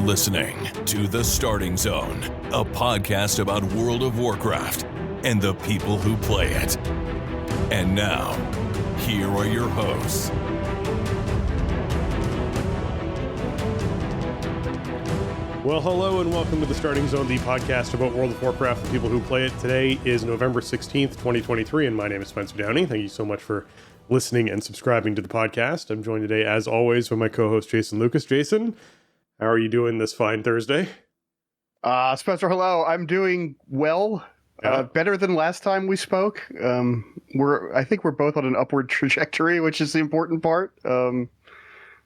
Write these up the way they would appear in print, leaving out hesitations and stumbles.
listening to The Starting Zone, a podcast about World of Warcraft and the people who play it. And now, here are your hosts. Well, hello and welcome to The Starting Zone, the podcast about World of Warcraft and people who play it. Today is November 16th, 2023, and my name is Spencer Downey. Thank you so much for listening and subscribing to the podcast. I'm joined today, as always, by my co-host, Jason Lucas. Jason, how are you doing this fine Thursday? Spencer, hello. I'm doing well. Better than last time we spoke. I think we're both on an upward trajectory, which is the important part.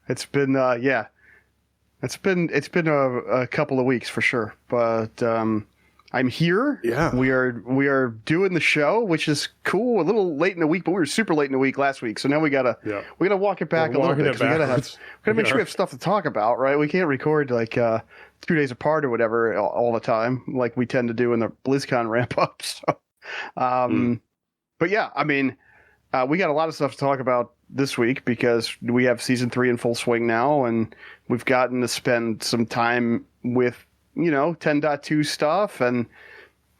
It's been a couple of weeks for sure, but I'm here. Yeah, we are doing the show, which is cool. A little late in the week, but we were super late in the week last week, so now we gotta walk it back a little bit. We gotta make sure we have stuff to talk about, right? We can't record like 2 days apart or whatever all the time, like we tend to do in the BlizzCon ramp up. So, but yeah, I mean, we got a lot of stuff to talk about this week because we have season 3 in full swing now, and we've gotten to spend some time with 10.2 stuff, and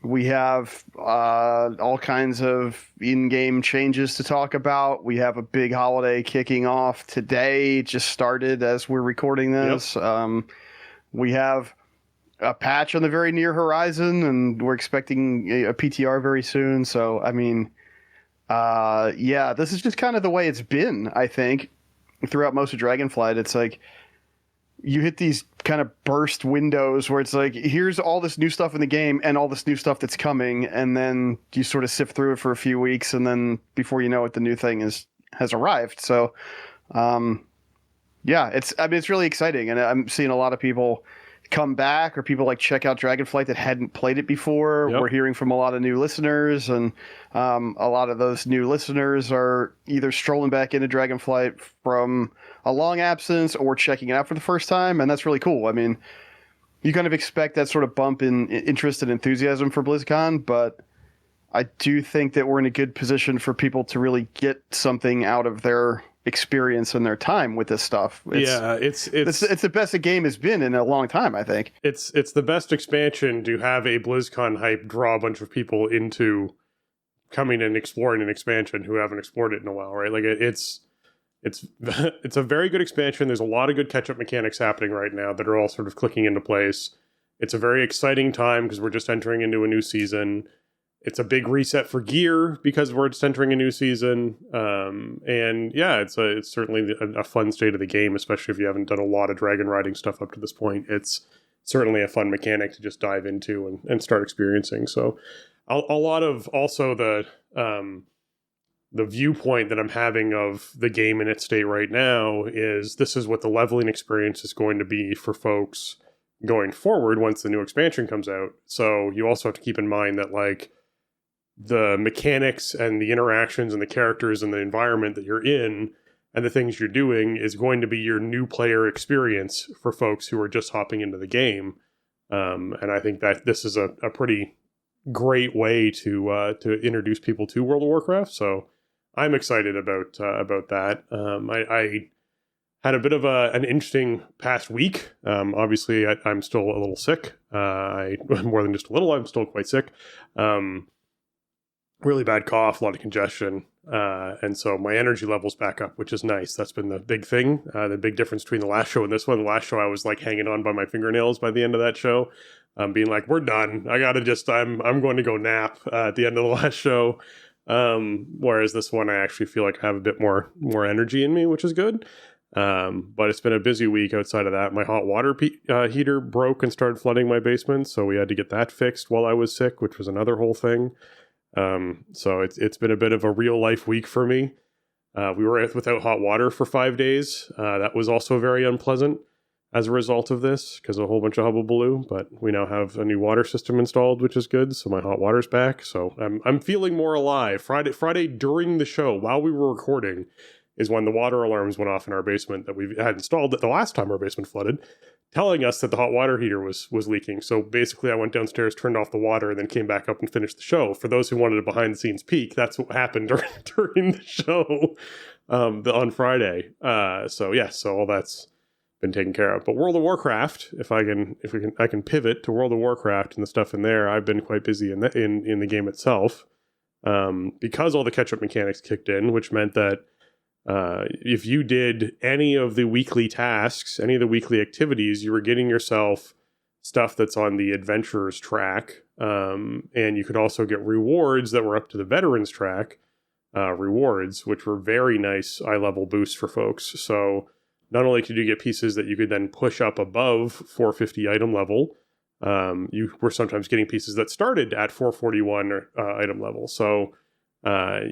we have all kinds of in-game changes to talk about. We have a big holiday kicking off today. It just started as we're recording this. Yep. We have a patch on the very near horizon, and we're expecting a PTR very soon. So, I mean, this is just kind of the way it's been, I think, throughout most of Dragonflight. It's like you hit these kind of burst windows where it's like, here's all this new stuff in the game and all this new stuff that's coming, and then you sort of sift through it for a few weeks, and then before you know it, the new thing has arrived. So, it's really exciting, and I'm seeing a lot of people come back, or people like check out Dragonflight that hadn't played it before. Yep. We're hearing from a lot of new listeners, and a lot of those new listeners are either strolling back into Dragonflight from a long absence or checking it out for the first time, and that's really cool. I mean, you kind of expect that sort of bump in interest and enthusiasm for BlizzCon, but I do think that we're in a good position for people to really get something out of their experience and their time with this stuff. It's the best the game has been in a long time, I think. It's the best expansion to have a BlizzCon hype draw a bunch of people into coming and exploring an expansion who haven't explored it in a while, right? Like it's a very good expansion. There's a lot of good catch-up mechanics happening right now that are all sort of clicking into place. It's a very exciting time because we're just entering into a new season. It's a big reset for gear because we're just entering a new season. It's certainly a fun state of the game, especially if you haven't done a lot of dragon riding stuff up to this point. It's certainly a fun mechanic to just dive into and start experiencing. So a lot of also the viewpoint that I'm having of the game in its state right now is this is what the leveling experience is going to be for folks going forward once the new expansion comes out. So you also have to keep in mind that like the mechanics and the interactions and the characters and the environment that you're in and the things you're doing is going to be your new player experience for folks who are just hopping into the game. And I think that this is a pretty great way to introduce people to World of Warcraft. So I'm excited about that. I had a bit of an interesting past week. Obviously, I'm still a little sick. More than just a little, I'm still quite sick. Really bad cough, a lot of congestion. And so my energy level's back up, which is nice. That's been the big thing. The big difference between the last show and this one. The last show, I was like hanging on by my fingernails by the end of that show. Being like, we're done. I'm going to go nap at the end of the last show. Whereas this one, I actually feel like I have a bit more energy in me, which is good. But it's been a busy week outside of that. My hot water heater broke and started flooding my basement, so we had to get that fixed while I was sick, which was another whole thing. So it's been a bit of a real life week for me. We were without hot water for 5 days. That was also very unpleasant as a result of this because a whole bunch of hubbubaloo, but we now have a new water system installed, which is good. So my hot water's back. So I'm feeling more alive. Friday during the show, while we were recording, is when the water alarms went off in our basement that we had installed the last time our basement flooded, telling us that the hot water heater was leaking. So basically I went downstairs, turned off the water, and then came back up and finished the show. For those who wanted a behind the scenes peek, that's what happened during the show on Friday. So all that's been taken care of. But World of Warcraft, I can pivot to World of Warcraft and the stuff in there. I've been quite busy in the game itself, because all the catch-up mechanics kicked in, which meant that if you did any of the weekly tasks, any of the weekly activities, you were getting yourself stuff that's on the adventurers track, and you could also get rewards that were up to the veterans track rewards, which were very nice eye level boosts for folks. So not only could you get pieces that you could then push up above 450 item level, you were sometimes getting pieces that started at 441 item level. So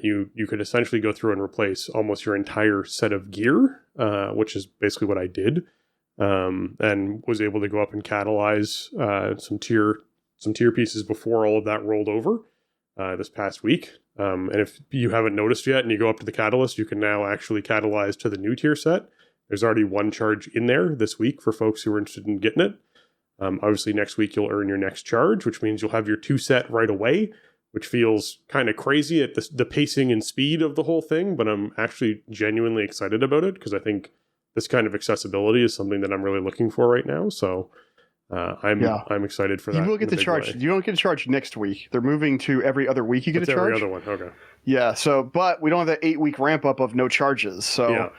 you could essentially go through and replace almost your entire set of gear, which is basically what I did, and was able to go up and catalyze some tier pieces before all of that rolled over this past week. And if you haven't noticed yet and you go up to the catalyst, you can now actually catalyze to the new tier set. There's already one charge in there this week for folks who are interested in getting it. Obviously, next week you'll earn your next charge, which means you'll have your 2 set right away, which feels kind of crazy at the pacing and speed of the whole thing. But I'm actually genuinely excited about it because I think this kind of accessibility is something that I'm really looking for right now. So I'm excited for that. You will get the charge. You don't get a charge next week. They're moving to every other week. You get a charge. Every other one. Okay. Yeah. So, but we don't have that 8-week ramp up of no charges. So,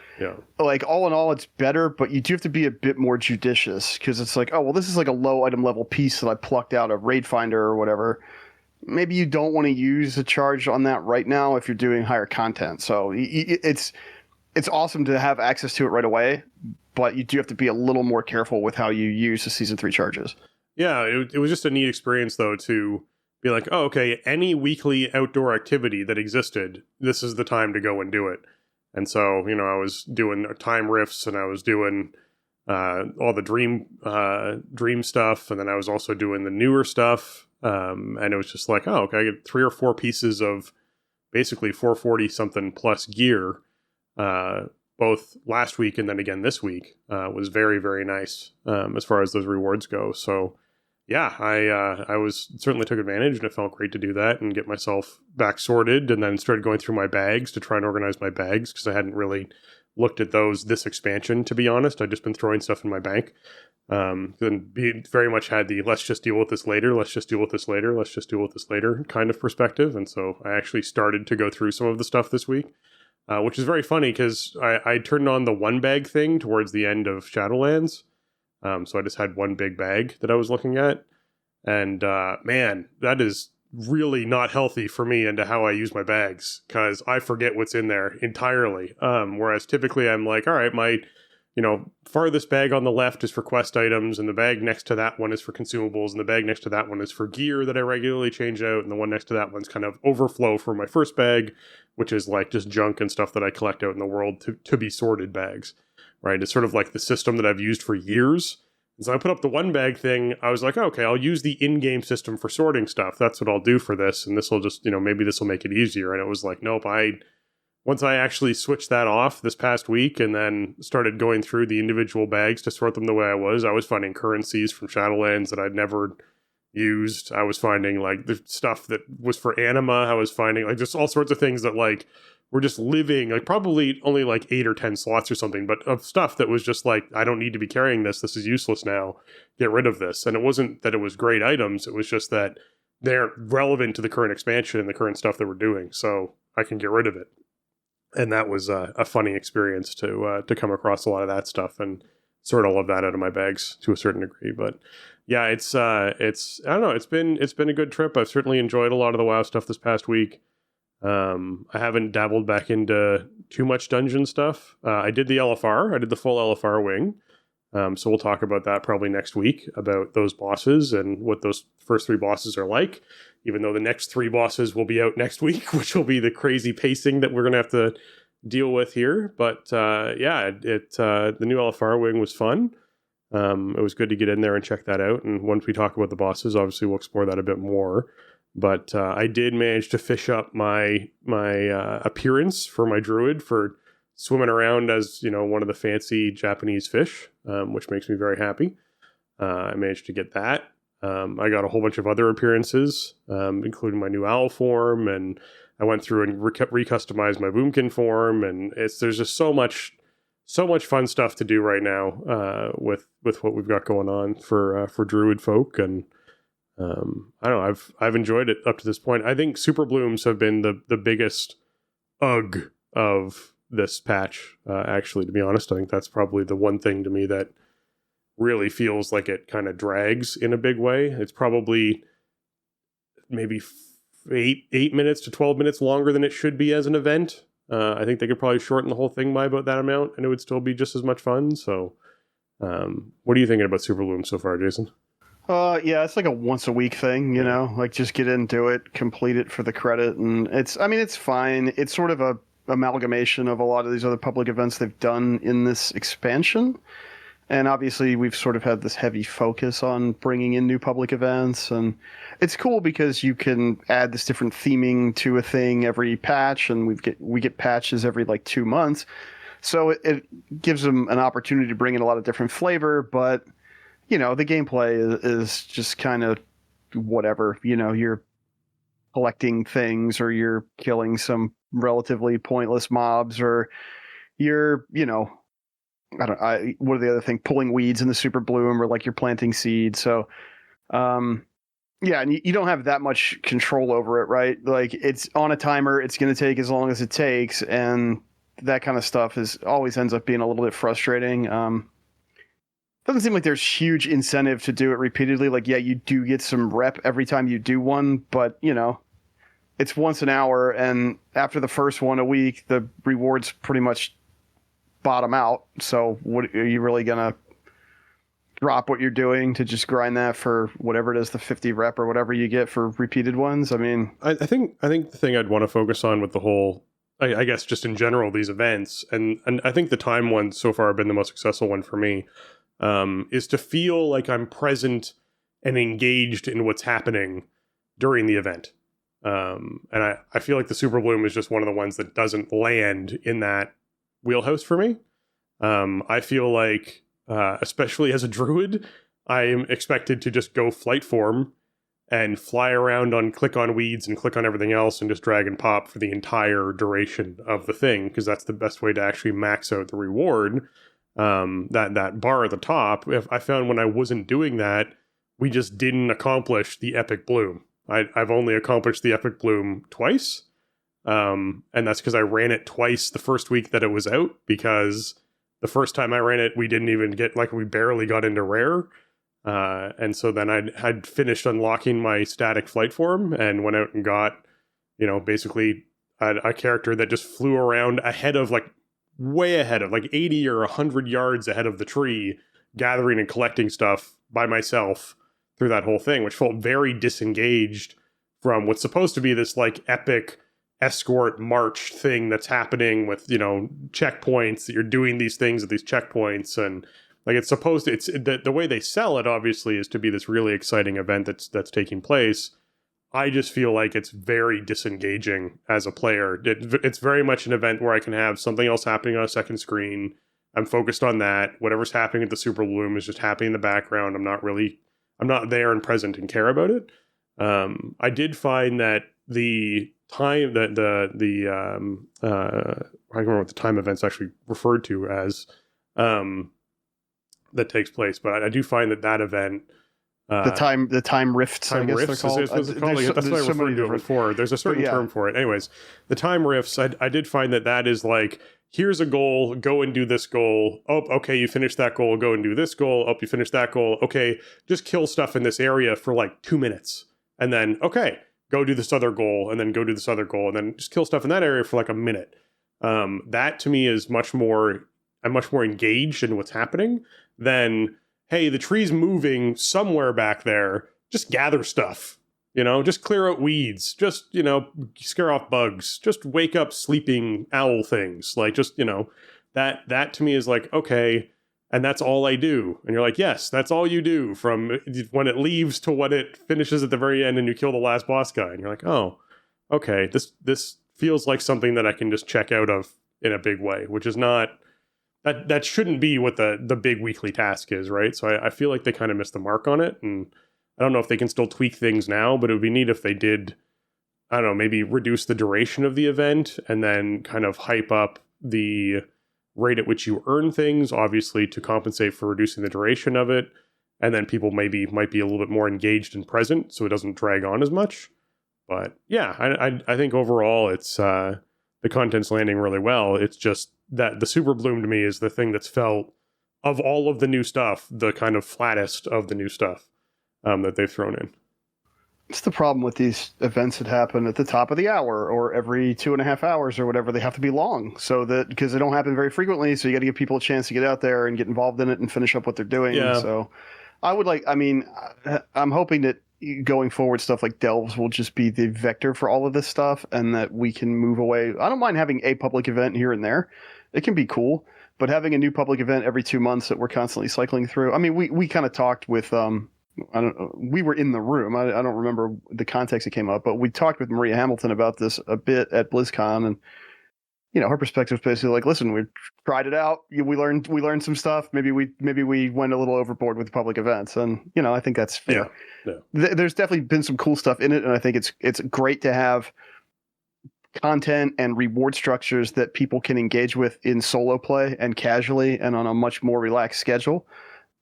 like all in all, it's better. But you do have to be a bit more judicious because it's like, oh well, this is like a low item level piece that I plucked out of Raid Finder or whatever. Maybe you don't want to use a charge on that right now if you're doing higher content. So it's awesome to have access to it right away, but you do have to be a little more careful with how you use the Season 3 charges. Yeah, it was just a neat experience, though, to be like, oh, okay, any weekly outdoor activity that existed, this is the time to go and do it. And so, I was doing time rifts, and I was doing all the dream stuff, and then I was also doing the newer stuff, and it was just like, oh, okay, I get 3 or 4 pieces of basically 440-something plus gear, both last week and then again this week, was very, very nice as far as those rewards go. So, yeah, I certainly took advantage, and it felt great to do that and get myself back sorted, and then started going through my bags to try and organize my bags because I hadn't really looked at those this expansion, to be honest. I'd just been throwing stuff in my bank. Then very much had the let's just deal with this later, let's just deal with this later, let's just deal with this later kind of perspective. And so I actually started to go through some of the stuff this week. Which is very funny because I turned on the one bag thing towards the end of Shadowlands. So I just had one big bag that I was looking at. And man, that is really not healthy for me into how I use my bags because I forget what's in there entirely. Whereas typically I'm like, all right, my farthest bag on the left is for quest items, and the bag next to that one is for consumables, and the bag next to that one is for gear that I regularly change out, and the one next to that one's kind of overflow for my first bag, which is like just junk and stuff that I collect out in the world to be sorted bags, right? It's sort of like the system that I've used for years. And so I put up the one bag thing. I was like, okay, I'll use the in-game system for sorting stuff. That's what I'll do for this, and this will just, maybe this will make it easier. And it was like, nope, once I actually switched that off this past week and then started going through the individual bags to sort them the way I was finding currencies from Shadowlands that I'd never used. I was finding like the stuff that was for anima. I was finding like just all sorts of things that like were just living, like probably only like 8 or 10 slots or something, but of stuff that was just like, I don't need to be carrying this. This is useless now. Get rid of this. And it wasn't that it was great items. It was just that they're relevant to the current expansion and the current stuff that we're doing. So I can get rid of it. And that was a funny experience to come across a lot of that stuff and sort all of that out of my bags to a certain degree. But yeah, it's I don't know. It's been a good trip. I've certainly enjoyed a lot of the WoW stuff this past week. I haven't dabbled back into too much dungeon stuff. I did the LFR. I did the full LFR wing. So we'll talk about that probably next week about those bosses and what those first 3 bosses are like. Even though the next 3 bosses will be out next week, which will be the crazy pacing that we're going to have to deal with here. But yeah, the new LFR wing was fun. It was good to get in there and check that out. And once we talk about the bosses, obviously we'll explore that a bit more. But I did manage to fish up my appearance for my druid for swimming around as one of the fancy Japanese fish, which makes me very happy. I managed to get that. I got a whole bunch of other appearances, including my new owl form, and I went through and recustomized my Boomkin form, and there's just so much so much fun stuff to do right now with what we've got going on for Druid folk, and I don't know. I've enjoyed it up to this point. I think super blooms have been the biggest ugh of this patch. Actually, to be honest, I think that's probably the one thing to me that really feels like it kind of drags in a big way. It's probably maybe 8 minutes to 12 minutes longer than it should be as an event. I think they could probably shorten the whole thing by about that amount, and it would still be just as much fun. So, what are you thinking about Super Bloom so far, Jason? Yeah, it's like a once a week thing, you know, like just get into it, complete it for the credit. And it's fine. It's sort of a amalgamation of a lot of these other public events they've done in this expansion. And obviously we've sort of had this heavy focus on bringing in new public events, and it's cool because you can add this different theming to a thing every patch, and we get patches every like 2 months. So it gives them an opportunity to bring in a lot of different flavor, but you know, the gameplay is just kind of whatever. You know, you're collecting things, or you're killing some relatively pointless mobs, or you're, you know, what are the other thing? Pulling weeds in the Super Bloom, or like you're planting seeds. So, yeah, and you don't have that much control over it, right? Like it's on a timer. It's going to take as long as it takes, and that kind of stuff always ends up being a little bit frustrating. Doesn't seem like there's huge incentive to do it repeatedly. Like, yeah, you do get some rep every time you do one, but you know, it's once an hour, and after the first one a week, the rewards pretty much bottom out. So what are you really gonna drop what you're doing to just grind that for whatever it is, the 50 rep or whatever you get for repeated ones? I mean, I think the thing I'd want to focus on with the whole, I guess just in general, these events, and I think the time ones so far have been the most successful one for me, is to feel like I'm present and engaged in what's happening during the event. And I feel like the Super Bloom is just one of the ones that doesn't land in that wheelhouse for me. I feel like, especially as a druid, I am expected to just go flight form and fly around click on weeds and click on everything else and just drag and pop for the entire duration of the thing, because that's the best way to actually max out the reward. That bar at the top, if I found when I wasn't doing that, we just didn't accomplish the epic bloom. I've only accomplished the epic bloom twice. And that's because I ran it twice the first week that it was out, because the first time I ran it, we didn't even get, like, we barely got into rare. And so then I'd finished unlocking my static flight form and went out and got, you know, basically a character that just flew around ahead of, like, way ahead of, like 80 or 100 yards ahead of the tree, gathering and collecting stuff by myself through that whole thing, which felt very disengaged from what's supposed to be this, like, epic escort march thing that's happening with, you know, checkpoints, that you're doing these things at these checkpoints. And like, it's supposed to, it's the way they sell it obviously is to be this really exciting event that's taking place. I just feel like it's very disengaging as a player. It's very much an event where I can have something else happening on a second screen. I'm focused on that. Whatever's happening at the Super Bloom is just happening in the background. I'm not there and present and care about it. I did find that the time that I can't remember what the time event's actually referred to as, that takes place, but I do find that event, the time rifts, I guess they're called. That's what I referred to it before. There's a certain term for it. Anyways, the time rifts, I did find that is like, here's a goal, go and do this goal. Oh, okay, you finished that goal, go and do this goal. Oh, you finished that goal. Okay, just kill stuff in this area for like 2 minutes. And then, okay, go do this other goal, and then go do this other goal, and then just kill stuff in that area for like a minute. That to me is I'm much more engaged in what's happening than, hey, the tree's moving somewhere back there, just gather stuff, you know, just clear out weeds, just, you know, scare off bugs, just wake up sleeping owl things. Like, just, you know, that to me is like, okay, and that's all I do. And you're like, yes, that's all you do from when it leaves to when it finishes at the very end and you kill the last boss guy. And you're like, oh, okay, this feels like something that I can just check out of in a big way, which is not, that shouldn't be what the big weekly task is, right? So I feel like they kind of missed the mark on it. And I don't know if they can still tweak things now, but it would be neat if they did, I don't know, maybe reduce the duration of the event and then kind of hype up the rate at which you earn things, obviously to compensate for reducing the duration of it. And then people might be a little bit more engaged and present, so it doesn't drag on as much. But yeah, I think overall it's the content's landing really well. It's just that the Super Bloom to me is the thing that's felt, of all of the new stuff, the kind of flattest of the new stuff that they've thrown in. It's the problem with these events that happen at the top of the hour or every 2.5 hours or whatever. They have to be long, so that because they don't happen very frequently. So you got to give people a chance to get out there and get involved in it and finish up what they're doing. Yeah. So I'm hoping that going forward, stuff like Delves will just be the vector for all of this stuff, and that we can move away. I don't mind having a public event here and there. It can be cool, but having a new public event every 2 months that we're constantly cycling through. I mean, we kind of talked with we were in the room. I don't remember the context it came up, but we talked with Maria Hamilton about this a bit at BlizzCon, and her perspective was basically like, listen, we tried it out. We learned some stuff. Maybe we went a little overboard with public events, and I think that's fair. Yeah. There's definitely been some cool stuff in it, and I think it's great to have content and reward structures that people can engage with in solo play and casually and on a much more relaxed schedule.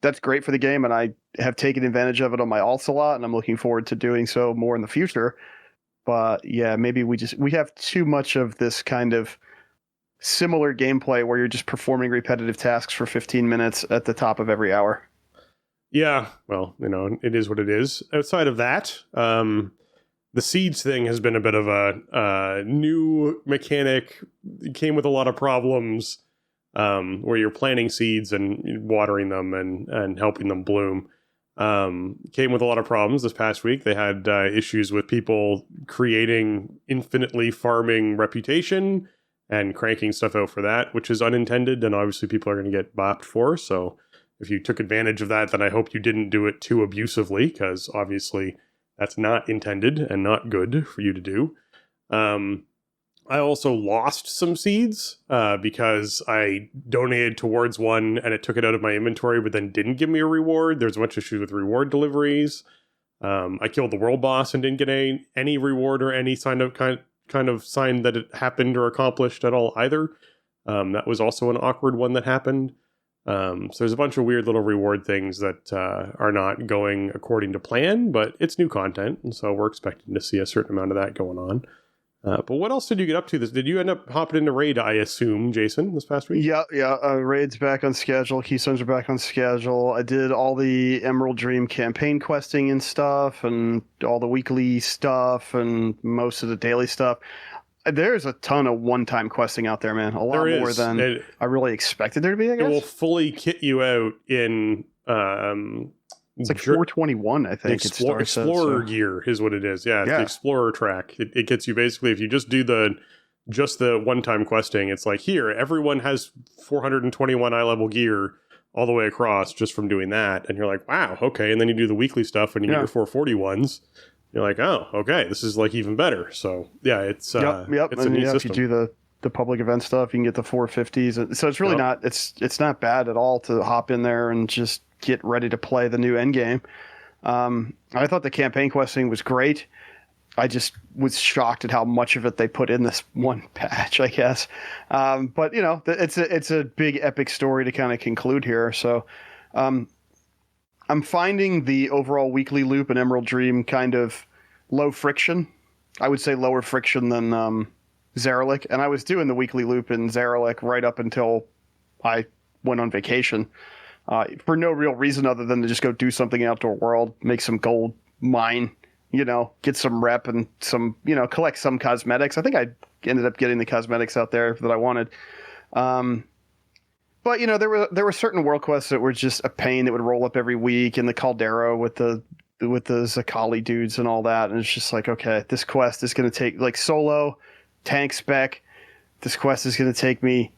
That's great for the game, and I have taken advantage of it on my alts a lot, and I'm looking forward to doing so more in the future. But yeah, maybe we have too much of this kind of similar gameplay where you're just performing repetitive tasks for 15 minutes at the top of every hour. Yeah, well, it is what it is. Outside of that, the seeds thing has been a bit of a new mechanic. It came with a lot of problems. Where you're planting seeds and watering them and helping them bloom. Came with a lot of problems this past week. They had issues with people creating infinitely farming reputation and cranking stuff out for that, which is unintended, and obviously people are going to get bopped for. So if you took advantage of that, then I hope you didn't do it too abusively, because obviously that's not intended and not good for you to do. I also lost some seeds because I donated towards one and it took it out of my inventory, but then didn't give me a reward. There's a bunch of issues with reward deliveries. I killed the world boss and didn't get any reward or any sign of kind of sign that it happened or accomplished at all either. That was also an awkward one that happened. So there's a bunch of weird little reward things that are not going according to plan, but it's new content, and so we're expecting to see a certain amount of that going on. But what else did you get up to? Did you end up hopping into Raid, I assume, Jason, this past week? Yeah. Raid's back on schedule. Keystones are back on schedule. I did all the Emerald Dream campaign questing and stuff, and all the weekly stuff, and most of the daily stuff. There's a ton of one-time questing out there, man. A lot more than I really expected there to be, I guess. It will fully kit you out in... it's like 421, I think. Explorer gear is what it is. Yeah, it's the Explorer track. It gets you basically, if you just do the one-time questing, it's like, here, everyone has 421 eye-level gear all the way across just from doing that. And you're like, wow, okay. And then you do the weekly stuff and you get your 441s. You're like, oh, okay, this is like even better. So yeah, it's it's a neat system. If you do the public event stuff, you can get the 450s. So it's really not it's not bad at all to hop in there and just get ready to play the new endgame. I thought the campaign questing was great. I just was shocked at how much of it they put in this one patch, I guess. But it's a big epic story to kind of conclude here. So I'm finding the overall weekly loop in Emerald Dream kind of low friction. I would say lower friction than Zaralik. And I was doing the weekly loop in Zaralik right up until I went on vacation. For no real reason other than to just go do something in Outdoor World, make some gold, mine, get some rep and some, collect some cosmetics. I think I ended up getting the cosmetics out there that I wanted. But, there were certain world quests that were just a pain that would roll up every week in the Caldera with the Zakali dudes and all that. And it's just like, okay, this quest is going to take, like, solo, tank spec, this quest is going to take me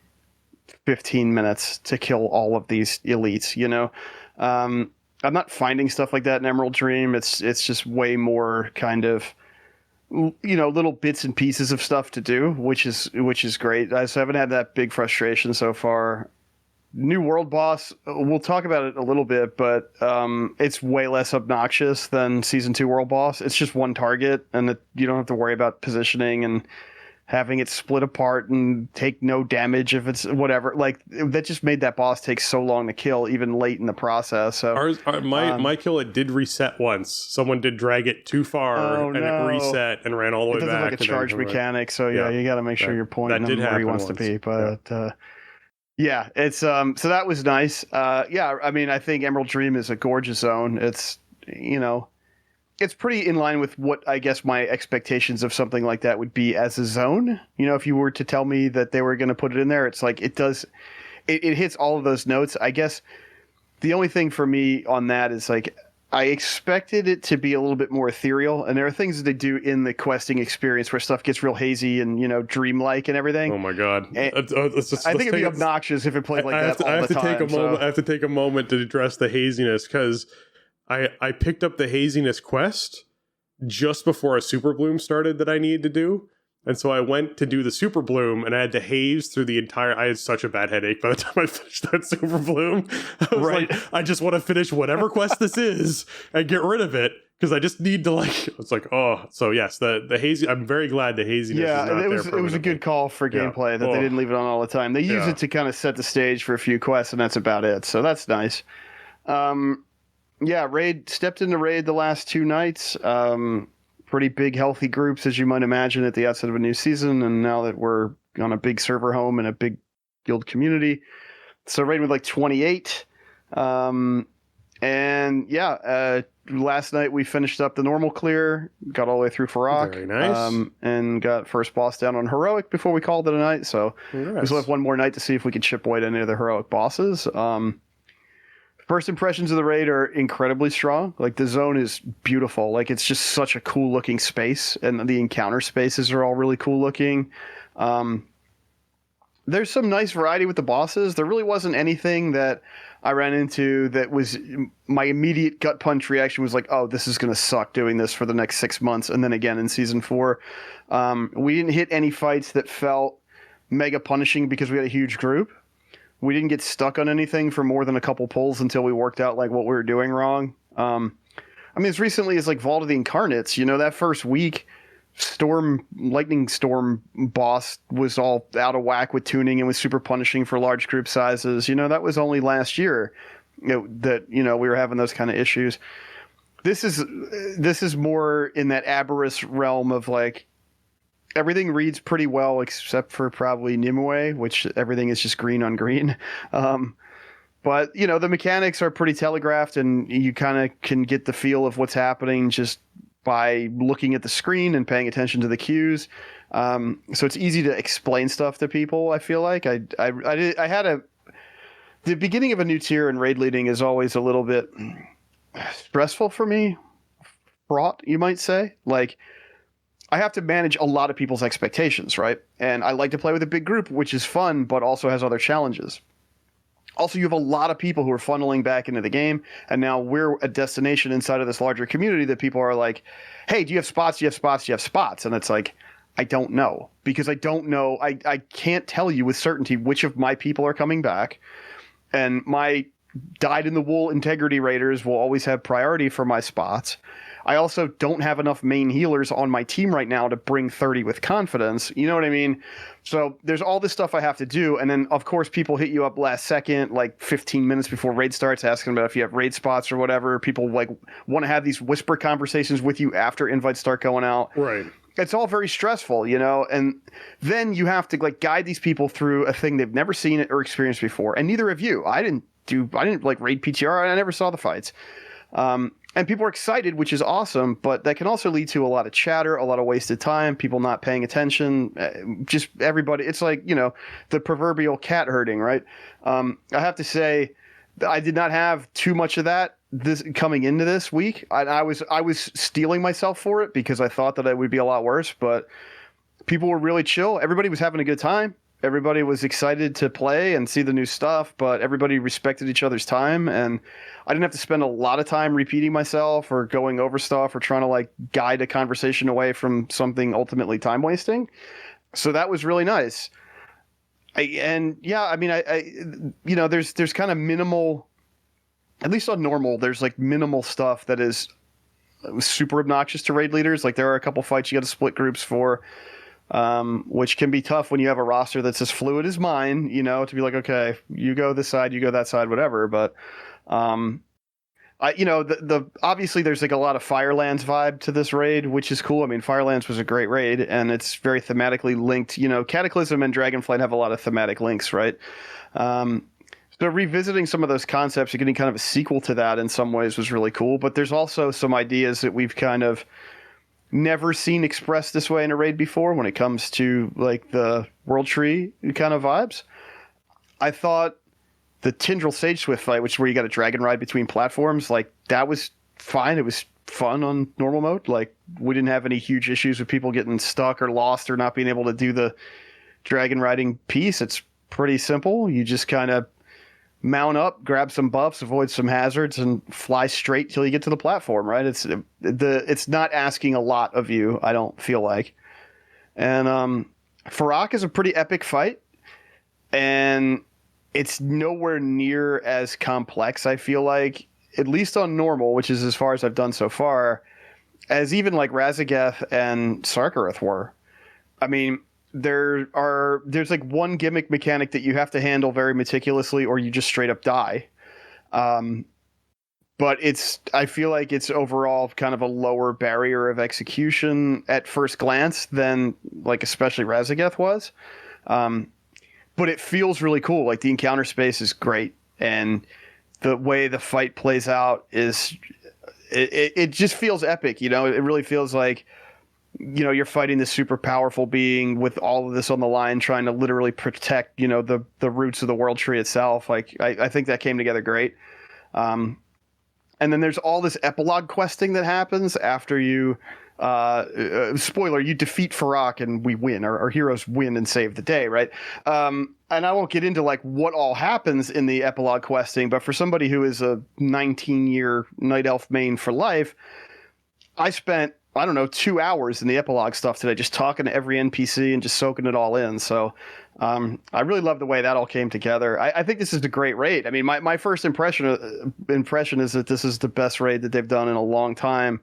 15 minutes to kill all of these elites, I'm not finding stuff like that in Emerald Dream. It's just way more kind of, little bits and pieces of stuff to do, which is great. I haven't had that big frustration so far. New world boss, we'll talk about it a little bit, but it's way less obnoxious than Season 2 world boss. It's just one target, and you don't have to worry about positioning and having it split apart and take no damage if it's whatever. Like, that just made that boss take so long to kill, even late in the process. So my kill, it did reset once. Someone did drag it too far, and it reset and ran all the way back. It doesn't like a charge mechanic, so you got to make sure you're pointing him where he wants to be. But it's so that was nice. I mean, I think Emerald Dream is a gorgeous zone. It's it's pretty in line with what I guess my expectations of something like that would be as a zone. If you were to tell me that they were going to put it in there, it's like it hits all of those notes. I guess the only thing for me on that is like I expected it to be a little bit more ethereal, and there are things that they do in the questing experience where stuff gets real hazy and dreamlike and everything. Oh my god! I think it'd be obnoxious if it played like that all the time. I have to take a moment to address the haziness, because I picked up the haziness quest just before a super bloom started that I needed to do. And so I went to do the super bloom, and I had to haze through the entire... I had such a bad headache by the time I finished that super bloom. I was like, I just want to finish whatever quest this is and get rid of it, because I just need to it's like, oh. So yes, the hazy... I'm very glad the haziness is not there. It was a good call for gameplay that they didn't leave it on all the time. They use it to kind of set the stage for a few quests, and that's about it. So that's nice. Stepped into raid the last 2 nights. Pretty big, healthy groups, as you might imagine, at the outset of a new season. And now that we're on a big server home and a big guild community, so raid with like 28. Last night we finished up the normal clear, got all the way through Farak. Very nice. And got first boss down on heroic before we called it a night. So we still have one more night to see if we can chip away to any of the heroic bosses. First impressions of the raid are incredibly strong. Like, the zone is beautiful. Like, it's just such a cool looking space, and the encounter spaces are all really cool looking. There's some nice variety with the bosses. There really wasn't anything that I ran into that was my immediate gut punch reaction was like, oh, this is going to suck doing this for the next 6 months. And then again in season 4, we didn't hit any fights that felt mega punishing because we had a huge group. We didn't get stuck on anything for more than a couple pulls until we worked out like what we were doing wrong. I mean, as recently as like Vault of the Incarnates, that first week, Lightning Storm boss was all out of whack with tuning and was super punishing for large group sizes. That was only last year that we were having those kind of issues. This is more in that Aberrus realm of like, everything reads pretty well except for probably Nimue, which everything is just green on green. But, the mechanics are pretty telegraphed, and you kind of can get the feel of what's happening just by looking at the screen and paying attention to the cues. So it's easy to explain stuff to people, I feel like. The beginning of a new tier and raid leading is always a little bit stressful for me. Fraught, you might say. Like, I have to manage a lot of people's expectations, right? And I like to play with a big group, which is fun, but also has other challenges. Also, you have a lot of people who are funneling back into the game, and now we're a destination inside of this larger community that people are like, hey, do you have spots? Do you have spots? Do you have spots? And it's like, I don't know, because I don't know. I can't tell you with certainty which of my people are coming back, and my dyed-in-the-wool integrity raiders will always have priority for my spots. I also don't have enough main healers on my team right now to bring 30 with confidence. You know what I mean? So there's all this stuff I have to do. And then, of course, people hit you up last second, like 15 minutes before raid starts, asking about if you have raid spots or whatever. People like want to have these whisper conversations with you after invites start going out. Right. It's all very stressful, and then you have to like guide these people through a thing they've never seen or experienced before. And neither have you. I didn't like raid PTR. I never saw the fights. And people are excited, which is awesome, but that can also lead to a lot of chatter, a lot of wasted time, people not paying attention, just everybody. It's like, the proverbial cat herding, right? I have to say, I did not have too much of that this coming into this week. I was stealing myself for it because I thought that it would be a lot worse, but people were really chill. Everybody was having a good time. Everybody was excited to play and see the new stuff, but everybody respected each other's time, and I didn't have to spend a lot of time repeating myself or going over stuff or trying to like guide a conversation away from something ultimately time wasting. So that was really nice. There's kind of minimal, at least on normal, there's like minimal stuff that is super obnoxious to raid leaders. Like there are a couple fights you got to split groups for. which can be tough when you have a roster that's as fluid as mine, you know, to be like, okay, you go this side, you go that side, whatever. But, obviously there's like a lot of Firelands vibe to this raid, which is cool. I mean, Firelands was a great raid, and it's very thematically linked. You know, Cataclysm and Dragonflight have a lot of thematic links, right? So revisiting some of those concepts and getting kind of a sequel to that in some ways was really cool. But there's also some ideas that we've kind of never seen expressed this way in a raid before when it comes to like the World Tree kind of vibes. I thought the Tindral Sage Swift fight, which is where you got a dragon ride between platforms, like that was fine. It was fun on normal mode. Like we didn't have any huge issues with people getting stuck or lost or not being able to do the dragon riding piece. It's pretty simple. You just kind of mount up, grab some buffs, avoid some hazards, and fly straight till you get to the platform, right? It's not asking a lot of you, I don't feel like. And Farak is a pretty epic fight, and it's nowhere near as complex, I feel like, at least on normal, which is as far as I've done so far, as even like Razageth and Sarkareth were. I mean, there's like one gimmick mechanic that you have to handle very meticulously or you just straight up die. But I feel like it's overall kind of a lower barrier of execution at first glance than like especially Razageth was. But it feels really cool. Like the encounter space is great, and the way the fight plays out is it just feels epic. You know, it really feels like, you know, you're fighting this super powerful being with all of this on the line, trying to literally protect, you know, the roots of the World Tree itself. Like, I think that came together great. And then there's all this epilogue questing that happens after you, spoiler, you defeat Farak and we win. Our heroes win and save the day, right? And I won't get into like what all happens in the epilogue questing, but for somebody who is a 19-year Night Elf main for life, I spent, I don't know, 2 hours in the epilogue stuff today, just talking to every NPC and just soaking it all in. So I really love the way that all came together. I think this is a great raid. I mean, my first impression is that this is the best raid that they've done in a long time,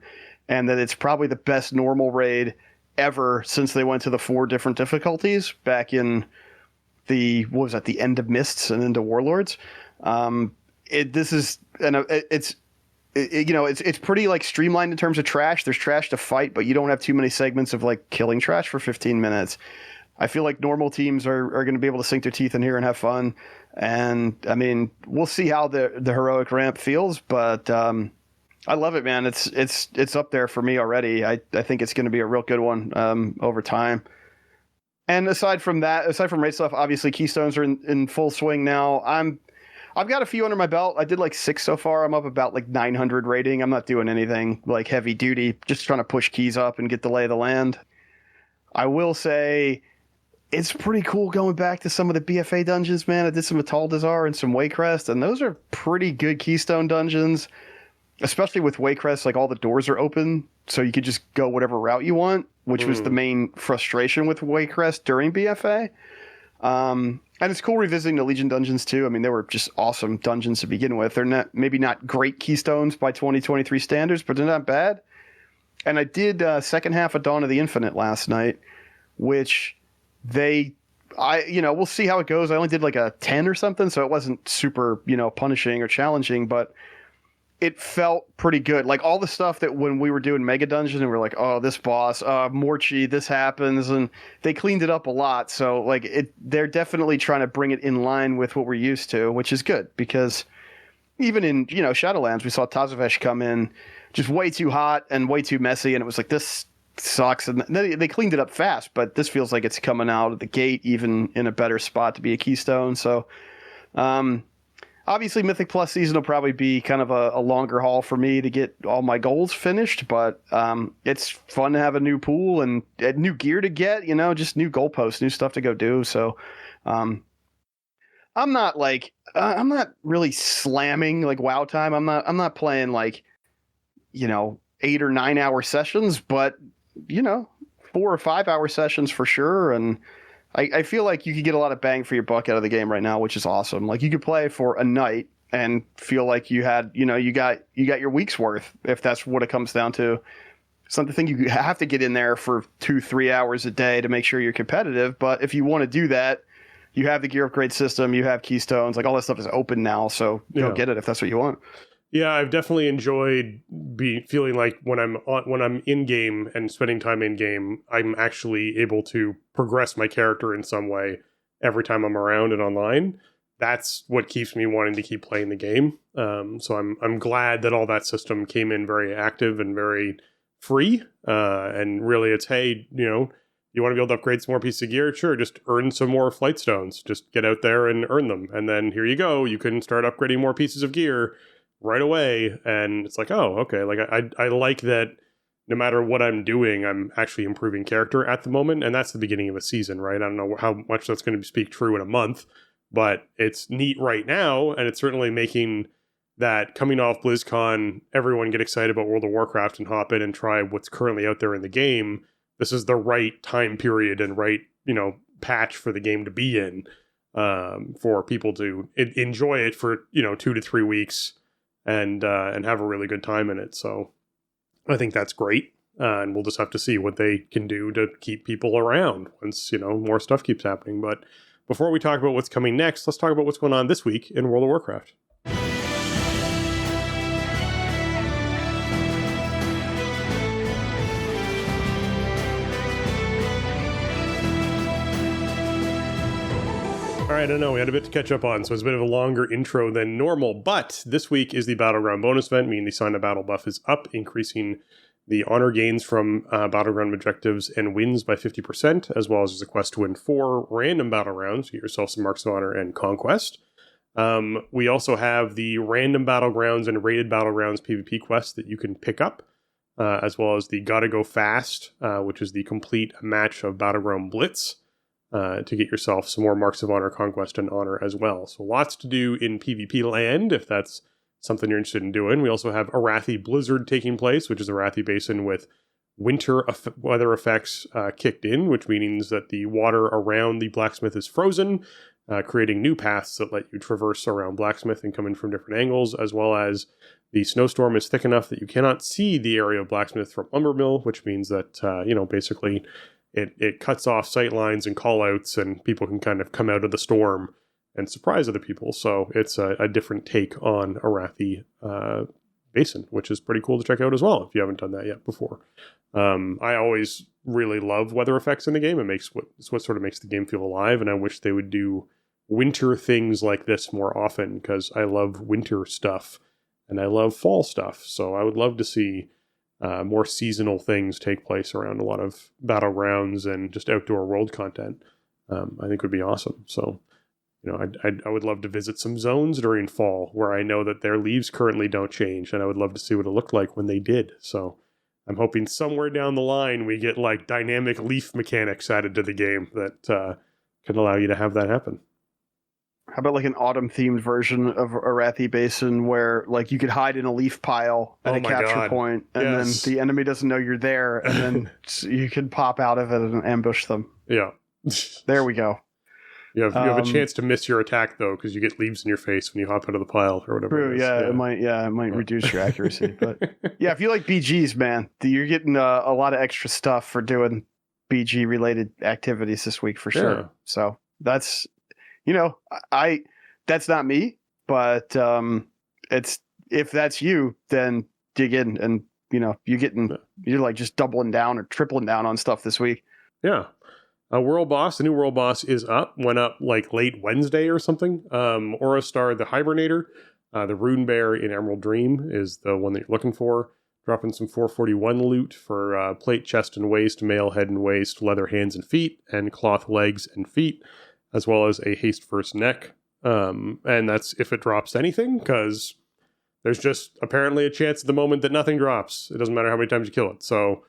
and that it's probably the best normal raid ever since they went to the 4 different difficulties back in the End of Mists and into Warlords. It's pretty like streamlined in terms of trash. There's trash to fight, but you don't have too many segments of like killing trash for 15 minutes. I feel like normal teams are going to be able to sink their teeth in here and have fun. And I mean, we'll see how the heroic ramp feels, but I love it, man. It's up there for me already. I think it's going to be a real good one over time. And aside from raid stuff, obviously Keystones are in full swing now. I've got a few under my belt. I did like 6 so far. I'm up about like 900 rating. I'm not doing anything like heavy duty, just trying to push keys up and get the lay of the land. I will say it's pretty cool going back to some of the BFA dungeons, man. I did some Ataldazar and some Waycrest, and those are pretty good Keystone dungeons, especially with Waycrest. Like all the doors are open, so you could just go whatever route you want, which was the main frustration with Waycrest during BFA. And it's cool revisiting the Legion dungeons too. I mean, they were just awesome dungeons to begin with. They're maybe not great Keystones by 2023 standards, but they're not bad. And I did second half of Dawn of the Infinite last night, which we'll see how it goes. I only did like a 10 or something, so it wasn't super, punishing or challenging, but it felt pretty good. Like all the stuff that when we were doing Mega Dungeon and we're like, oh, this boss, Morchi, this happens, and they cleaned it up a lot. So like they're definitely trying to bring it in line with what we're used to, which is good because even in, Shadowlands, we saw Tazavesh come in just way too hot and way too messy. And it was like, this sucks. And they cleaned it up fast, but this feels like it's coming out of the gate, even in a better spot to be a Keystone. So, obviously, Mythic Plus season will probably be kind of a longer haul for me to get all my goals finished, but it's fun to have a new pool and new gear to get, just new goalposts, new stuff to go do. So I'm not really slamming like WoW time. I'm not playing like, 8 or 9 hour sessions, but 4 or 5 hour sessions for sure. And I feel like you could get a lot of bang for your buck out of the game right now, which is awesome. Like you could play for a night and feel like you had, you got your week's worth, if that's what it comes down to, It's not the thing you have to get in there for 2-3 hours a day to make sure you're competitive. But if you want to do that, you have the gear upgrade system, you have keystones, like all that stuff is open now. So go get it if that's what you want. Yeah, I've definitely enjoyed feeling like when I'm in game and spending time in game, I'm actually able to progress my character in some way every time I'm around and online. That's what keeps me wanting to keep playing the game. So I'm glad that all that system came in very active and very free. And really, it's hey, you want to be able to upgrade some more pieces of gear? Sure, just earn some more flight stones. Just get out there and earn them, and then here you go. You can start upgrading more pieces of gear right away. And it's like, oh, okay. Like I like that. No matter what I'm doing, I'm actually improving character at the moment, and that's the beginning of a season, right? I don't know how much that's going to speak true in a month, but it's neat right now, and it's certainly making that coming off BlizzCon, everyone get excited about World of Warcraft and hop in and try what's currently out there in the game. This is the right time period and right, patch for the game to be in, for people to enjoy it for 2 to 3 weeks and have a really good time in it. So I think that's great, and we'll just have to see what they can do to keep people around once more stuff keeps happening. But before we talk about what's coming next, let's talk about what's going on this week in World of Warcraft. All right, I know we had a bit to catch up on, so it's a bit of a longer intro than normal, but this week is the Battleground bonus event, meaning the Sign of Battle buff is up, increasing the honor gains from Battleground objectives and wins by 50%, as well as there's a quest to win 4 random battle rounds, get yourself some Marks of Honor and Conquest. We also have the random Battlegrounds and rated Battlegrounds PvP quests that you can pick up, as well as the Gotta Go Fast, which is the complete match of Battleground Blitz, to get yourself some more Marks of Honor, Conquest, and Honor as well. So lots to do in PvP land, if that's something you're interested in doing. We also have Arathi Blizzard taking place, which is the Arathi Basin with winter weather effects kicked in, which means that the water around the blacksmith is frozen, creating new paths that let you traverse around blacksmith and come in from different angles, as well as the snowstorm is thick enough that you cannot see the area of blacksmith from lumber mill, which means that, basically it cuts off sight lines and callouts, and people can kind of come out of the storm and surprise other people. So it's a different take on Arathi Basin, which is pretty cool to check out as well if you haven't done that yet before. I always really love weather effects in the game. It's what sort of makes the game feel alive, and I wish they would do winter things like this more often, because I love winter stuff and I love fall stuff. So I would love to see more seasonal things take place around a lot of battlegrounds and just outdoor world content. I think would be awesome. So, I would love to visit some zones during fall where I know that their leaves currently don't change, and I would love to see what it looked like when they did. So I'm hoping somewhere down the line we get like dynamic leaf mechanics added to the game that can allow you to have that happen. How about like an autumn-themed version of Arathi Basin where like you could hide in a leaf pile at a capture point, and then the enemy doesn't know you're there, and then you can pop out of it and ambush them. Yeah. There we go. You have a chance to miss your attack though, because you get leaves in your face when you hop out of the pile or whatever. True, it might reduce your accuracy. But yeah, if you like BGs, man, you're getting a lot of extra stuff for doing BG related activities this week for sure. Yeah. So that's that's not me, but it's if that's you, then dig in, and you're like just doubling down or tripling down on stuff this week. Yeah. The new World Boss is up, went up like late Wednesday or something. Aurostar the Hibernator, the Rune Bear in Emerald Dream is the one that you're looking for. Dropping some 441 loot for plate, chest and waist, mail, head and waist, leather hands and feet, and cloth legs and feet, as well as a haste first neck. And that's if it drops anything, because there's just apparently a chance at the moment that nothing drops. It doesn't matter how many times you kill it. So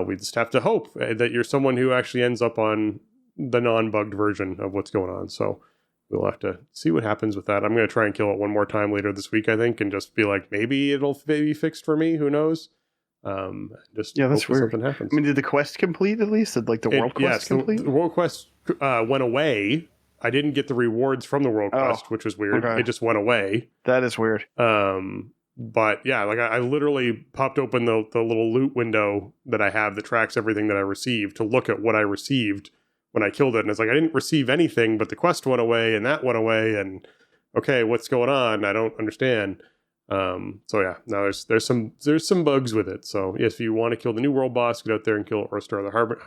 we just have to hope that you're someone who actually ends up on the non-bugged version of what's going on. So we'll have to see what happens with that. I'm going to try and kill it one more time later this week, I think, and just be like, maybe it'll be fixed for me. Who knows? That's weird. Something happens. I mean, did the quest complete at least? Did the world quest complete? The world quest went away. I didn't get the rewards from the world quest, which was weird. Okay. It just went away. That is weird. But yeah, like I literally popped open the little loot window that I have that tracks everything that I received to look at what I received when I killed it. And it's like, I didn't receive anything, but the quest went away and that went away. And okay, what's going on? I don't understand. So yeah, now there's some bugs with it. So if you want to kill the new world boss, get out there and kill Orstar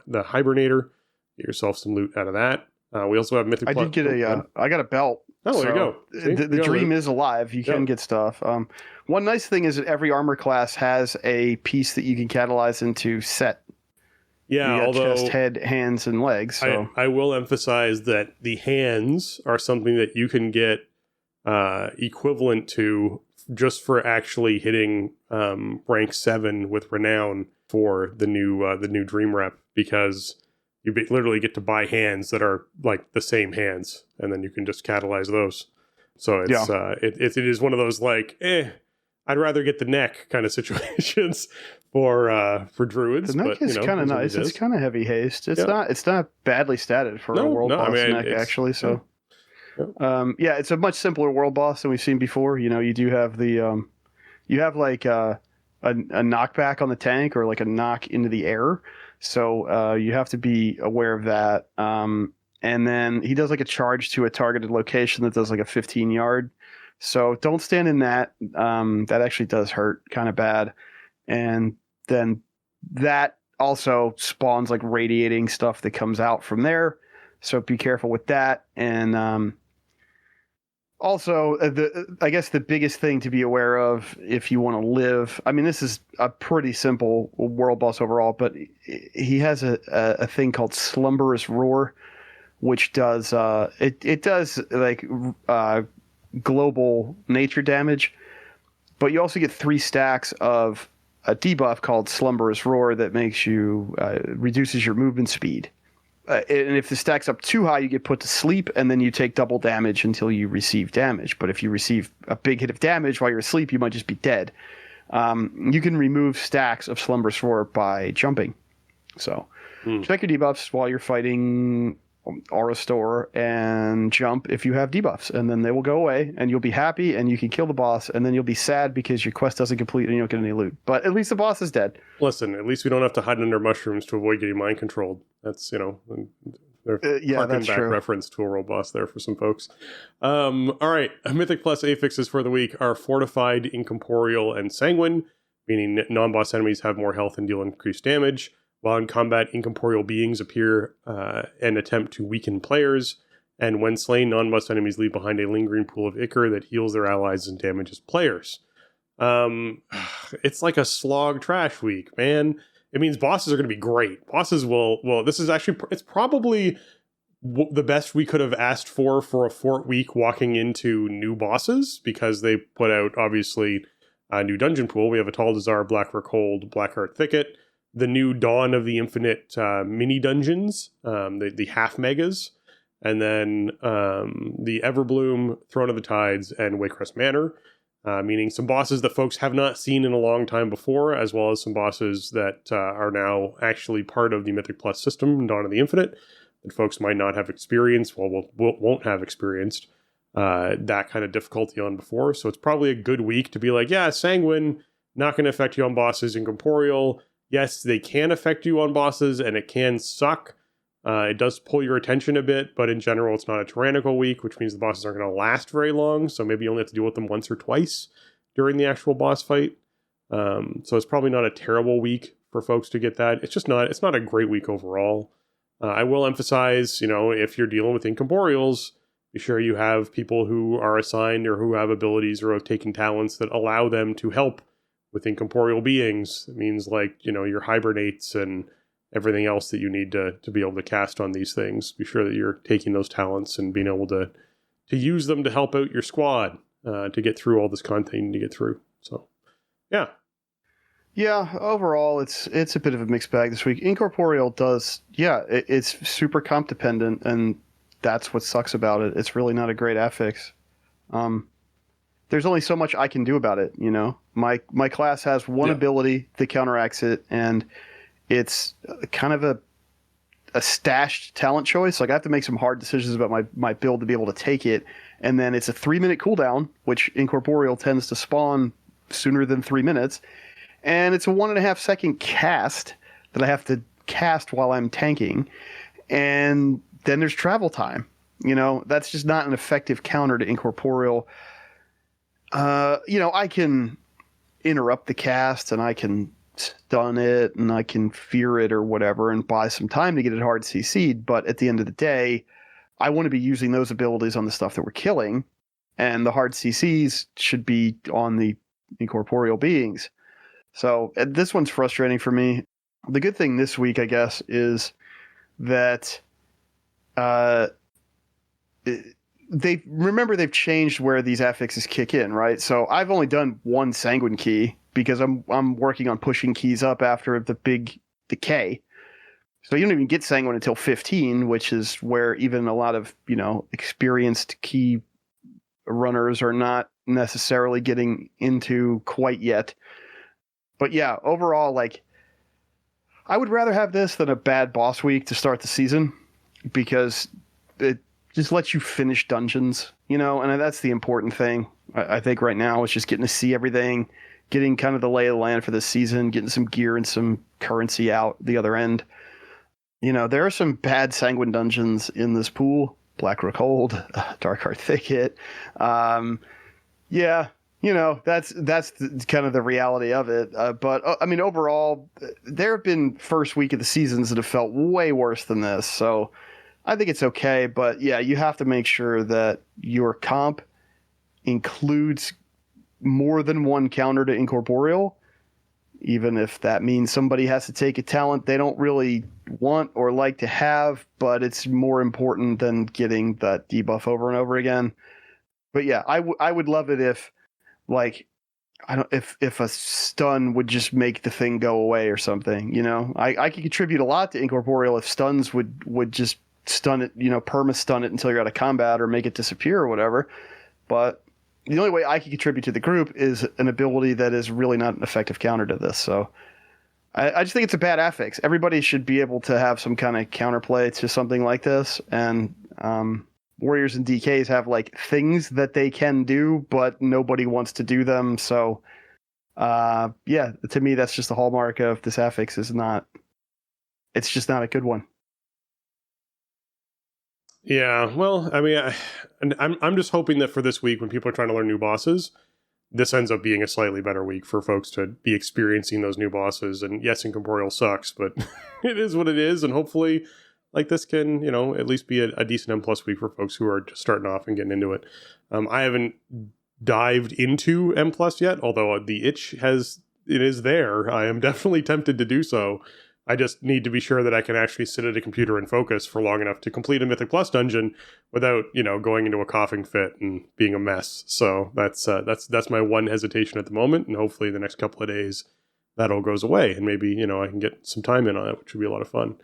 the Hibernator. Get yourself some loot out of that. We also have Mythic. I did get I got a belt. Oh, there you go. The dream is alive. You can get stuff. One nice thing is that every armor class has a piece that you can catalyze into set. Yeah, although chest, head, hands, and legs. So I will emphasize that the hands are something that you can get equivalent to just for actually hitting rank 7 with renown for the new dream rep, because you literally get to buy hands that are like the same hands, and then you can just catalyze those. So it's it is one of those like, I'd rather get the neck kind of situations for druids. The neck is kind of nice. It's kind of heavy haste. It's not badly statted for a world boss neck actually. So it's a much simpler world boss than we've seen before. You do have the you have like a knockback on the tank, or like a knock into the air. So you have to be aware of that. And then he does like a charge to a targeted location that does like a 15-yard. So don't stand in that. That actually does hurt kind of bad. And then that also spawns like radiating stuff that comes out from there. So be careful with that. And also, I guess the biggest thing to be aware of if you want to live, I mean, this is a pretty simple world boss overall, but he has a thing called Slumberous Roar, which does it does like global nature damage, but you also get 3 stacks of a debuff called Slumberous Roar that makes you reduces your movement speed. And if the stack's up too high, you get put to sleep, and then you take double damage until you receive damage. But if you receive a big hit of damage while you're asleep, you might just be dead. You can remove stacks of Slumberous Roar by jumping. So check your debuffs while you're fighting Aurastor and jump if you have debuffs, and then they will go away, and you'll be happy, and you can kill the boss, and then you'll be sad because your quest doesn't complete and you don't get any loot. But at least the boss is dead. Listen, at least we don't have to hide under mushrooms to avoid getting mind controlled. That's, that's back true. Reference to a world boss there for some folks. All right, Mythic Plus affixes for the week are Fortified, Incorporeal, and Sanguine, meaning non-boss enemies have more health and deal increased damage. While in combat, incorporeal beings appear and attempt to weaken players, and when slain, non-boss enemies leave behind a lingering pool of ichor that heals their allies and damages players. It's like a slog trash week, man. It means bosses are going to be great. Bosses this is actually, it's probably the best we could have asked for a fort week walking into new bosses, because they put out, obviously, a new dungeon pool. We have a Taldazar, Blackrock Hold, Blackheart Thicket, the new Dawn of the Infinite mini dungeons, the half megas, and then the Everbloom, Throne of the Tides, and Waycrest Manor, meaning some bosses that folks have not seen in a long time before, as well as some bosses that are now actually part of the Mythic Plus system, Dawn of the Infinite, that folks might not have experienced, won't have experienced that kind of difficulty on before. So it's probably a good week to be like, yeah, Sanguine, not going to affect you on bosses. Incorporeal, yes, they can affect you on bosses, and it can suck. It does pull your attention a bit, but in general, it's not a tyrannical week, which means the bosses aren't going to last very long, so maybe you only have to deal with them once or twice during the actual boss fight. So it's probably not a terrible week for folks to get that. It's not a great week overall. I will emphasize, if you're dealing with incorporeals, be sure you have people who are assigned or who have abilities or have taken talents that allow them to help with incorporeal beings. It means like, your hibernates and everything else that you need to be able to cast on these things. Be sure that you're taking those talents and being able to use them to help out your squad to get through all this content you need to get through. So, yeah. Yeah, overall, it's a bit of a mixed bag this week. Incorporeal it's super comp dependent, and that's what sucks about it. It's really not a great affix. There's only so much I can do about it, My class has one ability that counteracts it, and it's kind of a stashed talent choice. Like, I have to make some hard decisions about my build to be able to take it, and then it's a 3-minute cooldown, which Incorporeal tends to spawn sooner than 3 minutes. And it's a 1.5 second cast that I have to cast while I'm tanking. And then there's travel time. That's just not an effective counter to incorporeal. I can interrupt the cast and I can stun it and I can fear it or whatever and buy some time to get it hard CC'd. But at the end of the day, I want to be using those abilities on the stuff that we're killing. And the hard CCs should be on the incorporeal beings. So this one's frustrating for me. The good thing this week, I guess, is that they've changed where these affixes kick in, right? So I've only done one sanguine key because I'm working on pushing keys up after the big decay. So you don't even get sanguine until 15, which is where even a lot of experienced key runners are not necessarily getting into quite yet. But yeah, overall, I would rather have this than a bad boss week to start the season, because it just lets you finish dungeons, and that's the important thing. I think right now is just getting to see everything, getting kind of the lay of the land for this season, getting some gear and some currency out the other end. There are some bad sanguine dungeons in this pool. Blackrook Hold, Dark Heart Thicket. That's kind of the reality of it. But overall, there have been first week of the seasons that have felt way worse than this. So I think it's okay. But yeah, you have to make sure that your comp includes more than one counter to incorporeal, even if that means somebody has to take a talent they don't really want or like to have, but it's more important than getting that debuff over and over again. But yeah, I would love it if if a stun would just make the thing go away or something. I could contribute a lot to incorporeal if stuns would just stun it, perma stun it until you're out of combat or make it disappear or whatever. But the only way I can contribute to the group is an ability that is really not an effective counter to this. So I just think it's a bad affix. Everybody should be able to have some kind of counterplay to something like this. And Warriors and DKs have things that they can do, but nobody wants to do them. So to me, that's just the hallmark of this affix it's just not a good one. Yeah, well, I'm just hoping that for this week, when people are trying to learn new bosses, this ends up being a slightly better week for folks to be experiencing those new bosses. And yes, incorporeal sucks, but it is what it is. And hopefully, this can, at least be a decent M+ week for folks who are just starting off and getting into it. I haven't dived into M+ yet, although the itch is there. I am definitely tempted to do so. I just need to be sure that I can actually sit at a computer and focus for long enough to complete a Mythic Plus dungeon without, going into a coughing fit and being a mess. So that's my one hesitation at the moment, and hopefully the next couple of days that all goes away, and maybe, I can get some time in on it, which would be a lot of fun.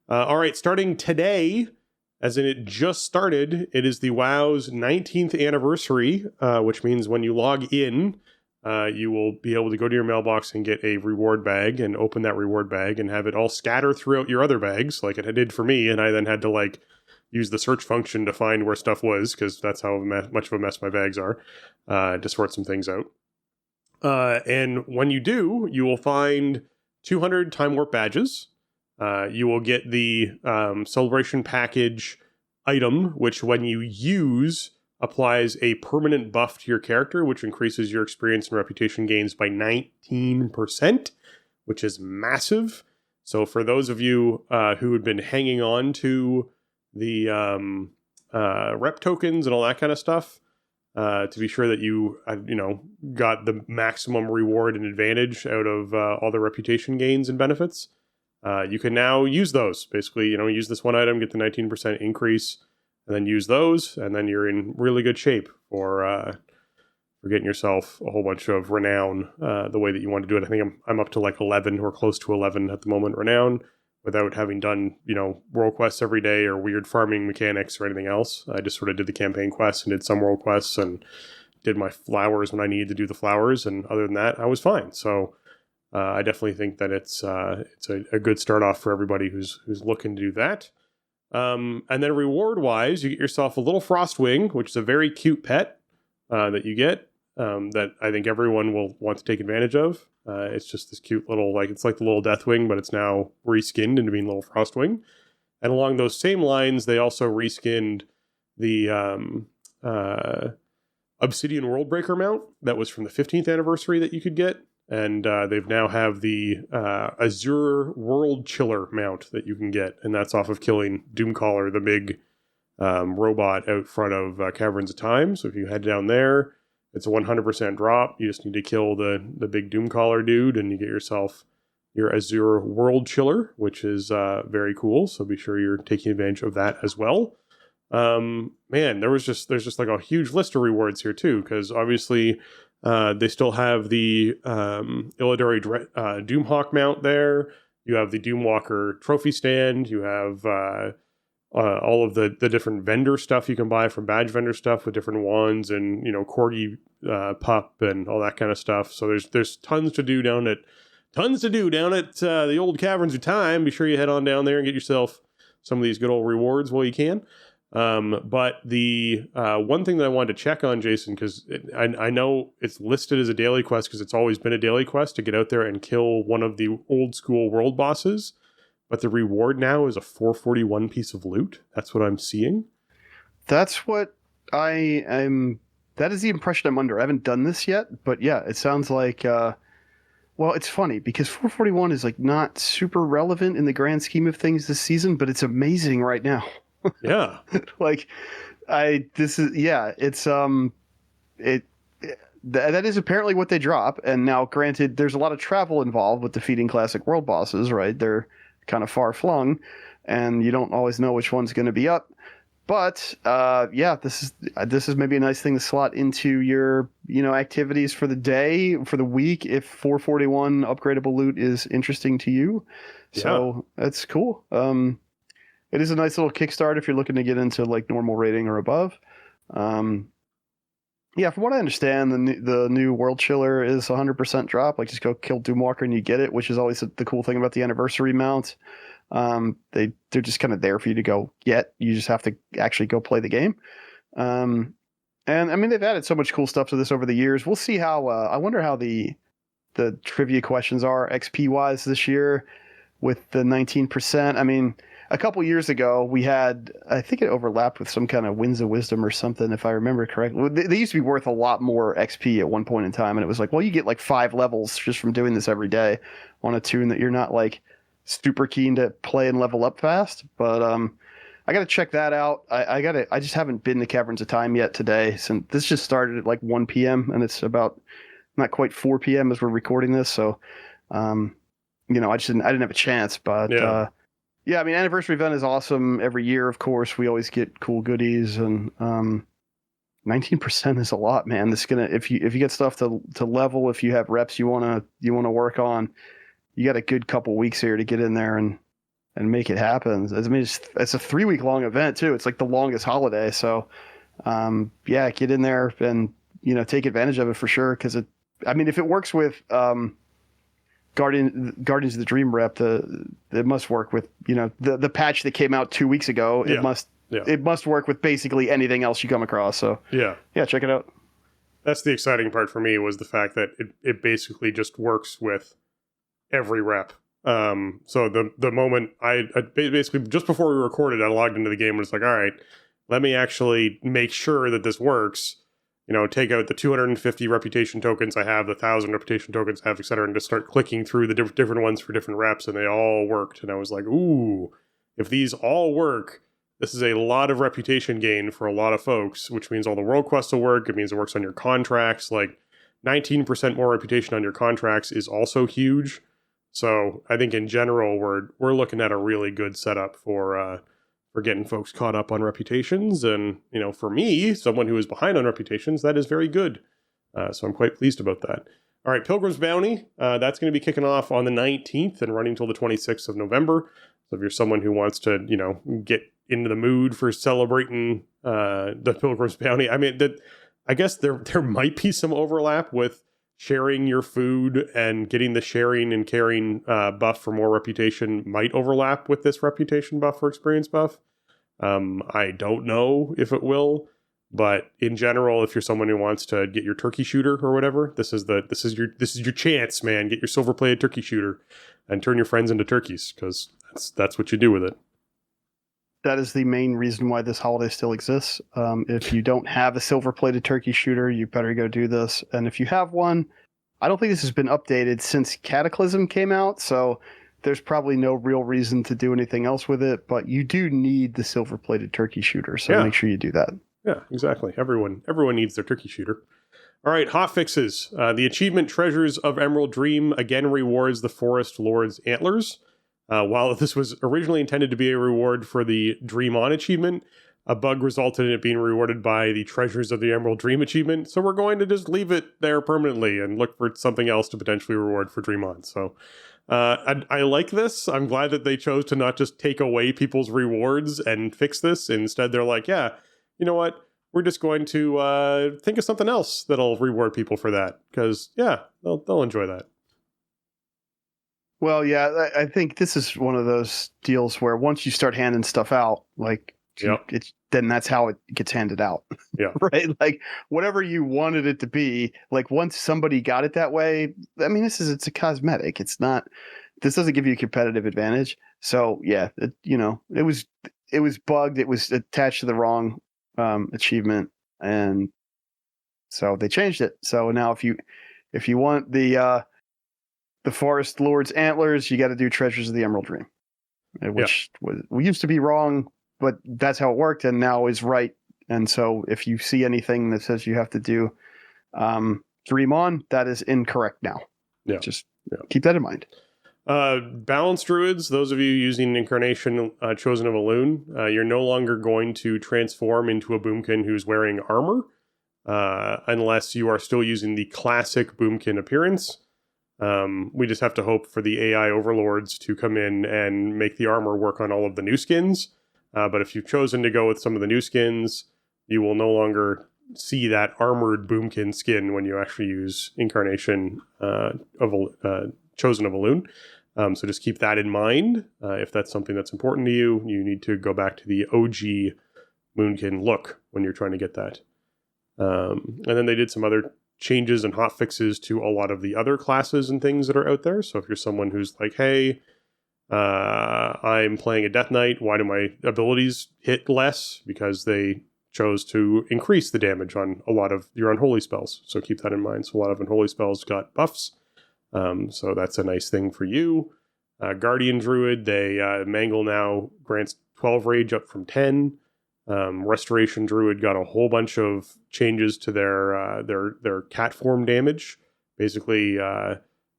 All right, starting today, as in it just started, it is the WoW's 19th anniversary, which means when you log in, you will be able to go to your mailbox and get a reward bag and open that reward bag and have it all scatter throughout your other bags like it did for me. And I then had to use the search function to find where stuff was, because that's how much of a mess my bags are, to sort some things out. And when you do, you will find 200 Time Warp badges. You will get the Celebration Package item, which when you use applies a permanent buff to your character, which increases your experience and reputation gains by 19%, which is massive. So for those of you who had been hanging on to the rep tokens and all that kind of stuff, to be sure that you got the maximum reward and advantage out of all the reputation gains and benefits, you can now use those. Basically, use this one item, get the 19% increase, and then use those, and then you're in really good shape for getting yourself a whole bunch of renown the way that you want to do it. I think I'm up to 11 or close to 11 at the moment renown, without having done world quests every day or weird farming mechanics or anything else. I just sort of did the campaign quests and did some world quests and did my flowers when I needed to do the flowers, and other than that, I was fine. So I definitely think that it's a good start off for everybody who's looking to do that. And then reward-wise, you get yourself a little Frostwing, which is a very cute pet that you get. that I think everyone will want to take advantage of. It's just this cute little, it's like the little Deathwing, but it's now reskinned into being little Frostwing. And along those same lines, they also reskinned the Obsidian Worldbreaker mount that was from the 15th anniversary that you could get. And they've now have the Azure World Chiller mount that you can get. And that's off of killing Doomcaller, the big robot out front of Caverns of Time. So if you head down there, it's a 100% drop. You just need to kill the big Doomcaller dude, and you get yourself your Azure World Chiller, which is very cool. So be sure you're taking advantage of that as well. Man, there's just like a huge list of rewards here too, because obviously they still have the Illidari Doomhawk mount there. You have the Doomwalker trophy stand. You have all of the different vendor stuff you can buy from badge vendor stuff with different wands and, Corgi pup and all that kind of stuff. So there's tons to do down at the old Caverns of Time. Be sure you head on down there and get yourself some of these good old rewards while you can. But the one thing that I wanted to check on, Jason, because I know it's listed as a daily quest because it's always been a daily quest to get out there and kill one of the old school world bosses. But the reward now is a 441 piece of loot. That's what I'm seeing. That's what I am. That is the impression I'm under. I haven't done this yet, but yeah, it sounds like. Well, it's funny because 441 is not super relevant in the grand scheme of things this season, but it's amazing right now. Yeah. That is apparently what they drop. And now, granted, there's a lot of travel involved with defeating classic world bosses, right? They're kind of far flung, and you don't always know which one's going to be up. But this is maybe a nice thing to slot into your activities for the day, for the week, if 441 upgradable loot is interesting to you. Yeah. So that's cool. It is a nice little kickstart if you're looking to get into normal rating or above. From what I understand, the new World Chiller is 100% drop. Just go kill Doomwalker and you get it, which is always the cool thing about the anniversary mount. They're just kind of there for you to go get. You just have to actually go play the game. And I mean, they've added so much cool stuff to this over the years. We'll see how. I wonder how the trivia questions are XP wise this year with the 19%. I mean, a couple years ago, we had, I think it overlapped with some kind of Winds of Wisdom or something, if I remember correctly. They used to be worth a lot more XP at one point in time, and it was you get 5 levels just from doing this every day on a tune that you're not super keen to play and level up fast. But I got to check that out. I just haven't been to Caverns of Time yet today, since this just started at 1 p.m. and it's about not quite 4 p.m. as we're recording this. So, I didn't have a chance, but yeah, I mean, anniversary event is awesome every year. Of course, we always get cool goodies, and 19% is a lot, man. This is gonna if you get stuff to level, if you have reps you wanna work on, you got a good couple weeks here to get in there and make it happen. I mean, it's a 3-week long event too. It's the longest holiday, so get in there and take advantage of it for sure. Because if it works with Guardians of the Dream rep, it must work with the patch that came out 2 weeks ago. Yeah. It must work with basically anything else you come across. So yeah, check it out. That's the exciting part for me, was the fact that it basically just works with every rep. So the moment I basically, just before we recorded, I logged into the game and it's all right, let me actually make sure that this works. Take out the 250 reputation tokens I have, the 1,000 reputation tokens I have, etc., and just start clicking through the different ones for different reps, and they all worked. And I was like, ooh, if these all work, this is a lot of reputation gain for a lot of folks, which means all the world quests will work. It means it works on your contracts. 19% more reputation on your contracts is also huge. So I think in general, we're looking at a really good setup for getting folks caught up on reputations. And, for me, someone who is behind on reputations, that is very good. So I'm quite pleased about that. All right, Pilgrim's Bounty, that's going to be kicking off on the 19th and running until the 26th of November. So if you're someone who wants to, get into the mood for celebrating the Pilgrim's Bounty, I mean, I guess there might be some overlap with sharing your food, and getting the sharing and caring buff for more reputation might overlap with this reputation buff or experience buff. I don't know if it will, But in general, if you're someone who wants to get your turkey shooter or whatever, this is your chance, man. Get your silver-plated turkey shooter and turn your friends into turkeys, because that's what you do with it. That is the main reason why this holiday still exists. If you don't have a silver-plated turkey shooter, you better go do this. And if you have one, I don't think this has been updated since Cataclysm came out, so there's probably no real reason to do anything else with it. But you do need the silver-plated turkey shooter, so make sure you do that. Yeah, exactly. Everyone needs their turkey shooter. All right, hotfixes. The achievement Treasures of Emerald Dream again rewards the Forest Lord's Antlers. While this was originally intended to be a reward for the Dream On achievement, a bug resulted in it being rewarded by the Treasures of the Emerald Dream achievement. So we're going to just leave it there permanently and look for something else to potentially reward for Dream On. So I like this. I'm glad that they chose to not just take away people's rewards and fix this. Instead, they're like, yeah, you know what? We're just going to think of something else that'll reward people for that. Because, yeah, they'll enjoy that. Well, yeah, I think this is one of those deals where once you start handing stuff out, like, then that's how it gets handed out. Yeah. Right? Like, whatever you wanted it to be, like, once somebody got it that way, I mean, it's a cosmetic. It's not, this doesn't give you a competitive advantage. So, yeah, it was bugged. It was attached to the wrong achievement, and so they changed it. So now if you want the Forest Lord's Antlers, you got to do Treasures of the Emerald Dream, which used to be wrong, but that's how it worked, and now is right. And so if you see anything that says you have to do Dream On, that is incorrect now. Yeah, just keep that in mind. Balanced druids, those of you using Incarnation Chosen of a Loon, you're no longer going to transform into a boomkin who's wearing armor, unless you are still using the classic boomkin appearance. We just have to hope for the AI overlords to come in and make the armor work on all of the new skins. But if you've chosen to go with some of the new skins, you will no longer see that armored boomkin skin when you actually use Incarnation Chosen of a Loon. So just keep that in mind. If that's something that's important to you, you need to go back to the OG Moonkin look when you're trying to get that. And then they did some other changes and hotfixes to a lot of the other classes and things that are out there. So if you're someone who's like, hey, I'm playing a Death Knight, why do my abilities hit less? Because they chose to increase the damage on a lot of your unholy spells. So keep that in mind. So a lot of unholy spells got buffs. So that's a nice thing for you. Guardian Druid, Mangle now grants 12 rage up from 10. Restoration Druid got a whole bunch of changes to their cat form damage. Basically,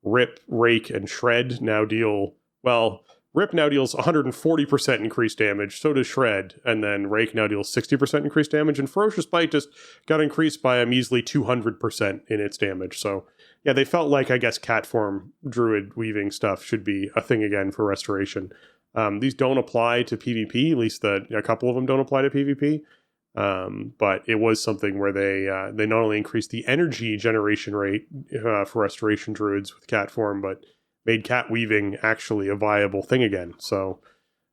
Rip, Rake, and Shred now deal... Well, Rip now deals 140% increased damage, so does Shred, and then Rake now deals 60% increased damage, and Ferocious Bite just got increased by a measly 200% in its damage. So, yeah, they felt like, I guess, cat form Druid weaving stuff should be a thing again for Restoration. These don't apply to PvP, at least a couple of them don't apply to PvP, but it was something where they not only increased the energy generation rate for Restoration Druids with cat form, but made cat weaving actually a viable thing again. So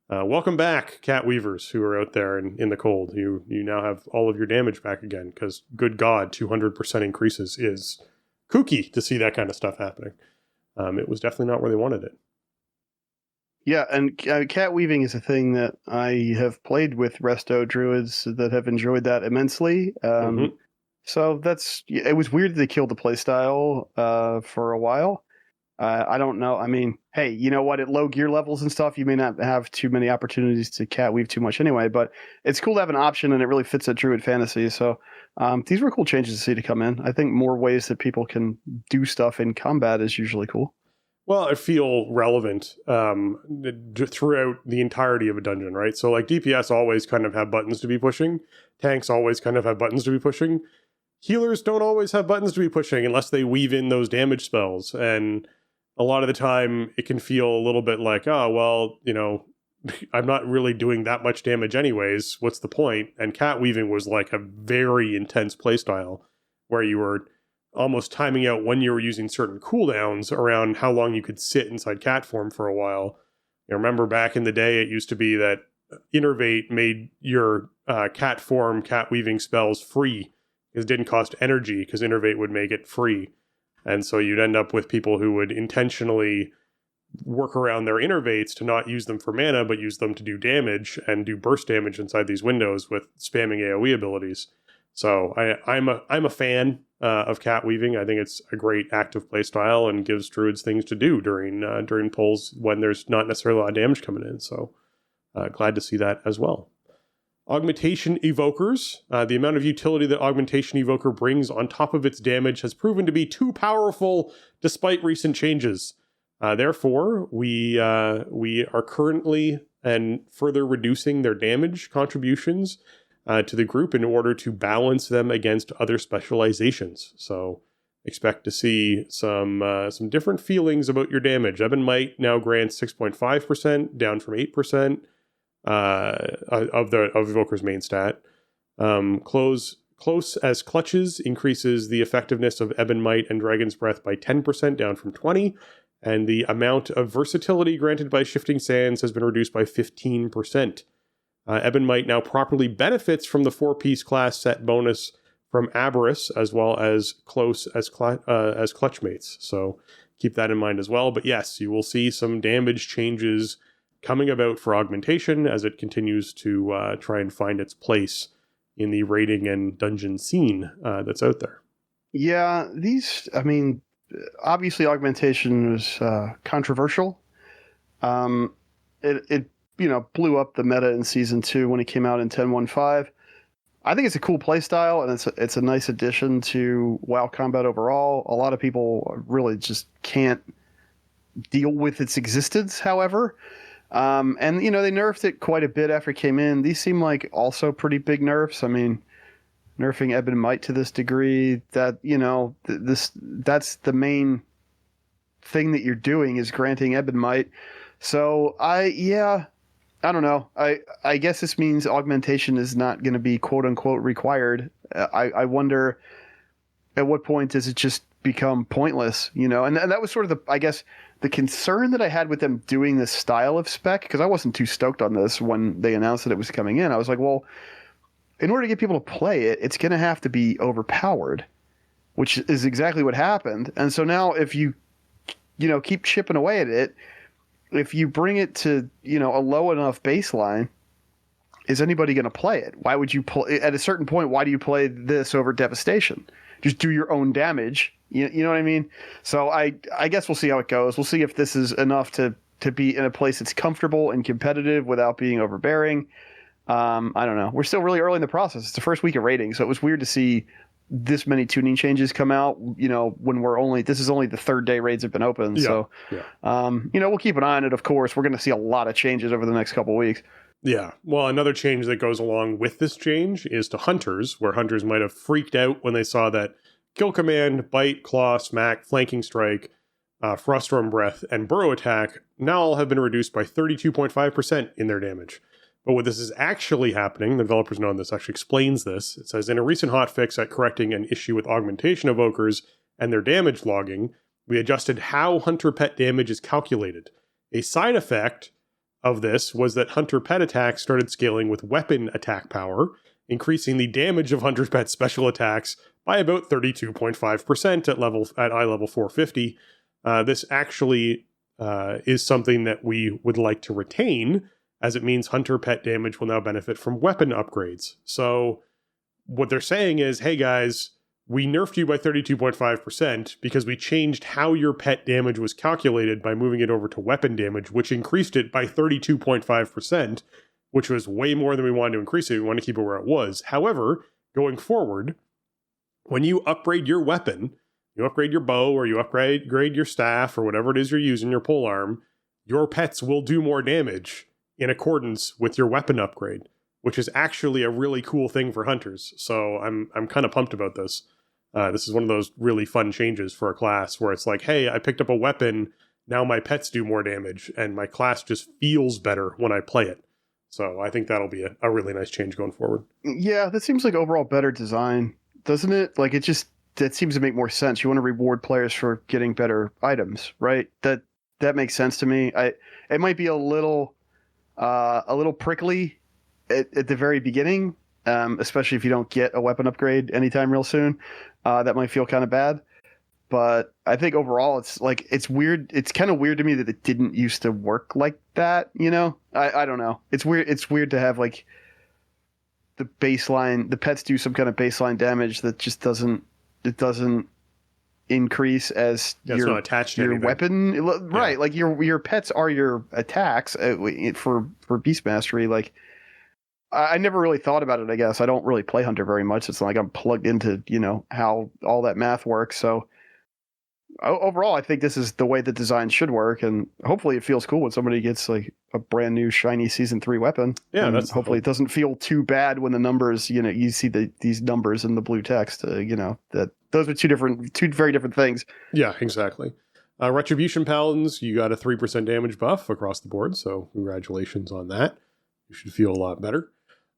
welcome back, cat weavers who are out there in the cold. You now have all of your damage back again, because good God, 200% increases is kooky to see that kind of stuff happening. It was definitely not where they wanted it. Yeah, and cat weaving is a thing that I have played with resto druids that have enjoyed that immensely. So it was weird that they killed the playstyle for a while. I don't know. I mean, hey, you know what? At low gear levels and stuff, you may not have too many opportunities to cat weave too much anyway, but it's cool to have an option, and it really fits a druid fantasy. So these were cool changes to see to come in. I think more ways that people can do stuff in combat is usually cool. Well, I feel relevant throughout the entirety of a dungeon, right? So like DPS always kind of have buttons to be pushing. Tanks always kind of have buttons to be pushing. Healers don't always have buttons to be pushing unless they weave in those damage spells. And a lot of the time it can feel a little bit like, oh, well, I'm not really doing that much damage anyways. What's the point? And cat weaving was like a very intense playstyle where you were almost timing out when you were using certain cooldowns around how long you could sit inside cat form for a while. Remember back in the day, it used to be that Innervate made your cat form, cat weaving spells free. It didn't cost energy because Innervate would make it free. And so you'd end up with people who would intentionally work around their Innervates to not use them for mana, but use them to do damage and do burst damage inside these windows with spamming AoE abilities. So I'm a fan of cat weaving. I think it's a great active play style and gives druids things to do during pulls when there's not necessarily a lot of damage coming in. So glad to see that as well. Augmentation Evokers. The amount of utility that Augmentation Evoker brings on top of its damage has proven to be too powerful despite recent changes. Therefore, we are currently and further reducing their damage contributions to the group in order to balance them against other specializations. So expect to see some different feelings about your damage. Ebon Might now grants 6.5%, down from 8%. Of Evoker's main stat. Close as Clutches increases the effectiveness of Ebon Might and Dragon's Breath by 10%, down from 20%, and the amount of versatility granted by Shifting Sands has been reduced by 15%. Ebon Might now properly benefits from the 4-piece class set bonus from Aberrus, as well as Close as Clutchmates. So keep that in mind as well. But yes, you will see some damage changes coming about for augmentation as it continues to try and find its place in the raiding and dungeon scene that's out there. Yeah, obviously augmentation was controversial. It blew up the meta in Season 2 when it came out in 10.1.5. I think it's a cool playstyle, and it's a nice addition to WoW combat overall. A lot of people really just can't deal with its existence, however. And they nerfed it quite a bit after it came in. These seem like also pretty big nerfs. I mean, nerfing Ebon Might to this degree, that that's the main thing that you're doing is granting Ebon Might. So I don't know. I guess this means augmentation is not going to be quote unquote required. I wonder at what point does it just become pointless, and that was sort of the concern that I had with them doing this style of spec, because I wasn't too stoked on this when they announced that it was coming in. I was like, well, in order to get people to play it, it's going to have to be overpowered, which is exactly what happened. And so now if you keep chipping away at it, if you bring it to, a low enough baseline, is anybody going to play it? Why would you play at a certain point? Why do you play this over Devastation? Just do your own damage. You know what I mean? So I guess we'll see how it goes. We'll see if this is enough to be in a place that's comfortable and competitive without being overbearing. I don't know. We're still really early in the process. It's the first week of rating, so it was weird to see this many tuning changes come out, when this is only the third day raids have been open. Yeah, so, we'll keep an eye on it, of course. We're going to see a lot of changes over the next couple of weeks. Yeah. Well, another change that goes along with this change is to Hunters, where Hunters might have freaked out when they saw that Kill Command, Bite, Claw, Smack, Flanking Strike, Froststorm Breath, and Burrow Attack now all have been reduced by 32.5% in their damage. But what this is actually happening, the developers know this actually explains this. It says, in a recent hotfix at correcting an issue with augmentation evokers and their damage logging, we adjusted how Hunter Pet damage is calculated. A side effect of this was that Hunter Pet attacks started scaling with weapon attack power, increasing the damage of Hunter Pet special attacks by about 32.5% at eye level 450. This actually is something that we would like to retain, as it means Hunter Pet damage will now benefit from weapon upgrades. So what they're saying is, hey guys, we nerfed you by 32.5% because we changed how your pet damage was calculated by moving it over to weapon damage, which increased it by 32.5%, which was way more than we wanted to increase it. We wanted to keep it where it was. However, going forward, when you upgrade your weapon, you upgrade your bow or you upgrade your staff or whatever it is you're using, your polearm, your pets will do more damage in accordance with your weapon upgrade, which is actually a really cool thing for hunters. So I'm kind of pumped about this. This is one of those really fun changes for a class where it's like, hey, I picked up a weapon, now my pets do more damage, and my class just feels better when I play it. So I think that'll be a really nice change going forward. Yeah, that seems like overall better design, doesn't it? Like that seems to make more sense. You want to reward players for getting better items, right? That makes sense to me. It might be a little a little prickly at the very beginning, especially if you don't get a weapon upgrade anytime real soon. That might feel kind of bad. But I think overall, it's weird. It's kind of weird to me that it didn't used to work like that. I don't know. It's weird. It's weird to have like the pets do some kind of baseline damage that just doesn't increase as it's not attached to your anything. Weapon. Right. Like your pets are your attacks for Beast Mastery. Like I never really thought about it, I guess. I don't really play Hunter very much. It's not like I'm plugged into, how all that math works. So overall, I think this is the way the design should work, and hopefully it feels cool when somebody gets like a brand new shiny Season 3 weapon. Yeah, and hopefully it doesn't feel too bad when the numbers, you see these numbers in the blue text, that those are two very different things. Yeah, exactly. Retribution Paladins, you got a 3% damage buff across the board, so congratulations on that. You should feel a lot better.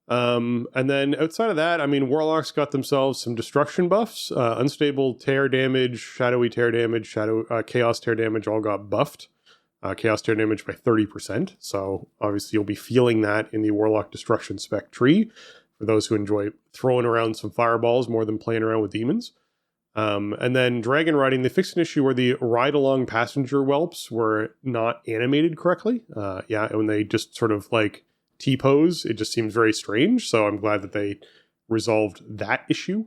And then outside of that, Warlocks got themselves some destruction buffs. Unstable tear damage, shadowy tear damage, chaos tear damage all got buffed. Chaos tear damage by 30%. So obviously you'll be feeling that in the Warlock destruction spec tree for those who enjoy throwing around some fireballs more than playing around with demons. And then Dragon Riding, they fixed an issue where the ride-along passenger whelps were not animated correctly. When they just sort of like T-pose, it just seems very strange. So I'm glad that they resolved that issue.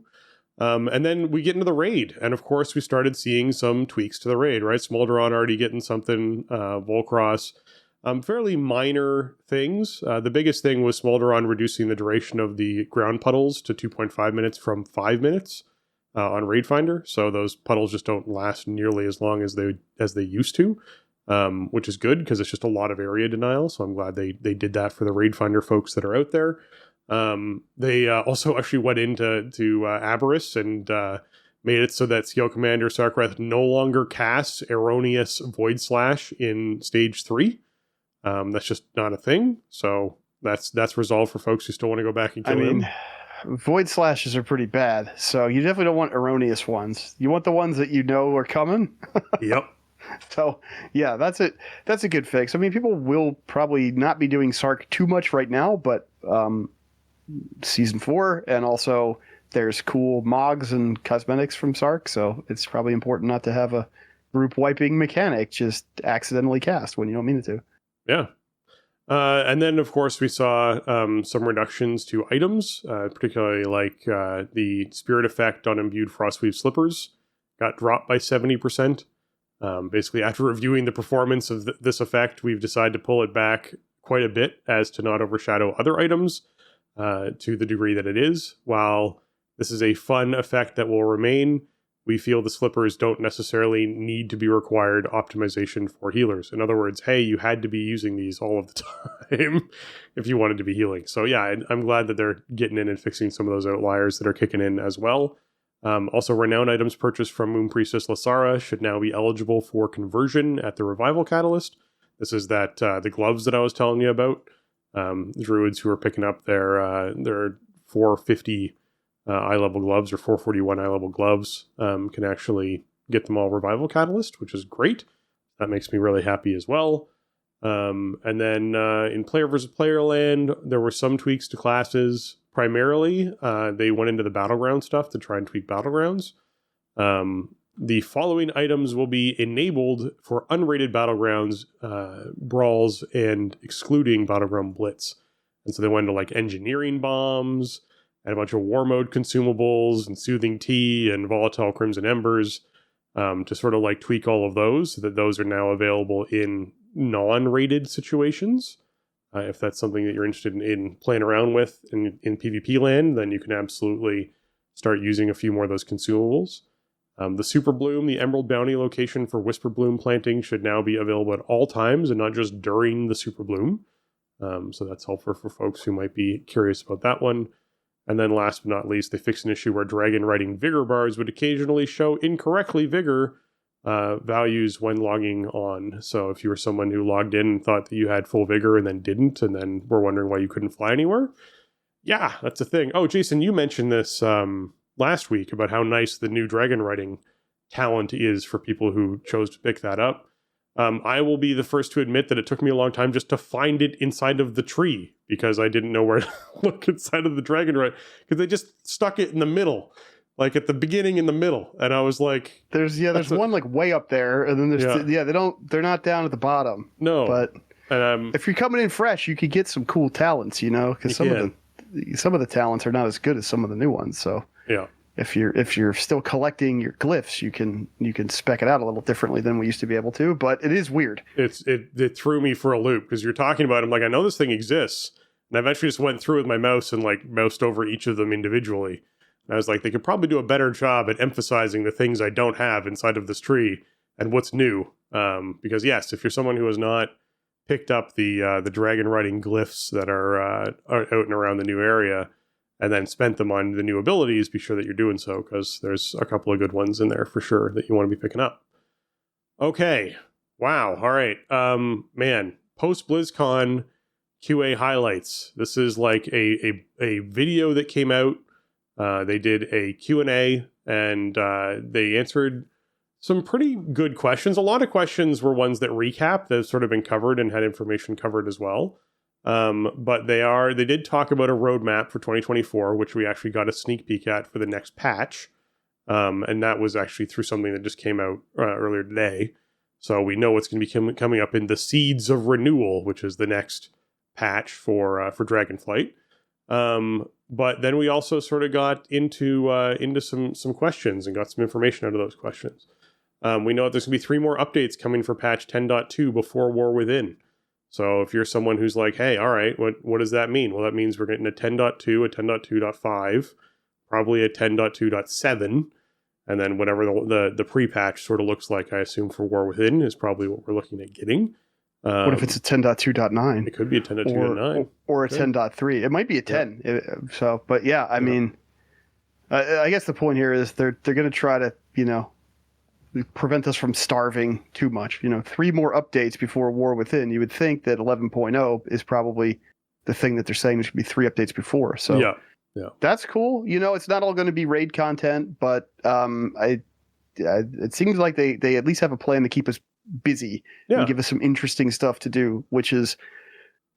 And then we get into the raid. And of course, we started seeing some tweaks to the raid, right? Smolderon already getting something, Volcross. Fairly minor things. The biggest thing was Smolderon reducing the duration of the ground puddles to 2.5 minutes from 5 minutes on Raid Finder. So those puddles just don't last nearly as long as they used to. Which is good because it's just a lot of area denial. So I'm glad they did that for the Raid Finder folks that are out there. They also actually went into Aberrus and made it so that Scale Commander Sarkrath no longer casts Erroneous Void Slash in Stage 3. That's just not a thing. So that's resolved for folks who still want to go back and kill him. Void Slashes are pretty bad. So you definitely don't want erroneous ones. You want the ones that you know are coming. Yep. So, yeah, that's it. That's a good fix. People will probably not be doing Sark too much right now, but Season 4, and also there's cool mogs and cosmetics from Sark, so it's probably important not to have a group wiping mechanic just accidentally cast when you don't mean it to. Yeah. And then, of course, we saw some reductions to items, particularly like the Spirit Effect on Imbued Frostweave Slippers got dropped by 70%. Basically, after reviewing the performance of this effect, we've decided to pull it back quite a bit as to not overshadow other items to the degree that it is. While this is a fun effect that will remain, we feel the slippers don't necessarily need to be required optimization for healers. In other words, hey, you had to be using these all of the time if you wanted to be healing. So yeah, I'm glad that they're getting in and fixing some of those outliers that are kicking in as well. Also, renowned items purchased from Moon Priestess Lasara should now be eligible for conversion at the Revival Catalyst. This is that the gloves that I was telling you about. Druids who are picking up their 450 eye-level gloves or 441 eye-level gloves can actually get them all Revival Catalyst, which is great. That makes me really happy as well. And then in Player versus Player land, there were some tweaks to classes. Primarily, they went into the Battleground stuff to try and tweak Battlegrounds. The following items will be enabled for unrated Battlegrounds, brawls, and excluding Battleground Blitz. And so they went into like engineering bombs, and a bunch of war mode consumables, and soothing tea, and volatile crimson embers, to sort of like tweak all of those so that those are now available in non-rated situations. If that's something that you're interested in playing around with in PvP land, then you can absolutely start using a few more of those consumables. The Super Bloom, the Emerald Bounty location for Whisper Bloom planting, should now be available at all times and not just during the Super Bloom. So that's helpful for folks who might be curious about that one. And then last but not least, they fixed an issue where Dragon Riding Vigor bars would occasionally show incorrectly Vigor values when logging on. So if you were someone who logged in and thought that you had full Vigor and then didn't, and then were wondering why you couldn't fly anywhere, yeah, that's a thing. Oh, Jason, you mentioned this last week about how nice the new Dragon Riding talent is for people who chose to pick that up. I will be the first to admit that it took me a long time just to find it inside of the tree because I didn't know where to look inside of the dragon right because they just stuck it in the middle, like at the beginning in the middle, and I was like, "There's one like way up there, and then there's they're not down at the bottom." No, but if you're coming in fresh, you could get some cool talents, because some of the talents are not as good as some of the new ones. So yeah. If you're still collecting your glyphs, you can spec it out a little differently than we used to be able to, but it is weird. It threw me for a loop because you're talking about it. I'm like, I know this thing exists, and I eventually just went through with my mouse and like moused over each of them individually. And I was like, they could probably do a better job at emphasizing the things I don't have inside of this tree and what's new. Because yes, if you're someone who has not picked up the dragon riding glyphs that are out and around the new area, and then spent them on the new abilities, be sure that you're doing so, because there's a couple of good ones in there for sure that you want to be picking up. Okay. Wow. All right. Man, post BlizzCon QA highlights. This is like a video that came out. They did a Q&A, and they answered some pretty good questions. A lot of questions were ones that recap that have sort of been covered and had information covered as well. But they did talk about a roadmap for 2024, which we actually got a sneak peek at for the next patch. And that was actually through something that just came out earlier today. So we know what's going to be coming up in the Seeds of Renewal, which is the next patch for Dragonflight. But then we also sort of got into some questions and got some information out of those questions. We know that there's going to be 3 more updates coming for patch 10.2 before War Within. So if you're someone who's like, hey, all right, what does that mean? Well, that means we're getting a 10.2, a 10.2.5, probably a 10.2.7, and then whatever the pre-patch sort of looks like, I assume, for War Within is probably what we're looking at getting. What if it's a 10.2.9? It could be a 10.2.9. Or a 10.3. It might be a 10. Yeah. But yeah, I mean, I guess the point here is they're going to try to, prevent us from starving too much. 3 more updates before War Within. You would think that 11.0 is probably the thing that they're saying there should be 3 updates before. So yeah, that's cool. It's not all going to be raid content, but it seems like they at least have a plan to keep us busy and give us some interesting stuff to do, which is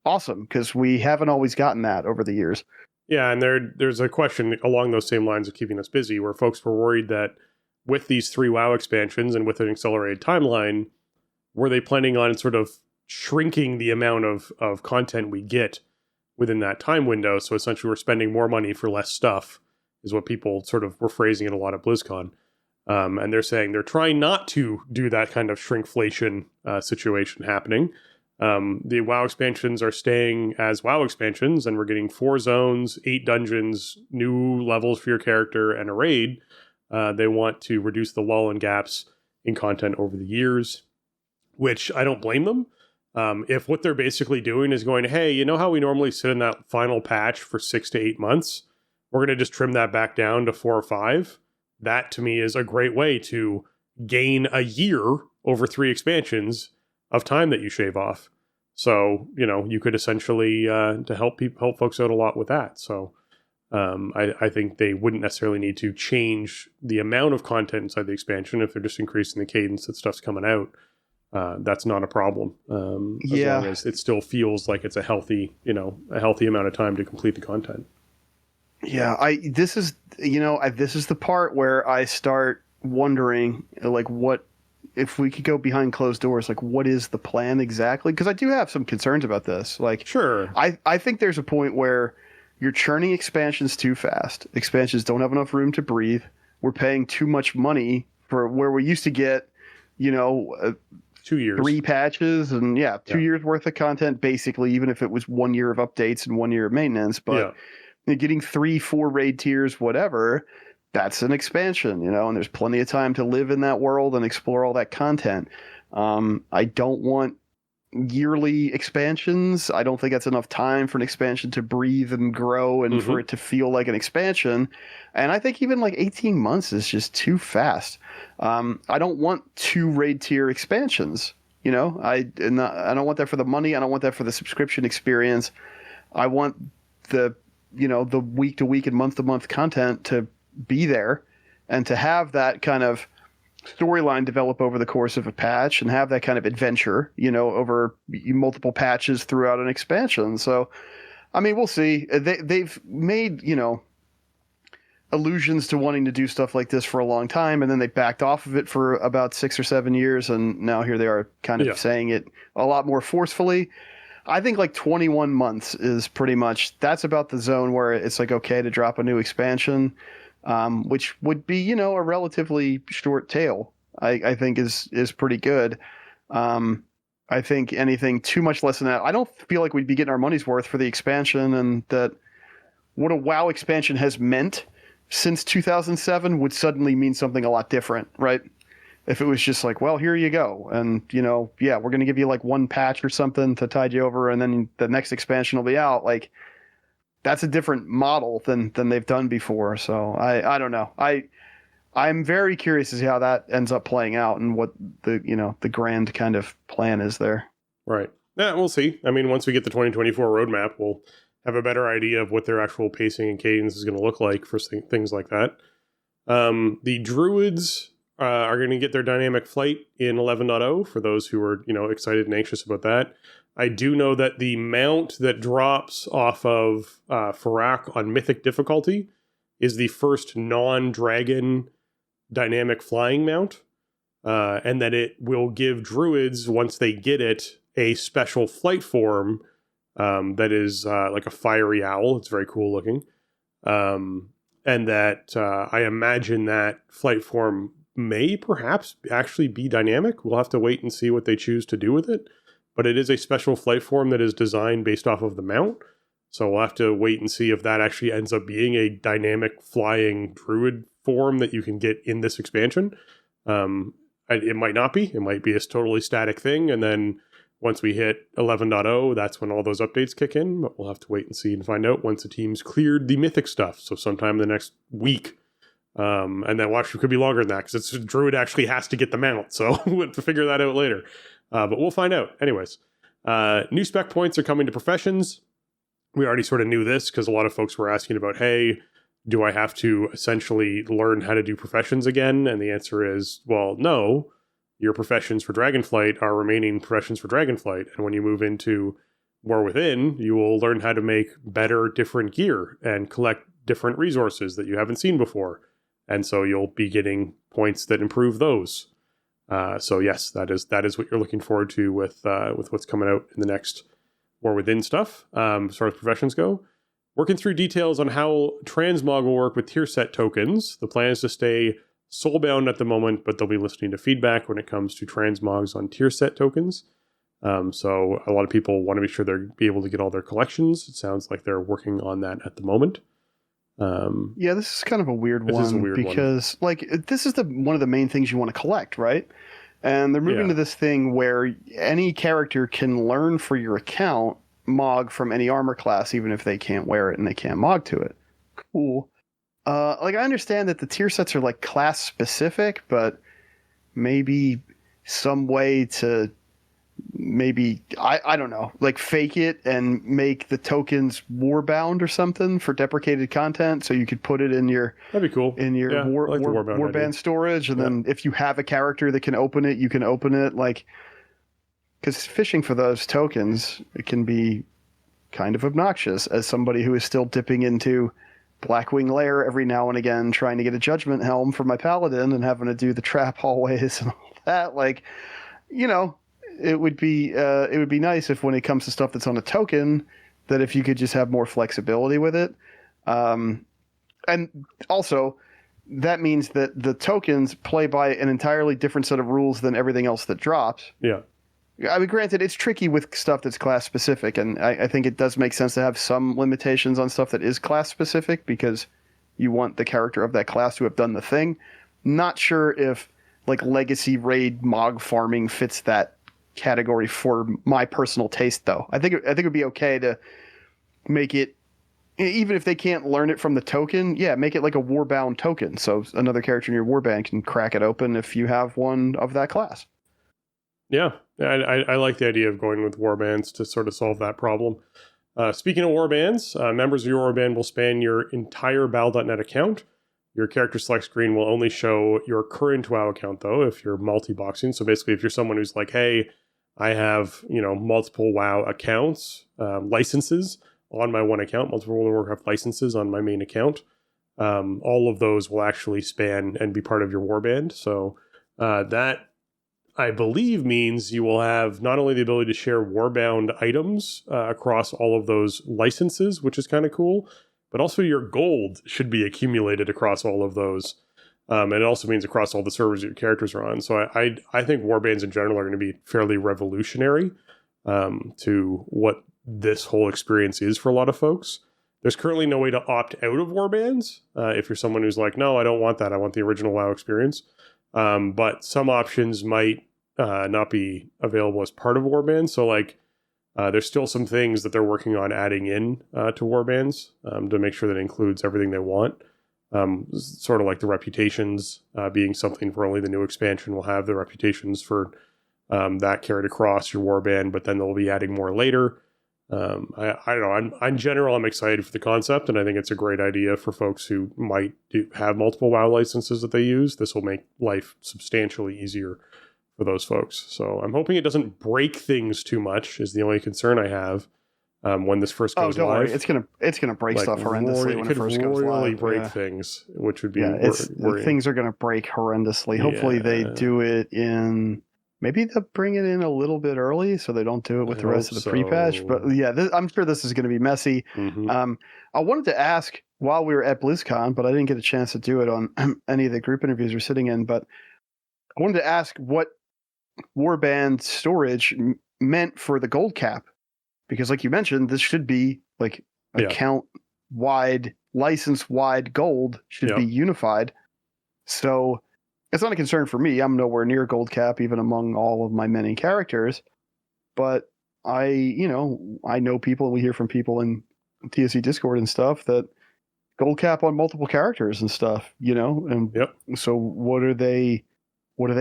awesome because we haven't always gotten that over the years. Yeah, and there's a question along those same lines of keeping us busy where folks were worried that with these 3 WoW expansions and with an accelerated timeline, were they planning on sort of shrinking the amount of content we get within that time window? So essentially we're spending more money for less stuff is what people sort of were phrasing it a lot at BlizzCon. And they're saying they're trying not to do that kind of shrinkflation situation happening. The WoW expansions are staying as WoW expansions, and we're getting 4 zones, 8 dungeons, new levels for your character, and a raid. They want to reduce the lull and gaps in content over the years, which I don't blame them. If what they're basically doing is going, hey, how we normally sit in that final patch for 6 to 8 months? We're going to just trim that back down to 4 or 5. That to me is a great way to gain a year over 3 expansions of time that you shave off. So, you could essentially to help folks out a lot with that. So I think they wouldn't necessarily need to change the amount of content inside the expansion if they're just increasing the cadence that stuff's coming out. That's not a problem. As long as it still feels like it's a healthy amount of time to complete the content. Yeah, this is the part where I start wondering, like, what if we could go behind closed doors? Like, what is the plan exactly? Because I do have some concerns about this. Like, sure, I think there's a point where you're churning expansions too fast. Expansions don't have enough room to breathe. We're paying too much money for where we used to get, 2 years, 3 patches, and 2 years worth of content, basically, even if it was 1 year of updates and 1 year of maintenance. But getting 3, 4 raid tiers, whatever, that's an expansion, and there's plenty of time to live in that world and explore all that content. I don't want yearly expansions. I don't think that's enough time for an expansion to breathe and grow and for it to feel like an expansion. And I think even like 18 months is just too fast. I don't want 2 raid tier expansions. I don't want that for the money. I don't want that for the subscription experience. I want the week to week and month to month content to be there and to have that kind of storyline develop over the course of a patch and have that kind of adventure, over multiple patches throughout an expansion. So, I mean, we'll see. They've made, allusions to wanting to do stuff like this for a long time, and then they backed off of it for about 6 or 7 years, and now here they are kind of saying it a lot more forcefully. I think like 21 months is pretty much, that's about the zone where it's like okay to drop a new expansion, which would be, a relatively short tail, I think is pretty good. I think anything too much less than that, I don't feel like we'd be getting our money's worth for the expansion, and that what a WoW expansion has meant since 2007 would suddenly mean something a lot different, right? If it was just like, well, here you go, and we're going to give you like one patch or something to tide you over, and then the next expansion will be out. Like, that's a different model than they've done before. So I don't know. I'm very curious to see how that ends up playing out and what the grand kind of plan is there. Right. Yeah, we'll see. I mean, once we get the 2024 roadmap, we'll have a better idea of what their actual pacing and cadence is going to look like for things like that. The druids are going to get their dynamic flight in 11.0 for those who are, excited and anxious about that. I do know that the mount that drops off of Farak on Mythic difficulty is the first non-dragon dynamic flying mount, and that it will give druids, once they get it, a special flight form that is like a fiery owl. It's very cool looking. And that I imagine that flight form may perhaps actually be dynamic. We'll have to wait and see what they choose to do with it. But it is a special flight form that is designed based off of the mount. So we'll have to wait and see if that actually ends up being a dynamic flying druid form that you can get in this expansion. It might not be. It might be a totally static thing. And then once we hit 11.0, that's when all those updates kick in. But we'll have to wait and see and find out once the team's cleared the mythic stuff. So sometime in the next week. And then watch, it could be longer than that because druid actually has to get the mount. So we'll have to figure that out later. But we'll find out. Anyways, new spec points are coming to professions. We already sort of knew this because a lot of folks were asking about, hey, do I have to essentially learn how to do professions again? And the answer is, well, no. Your professions for Dragonflight are remaining professions for Dragonflight. And when you move into War Within, you will learn how to make better, different gear and collect different resources that you haven't seen before. And so you'll be getting points that improve those. So yes, that is what you're looking forward to with what's coming out in the next War Within stuff, as far as professions go. Working through details on how transmog will work with tier set tokens. The plan is to stay soulbound at the moment, but they'll be listening to feedback when it comes to transmogs on tier set tokens. So a lot of people want to be sure they'll be able to get all their collections. It sounds like they're working on that at the moment. Yeah, this is kind of a weird one because like this is one of the main things you want to collect, right? And they're moving to this thing where any character can learn for your account Mog from any armor class, even if they can't wear it and they can't Mog to it. Cool. Like I understand that the tier sets are like class specific, but maybe some way to I don't know, like fake it and make the tokens warbound or something for deprecated content, so you could put it in your that'd be cool in your warband storage, and then if you have a character that can open it, you can open it, like because fishing for those tokens, it can be kind of obnoxious as somebody who is still dipping into Blackwing Lair every now and again trying to get a Judgment Helm for my paladin and having to do the trap hallways and all that. Like, it would be nice if when it comes to stuff that's on a token, that if you could just have more flexibility with it. And also, that means that the tokens play by an entirely different set of rules than everything else that drops. Yeah. I mean, granted, it's tricky with stuff that's class specific, and I think it does make sense to have some limitations on stuff that is class specific because you want the character of that class to have done the thing. Not sure if like legacy raid Mog farming fits that category for my personal taste, though. I think it would be okay to make it, even if they can't learn it from the token, make it like a warbound token, so another character in your warband can crack it open if you have one of that class. Yeah, I like the idea of going with warbands to sort of solve that problem. Speaking of warbands, members of your warband will span your entire Battle.net account. Your character select screen will only show your current WoW account, though, if you're multi-boxing. So basically, if you're someone who's like, hey, I have, multiple WoW accounts, licenses on my one account, multiple World of Warcraft licenses on my main account, all of those will actually span and be part of your warband. So that, I believe, means you will have not only the ability to share warbound items across all of those licenses, which is kind of cool, but also your gold should be accumulated across all of those. And it also means across all the servers your characters are on. So I think warbands in general are going to be fairly revolutionary to what this whole experience is for a lot of folks. There's currently no way to opt out of warbands. If you're someone who's like, no, I don't want that. I want the original WoW experience. But some options might not be available as part of warbands. So like, there's still some things that they're working on adding in to warbands to make sure that it includes everything they want. Sort of like the reputations being something for only the new expansion will have the reputations for that carried across your warband, but then they'll be adding more later. I don't know. In general, I'm excited for the concept, and I think it's a great idea for folks who might have multiple WoW licenses that they use. This will make life substantially easier for those folks. So I'm hoping it doesn't break things too much is the only concern I have when this first goes live. Worry. It's gonna break stuff horrendously when it first goes live. Really break things, which would be things are gonna break horrendously. Hopefully they do it in. Maybe they'll bring it in a little bit early so they don't do it with the rest of the pre-patch. But yeah, I'm sure this is going to be messy. Mm-hmm. I wanted to ask while we were at BlizzCon, but I didn't get a chance to do it on any of the group interviews we're sitting in. But I wanted to ask what warband storage meant for the gold cap. Because like you mentioned, this should be like account-wide, license-wide gold should be unified. So it's not a concern for me. I'm nowhere near gold cap, even among all of my many characters. But I know people, and we hear from people in TSC Discord and stuff that gold cap on multiple characters and stuff, and so what do they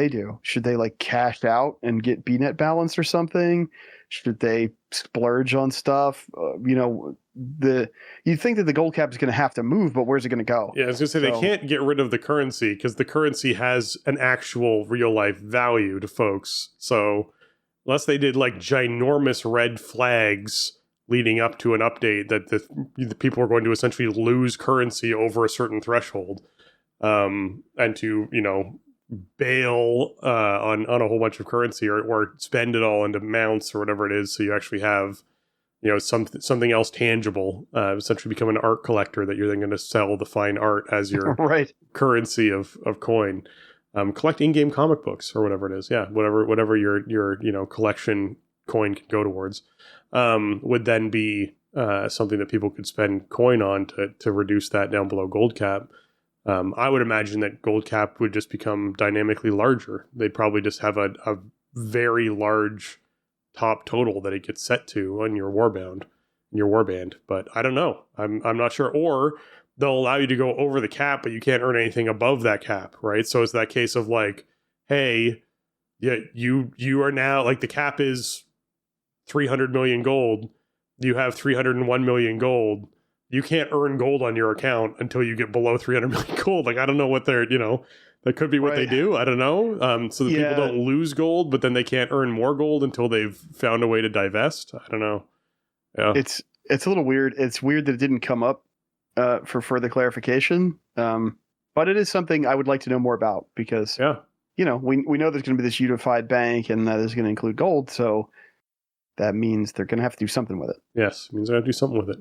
do? Should they like cash out and get BNet balance or something? Should they splurge on stuff? You'd think that the gold cap is going to have to move, but where's it going to go? Yeah, I was going to say they can't get rid of the currency because the currency has an actual real life value to folks. So unless they did like ginormous red flags leading up to an update that the people are going to essentially lose currency over a certain threshold, and to bail on a whole bunch of currency or spend it all into mounts or whatever it is, so you actually have something else tangible, essentially become an art collector that you're then going to sell the fine art as your currency of coin. Collect in-game comic books or whatever it is. Yeah, whatever your collection coin can go towards would then be something that people could spend coin on to reduce that down below gold cap. I would imagine that gold cap would just become dynamically larger. They'd probably just have a very large top total that it gets set to on your warband. But I don't know. I'm not sure. Or they'll allow you to go over the cap, but you can't earn anything above that cap, right? So it's that case of like, hey, yeah, you are now like the cap is 300 million gold. You have 301 million gold. You can't earn gold on your account until you get below 300 million gold. Like, I don't know what they're, that could be what they do. I don't know. So that people don't lose gold, but then they can't earn more gold until they've found a way to divest. I don't know. Yeah. It's a little weird. It's weird that it didn't come up for further clarification. But it is something I would like to know more about because, we know there's going to be this unified bank and that is going to include gold. So that means they're going to have to do something with it. Yes, it means they're going to do something with it.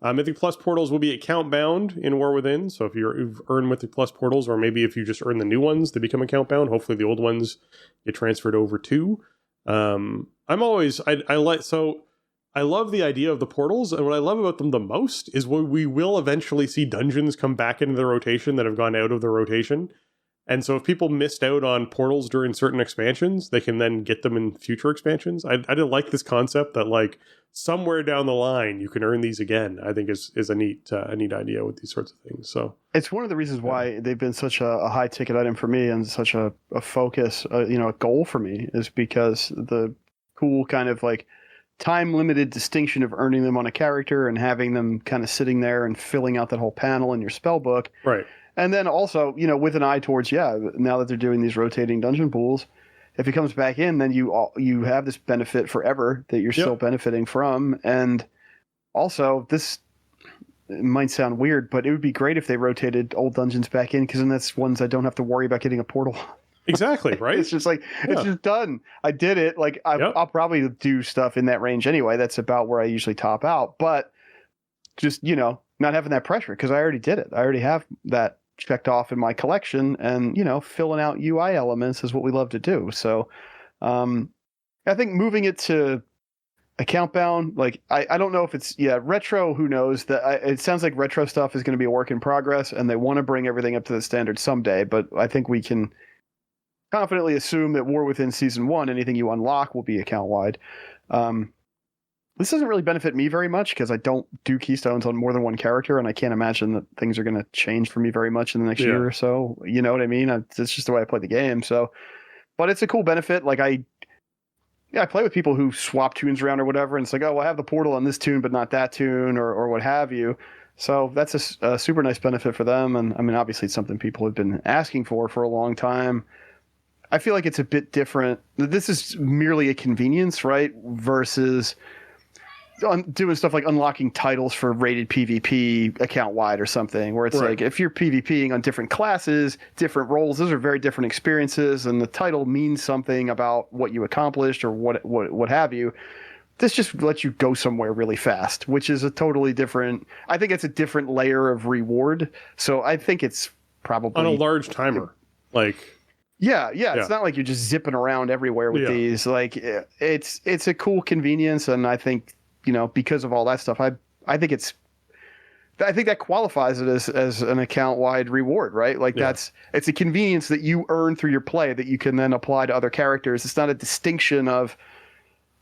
Mythic Plus portals will be account bound in War Within. So if you've earned Mythic Plus portals, or maybe if you just earn the new ones, they become account bound. Hopefully the old ones get transferred over too. I love the idea of the portals, and what I love about them the most is when we will eventually see dungeons come back into the rotation that have gone out of the rotation. And so if people missed out on portals during certain expansions, they can then get them in future expansions. I didn't like this concept that like somewhere down the line you can earn these again. I think is a neat idea with these sorts of things. So it's one of the reasons why they've been such a high ticket item for me and such a focus, a goal for me, is because the cool kind of like time limited distinction of earning them on a character and having them kind of sitting there and filling out that whole panel in your spell book. Right. And then also, with an eye towards, now that they're doing these rotating dungeon pools, if it comes back in, then you have this benefit forever that you're still benefiting from. And also, this might sound weird, but it would be great if they rotated old dungeons back in, because then that's ones I don't have to worry about getting a portal. Exactly, right? It's just like, it's just done. I did it. Like, I'll probably do stuff in that range anyway. That's about where I usually top out. But just, not having that pressure, because I already did it. I already have that checked off in my collection, and, filling out UI elements is what we love to do. So I think moving it to account bound, like, I don't know if it's, retro, who knows. It sounds like retro stuff is going to be a work in progress, and they want to bring everything up to the standard someday. But I think we can confidently assume that War Within Season 1, anything you unlock will be account-wide. This doesn't really benefit me very much, because I don't do keystones on more than one character, and I can't imagine that things are going to change for me very much in the next year or so. You know what I mean? It's just the way I play the game. So, but it's a cool benefit. Like, I play with people who swap tunes around or whatever, and it's like, oh, well, I have the portal on this tune, but not that tune, or what have you. So that's a super nice benefit for them. And I mean, obviously it's something people have been asking for a long time. I feel like it's a bit different. This is merely a convenience, right? Versus doing stuff like unlocking titles for rated PvP account wide or something, where it's like, if you're PvPing on different classes, different roles, those are very different experiences, and the title means something about what you accomplished or what have you. This just lets you go somewhere really fast, which is a totally different. I think it's a different layer of reward. So I think it's probably on a large timer, like. Yeah. It's not like you're just zipping around everywhere with these. Like, it's a cool convenience, and I think, because of all that stuff, I think that qualifies it as an account wide reward, right? Like, it's a convenience that you earn through your play that you can then apply to other characters. It's not a distinction of.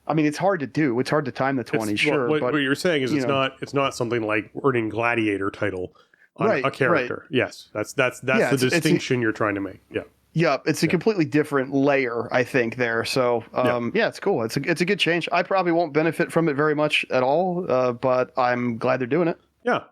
I mean, it's hard to do. It's hard to time the 20, sure. What you're saying is it's not something like earning gladiator title on a character. Right. Yes, that's the distinction you're trying to make. Yeah. Yeah, it's a completely different layer, I think, there. So, it's cool. It's a good change. I probably won't benefit from it very much at all, but I'm glad they're doing it. Yeah.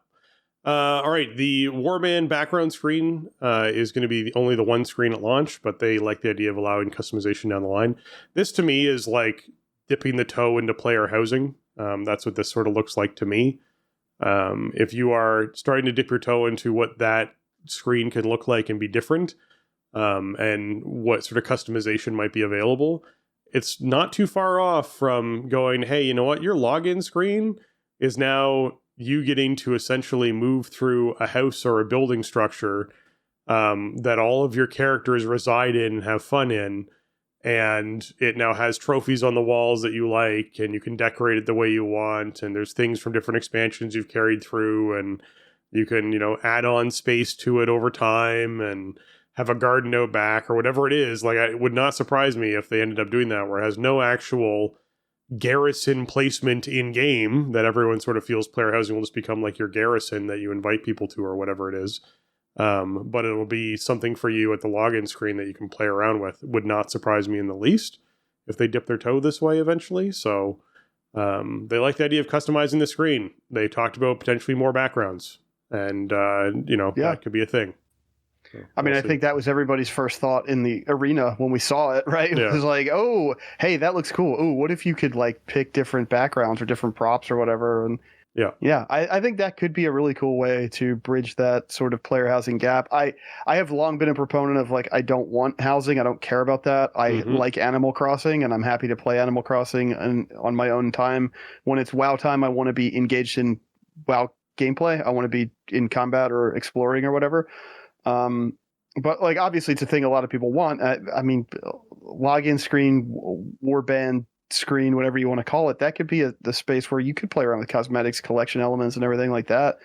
All right. The Warband background screen is going to be only the one screen at launch, but they like the idea of allowing customization down the line. This, to me, is like dipping the toe into player housing. That's what this sort of looks like to me. If you are starting to dip your toe into what that screen can look like and be different, and what sort of customization might be available, it's not too far off from going, hey, you know what? Your login screen is now you getting to essentially move through a house or a building structure that all of your characters reside in and have fun in. And it now has trophies on the walls that you like, and you can decorate it the way you want. And there's things from different expansions you've carried through, and you can, add on space to it over time and have a garden out back or whatever it is. Like, it would not surprise me if they ended up doing that, where it has no actual garrison placement in game, that everyone sort of feels player housing will just become like your garrison that you invite people to or whatever it is. But it'll be something for you at the login screen that you can play around with. Would not surprise me in the least if they dip their toe this way eventually. So they like the idea of customizing the screen. They talked about potentially more backgrounds, and that could be a thing. So I mean, I think that was everybody's first thought in the arena when we saw it, right? It was like, oh, hey, that looks cool. Oh, what if you could like pick different backgrounds or different props or whatever? And I think that could be a really cool way to bridge that sort of player housing gap. I have long been a proponent of, like, I don't want housing. I don't care about that. I like Animal Crossing, and I'm happy to play Animal Crossing on my own time. When it's WoW time, I want to be engaged in WoW gameplay. I want to be in combat or exploring or whatever. But like, obviously it's a thing a lot of people want. I mean, login screen, warband screen, whatever you want to call it, that could be the space where you could play around with cosmetics, collection elements, and everything like that.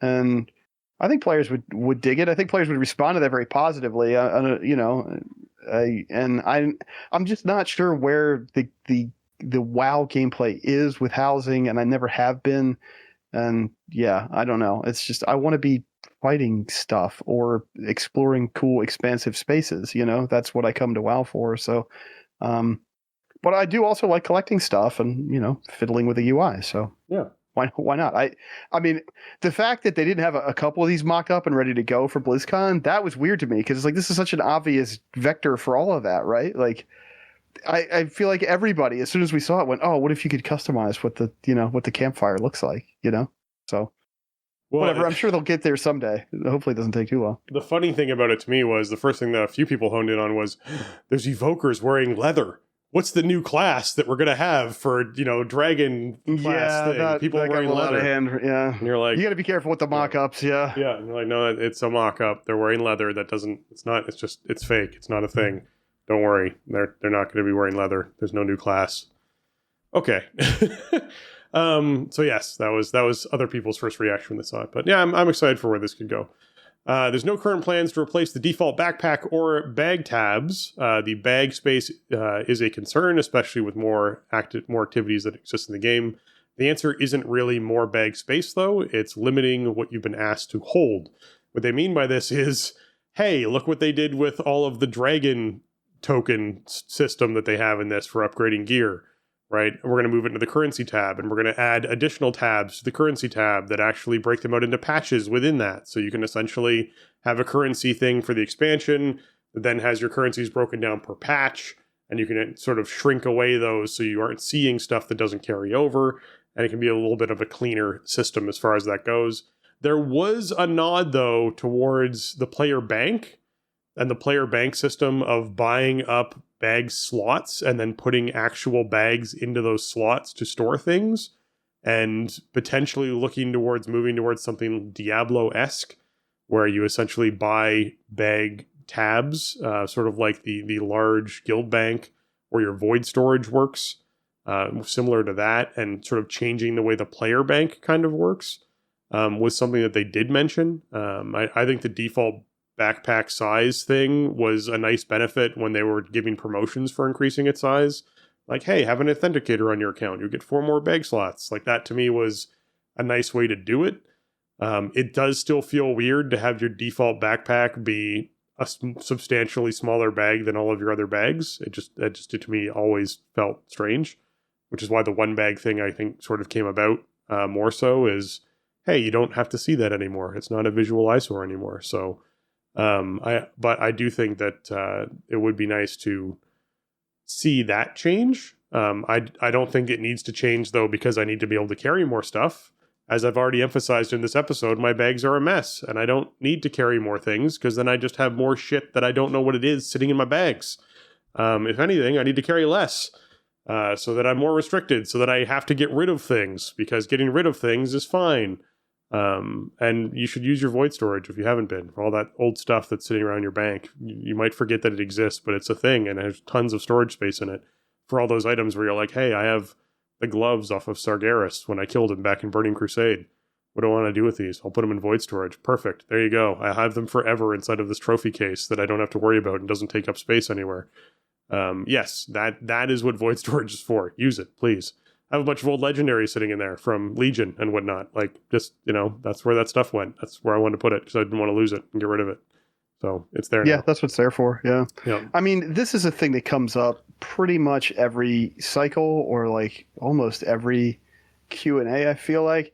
And I think players would dig it. I think players would respond to that very positively. I'm just not sure where the WoW gameplay is with housing, and I never have been. And I don't know. It's just, I want to be fighting stuff or exploring cool, expansive spaces. That's what I come to WoW for. So, but I do also like collecting stuff and, fiddling with the UI. So why Why not? I mean, the fact that they didn't have a couple of these mocked up and ready to go for BlizzCon, that was weird to me, because it's like, this is such an obvious vector for all of that, right? Like, I feel like everybody, as soon as we saw it, went, oh, what if you could customize what the campfire looks like, So whatever, I'm sure they'll get there someday. Hopefully it doesn't take too long. The funny thing about it to me was, the first thing that a few people honed in on was, there's evokers wearing leather. What's the new class that we're going to have for, dragon class thing? People that wearing leather. Yeah. And you're like, you got to be careful with the mock-ups. Yeah. Yeah. And you're like, no, it's a mock-up. They're wearing leather. It's fake. It's not a thing. Don't worry. They're not going to be wearing leather. There's no new class. Okay. So yes, that was other people's first reaction when they saw it. But yeah, I'm excited for where this could go. There's no current plans to replace the default backpack or bag tabs. The bag space is a concern, especially with more activities that exist in the game. The answer isn't really more bag space, though. It's limiting what you've been asked to hold. What they mean by this is, hey, look what they did with all of the dragon token system that they have in this for upgrading gear. Right? We're going to move it into the currency tab, and we're going to add additional tabs to the currency tab that actually break them out into patches within that. So you can essentially have a currency thing for the expansion that then has your currencies broken down per patch, and you can sort of shrink away those so you aren't seeing stuff that doesn't carry over, and it can be a little bit of a cleaner system as far as that goes. There was a nod, though, towards the player bank and the player bank system of buying up bag slots and then putting actual bags into those slots to store things, and potentially moving towards something Diablo-esque, where you essentially buy bag tabs, sort of like the large guild bank or your void storage works, similar to that, and sort of changing the way the player bank kind of works, was something that they did mention. I think the default backpack size thing was a nice benefit when they were giving promotions for increasing its size. Like, hey, have an authenticator on your account. You get 4 more bag slots. Like, that to me was a nice way to do it. It does still feel weird to have your default backpack be a substantially smaller bag than all of your other bags. It just to me always felt strange, which is why the one bag thing, I think, sort of came about more so is, hey, you don't have to see that anymore. It's not a visual eyesore anymore. So but I do think that it would be nice to see that change. I don't think it needs to change, though, because I need to be able to carry more stuff. As I've already emphasized in this episode, my bags are a mess, and I don't need to carry more things, because then I just have more shit that I don't know what it is sitting in my bags. If anything, I need to carry less, so that I'm more restricted, so that I have to get rid of things, because getting rid of things is fine. And you should use your void storage if you haven't been, for all that old stuff that's sitting around your bank. You might forget that it exists, but it's a thing, and there's tons of storage space in it for all those items where you're like, hey, I have the gloves off of Sargeras when I killed him back in Burning Crusade. What do I want to do with these? I'll put them in void storage. Perfect. There you go. I have them forever inside of this trophy case that I don't have to worry about and doesn't take up space anywhere. Yes, that is what void storage is for. Use it, please. I have a bunch of old legendaries sitting in there from Legion and whatnot. Like, just, that's where that stuff went. That's where I wanted to put it, because I didn't want to lose it and get rid of it. So it's there now. Yeah, that's what it's there for. Yeah. I mean, this is a thing that comes up pretty much every cycle, or like almost every Q&A, I feel like.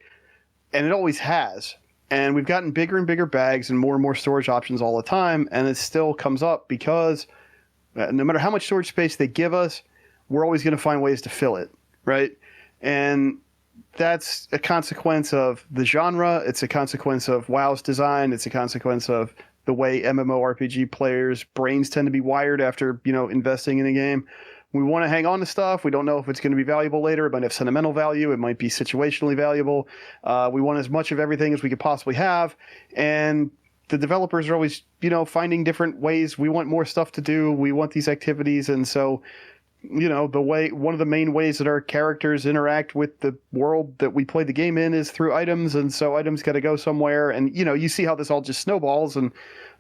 And it always has. And we've gotten bigger and bigger bags and more storage options all the time. And it still comes up because no matter how much storage space they give us, we're always going to find ways to fill it. Right? And that's a consequence of the genre. It's a consequence of WoW's design. It's a consequence of the way MMORPG players' brains tend to be wired after, investing in a game. We want to hang on to stuff. We don't know if it's going to be valuable later. It might have sentimental value. It might be situationally valuable. We want as much of everything as we could possibly have. And the developers are always, finding different ways. We want more stuff to do. We want these activities. And so, one of the main ways that our characters interact with the world that we play the game in is through items, and so items got to go somewhere. And you see how this all just snowballs, and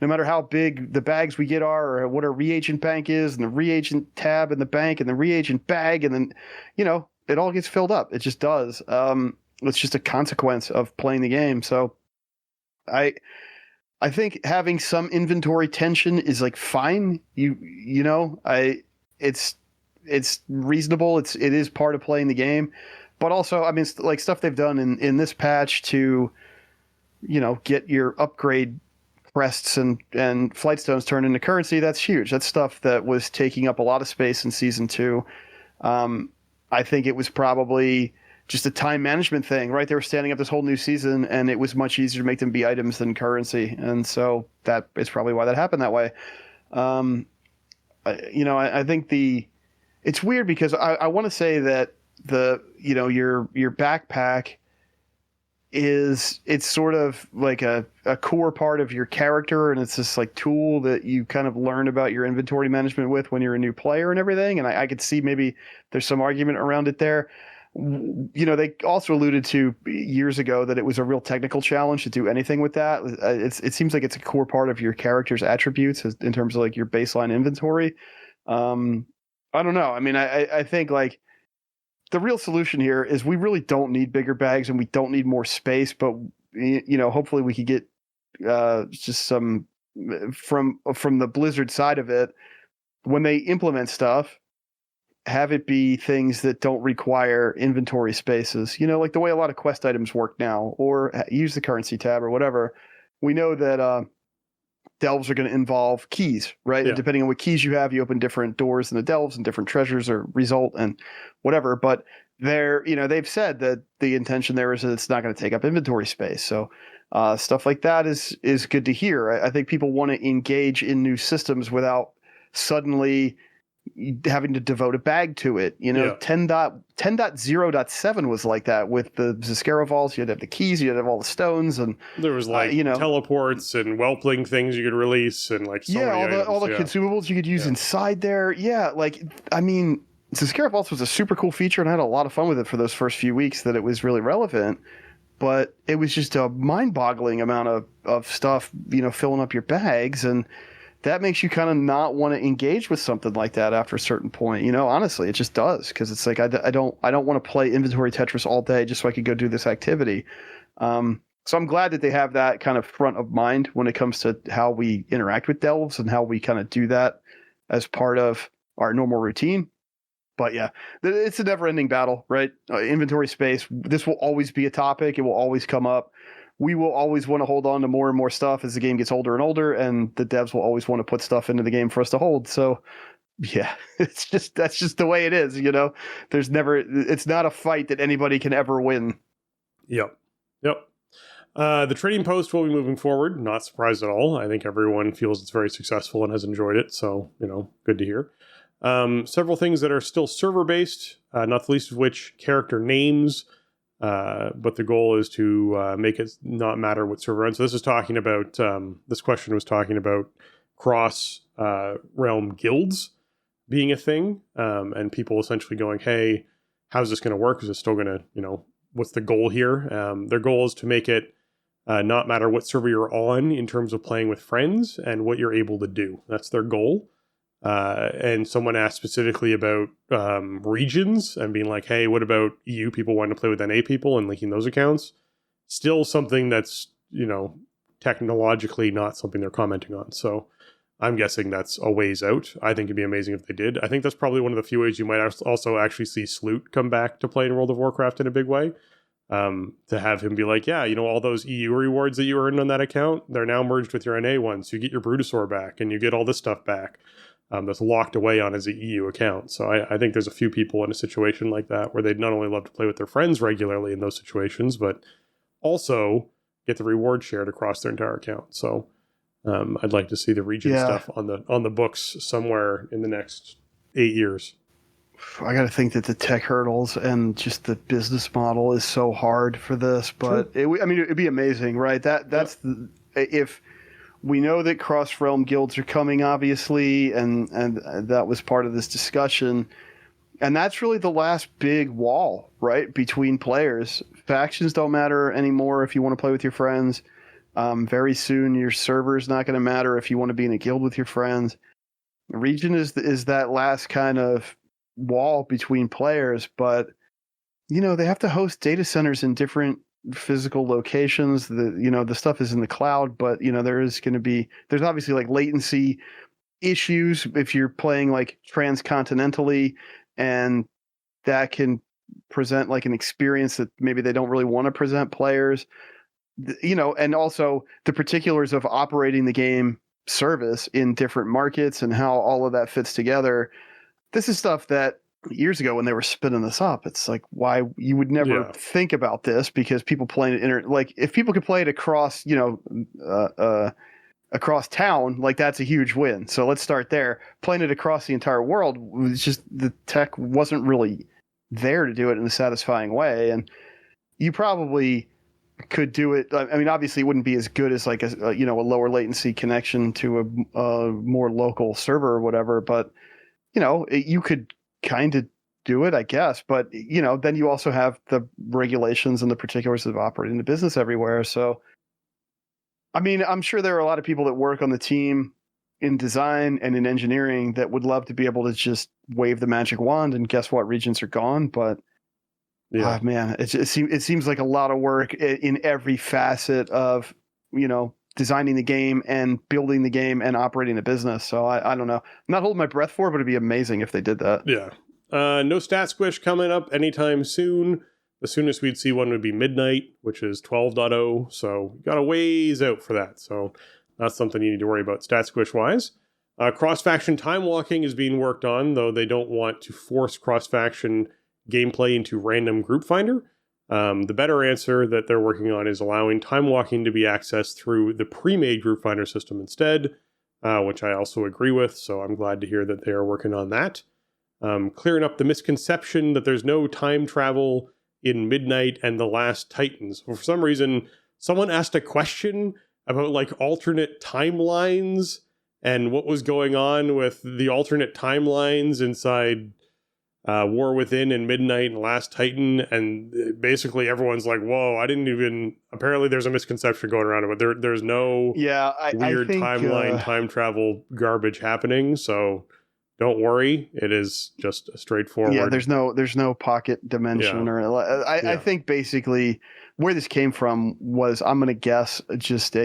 no matter how big the bags we get are, or what our reagent bank is, and the reagent tab in the bank, and the reagent bag, and then it all gets filled up. It just does. It's just a consequence of playing the game. So I think having some inventory tension is like fine. It's reasonable. It is part of playing the game, But also, I mean, like stuff they've done in this patch to, get your upgrade crests and flight stones turned into currency. That's huge. That's stuff that was taking up a lot of space in season 2. I think it was probably just a time management thing, right? They were standing up this whole new season, and it was much easier to make them be items than currency, and so that is probably why that happened that way. I think it's weird because I want to say that your backpack it's sort of like a core part of your character, and it's this like tool that you kind of learn about your inventory management with when you're a new player and everything. And I could see maybe there's some argument around it there. They also alluded to years ago that it was a real technical challenge to do anything with that. It seems like it's a core part of your character's attributes in terms of like your baseline inventory. I don't know. I mean, I think like the real solution here is we really don't need bigger bags and we don't need more space, but hopefully we could get just some from the Blizzard side of it when they implement stuff. Have it be things that don't require inventory spaces, like the way a lot of quest items work now, or use the currency tab or whatever. We know that delves are going to involve keys, right? Yeah. And depending on what keys you have, you open different doors in the delves and different treasures or result and whatever. But they've said that the intention there is that it's not going to take up inventory space. So stuff like that is good to hear. I think people want to engage in new systems without suddenly having to devote a bag to it. 10.0.7 was like that with the Zscaru vaults. You had to have the keys, you had to have all the stones, and there was teleports and whelpling things you could release, and like all the consumables you could use inside there. Yeah, like I mean, Zscaru vaults was a super cool feature, and I had a lot of fun with it for those first few weeks that it was really relevant. But it was just a mind-boggling amount of stuff, filling up your bags, and that makes you kind of not want to engage with something like that after a certain point. Honestly, it just does, because it's like I don't want to play inventory Tetris all day just so I could go do this activity. So I'm glad that they have that kind of front of mind when it comes to how we interact with delves and how we kind of do that as part of our normal routine. But yeah, it's a never-ending battle, right? Inventory space. This will always be a topic. It will always come up. We will always want to hold on to more and more stuff as the game gets older and older, and the devs will always want to put stuff into the game for us to hold. So yeah, that's just the way it is, it's not a fight that anybody can ever win. Yep. The trading post will be moving forward. Not surprised at all. I think everyone feels it's very successful and has enjoyed it. So, good to hear. Several things that are still server-based, not the least of which character names. But the goal is to make it not matter what server runs. So this is talking about, this question was talking about cross realm guilds being a thing, and people essentially going, hey, how's this going to work? Is it still going to, what's the goal here? Their goal is to make it not matter what server you're on in terms of playing with friends and what you're able to do. That's their goal. And someone asked specifically about regions and being like, hey, what about EU people wanting to play with NA people and linking those accounts? Still something that's, technologically not something they're commenting on. So I'm guessing that's a ways out. I think it'd be amazing if they did. I think that's probably one of the few ways you might also actually see Sloot come back to play in World of Warcraft in a big way. To have him be like, yeah, all those EU rewards that you earned on that account, they're now merged with your NA ones. So you get your Brutosaur back and you get all this stuff back. That's locked away on as an EU account. So I think there's a few people in a situation like that where they'd not only love to play with their friends regularly in those situations, but also get the reward shared across their entire account. So I'd like to see the region stuff on the books somewhere in the next 8 years. I got to think that the tech hurdles and just the business model is so hard for this, but it'd be amazing, right? If we know that cross-realm guilds are coming, obviously, and that was part of this discussion. And that's really the last big wall, right, between players. Factions don't matter anymore if you want to play with your friends. Very soon, your server's not going to matter if you want to be in a guild with your friends. The region is that last kind of wall between players, but, they have to host data centers in different physical locations. The stuff is in the cloud, but there's obviously like latency issues if you're playing like transcontinentally, and that can present like an experience that maybe they don't really want to present players, and also the particulars of operating the game service in different markets and how all of that fits together. This is stuff that years ago when they were spinning this up, it's like, why you would never think about this, because people playing it like if people could play it across, across town, like that's a huge win. So let's start there. Playing it across the entire world was just, the tech wasn't really there to do it in a satisfying way. And you probably could do it. I mean, obviously it wouldn't be as good as like a lower latency connection to a more local server or whatever, but you could kind of do it, I guess. But, then you also have the regulations and the particulars of operating the business everywhere. So, I mean, I'm sure there are a lot of people that work on the team in design and in engineering that would love to be able to just wave the magic wand and guess what regions are gone. But, man, it seems like a lot of work in every facet of, designing the game and building the game and operating the business. So I don't know. I'm not holding my breath for it, but it'd be amazing if they did that. Yeah. No stat squish coming up anytime soon. The soonest we'd see one would be midnight, which is 12.0. So got a ways out for that. So that's something you need to worry about stat squish wise. Cross-faction time walking is being worked on, though they don't want to force cross-faction gameplay into random group finder. The better answer that they're working on is allowing time walking to be accessed through the pre-made group finder system instead, which I also agree with. So I'm glad to hear that they are working on that. Clearing up the misconception that there's no time travel in Midnight and The Last Titans. For some reason, someone asked a question about like alternate timelines and what was going on with the alternate timelines inside War Within and Midnight and Last Titan, and basically everyone's like, whoa, apparently there's a misconception going around about there's no weird timeline time travel garbage happening, so don't worry, it is just a straightforward. Yeah, there's no pocket dimension I think basically where this came from was, I'm going to guess, just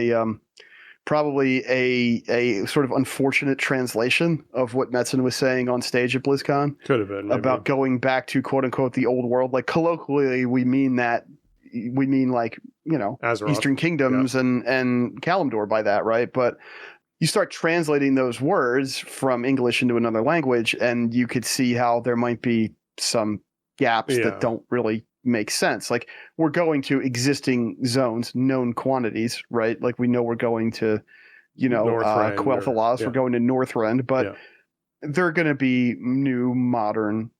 probably a sort of unfortunate translation of what Metzen was saying on stage at BlizzCon. Could have been. Maybe. About going back to quote unquote the old world. Like colloquially, we mean like, Azeroth. Eastern Kingdoms and Kalimdor by that, right? But you start translating those words from English into another language, and you could see how there might be some gaps that don't really make sense. Like, we're going to existing zones, known quantities, right? Like, we know we're going to, Quel'Thalas, we're going to Northrend, but there are going to be new, modern,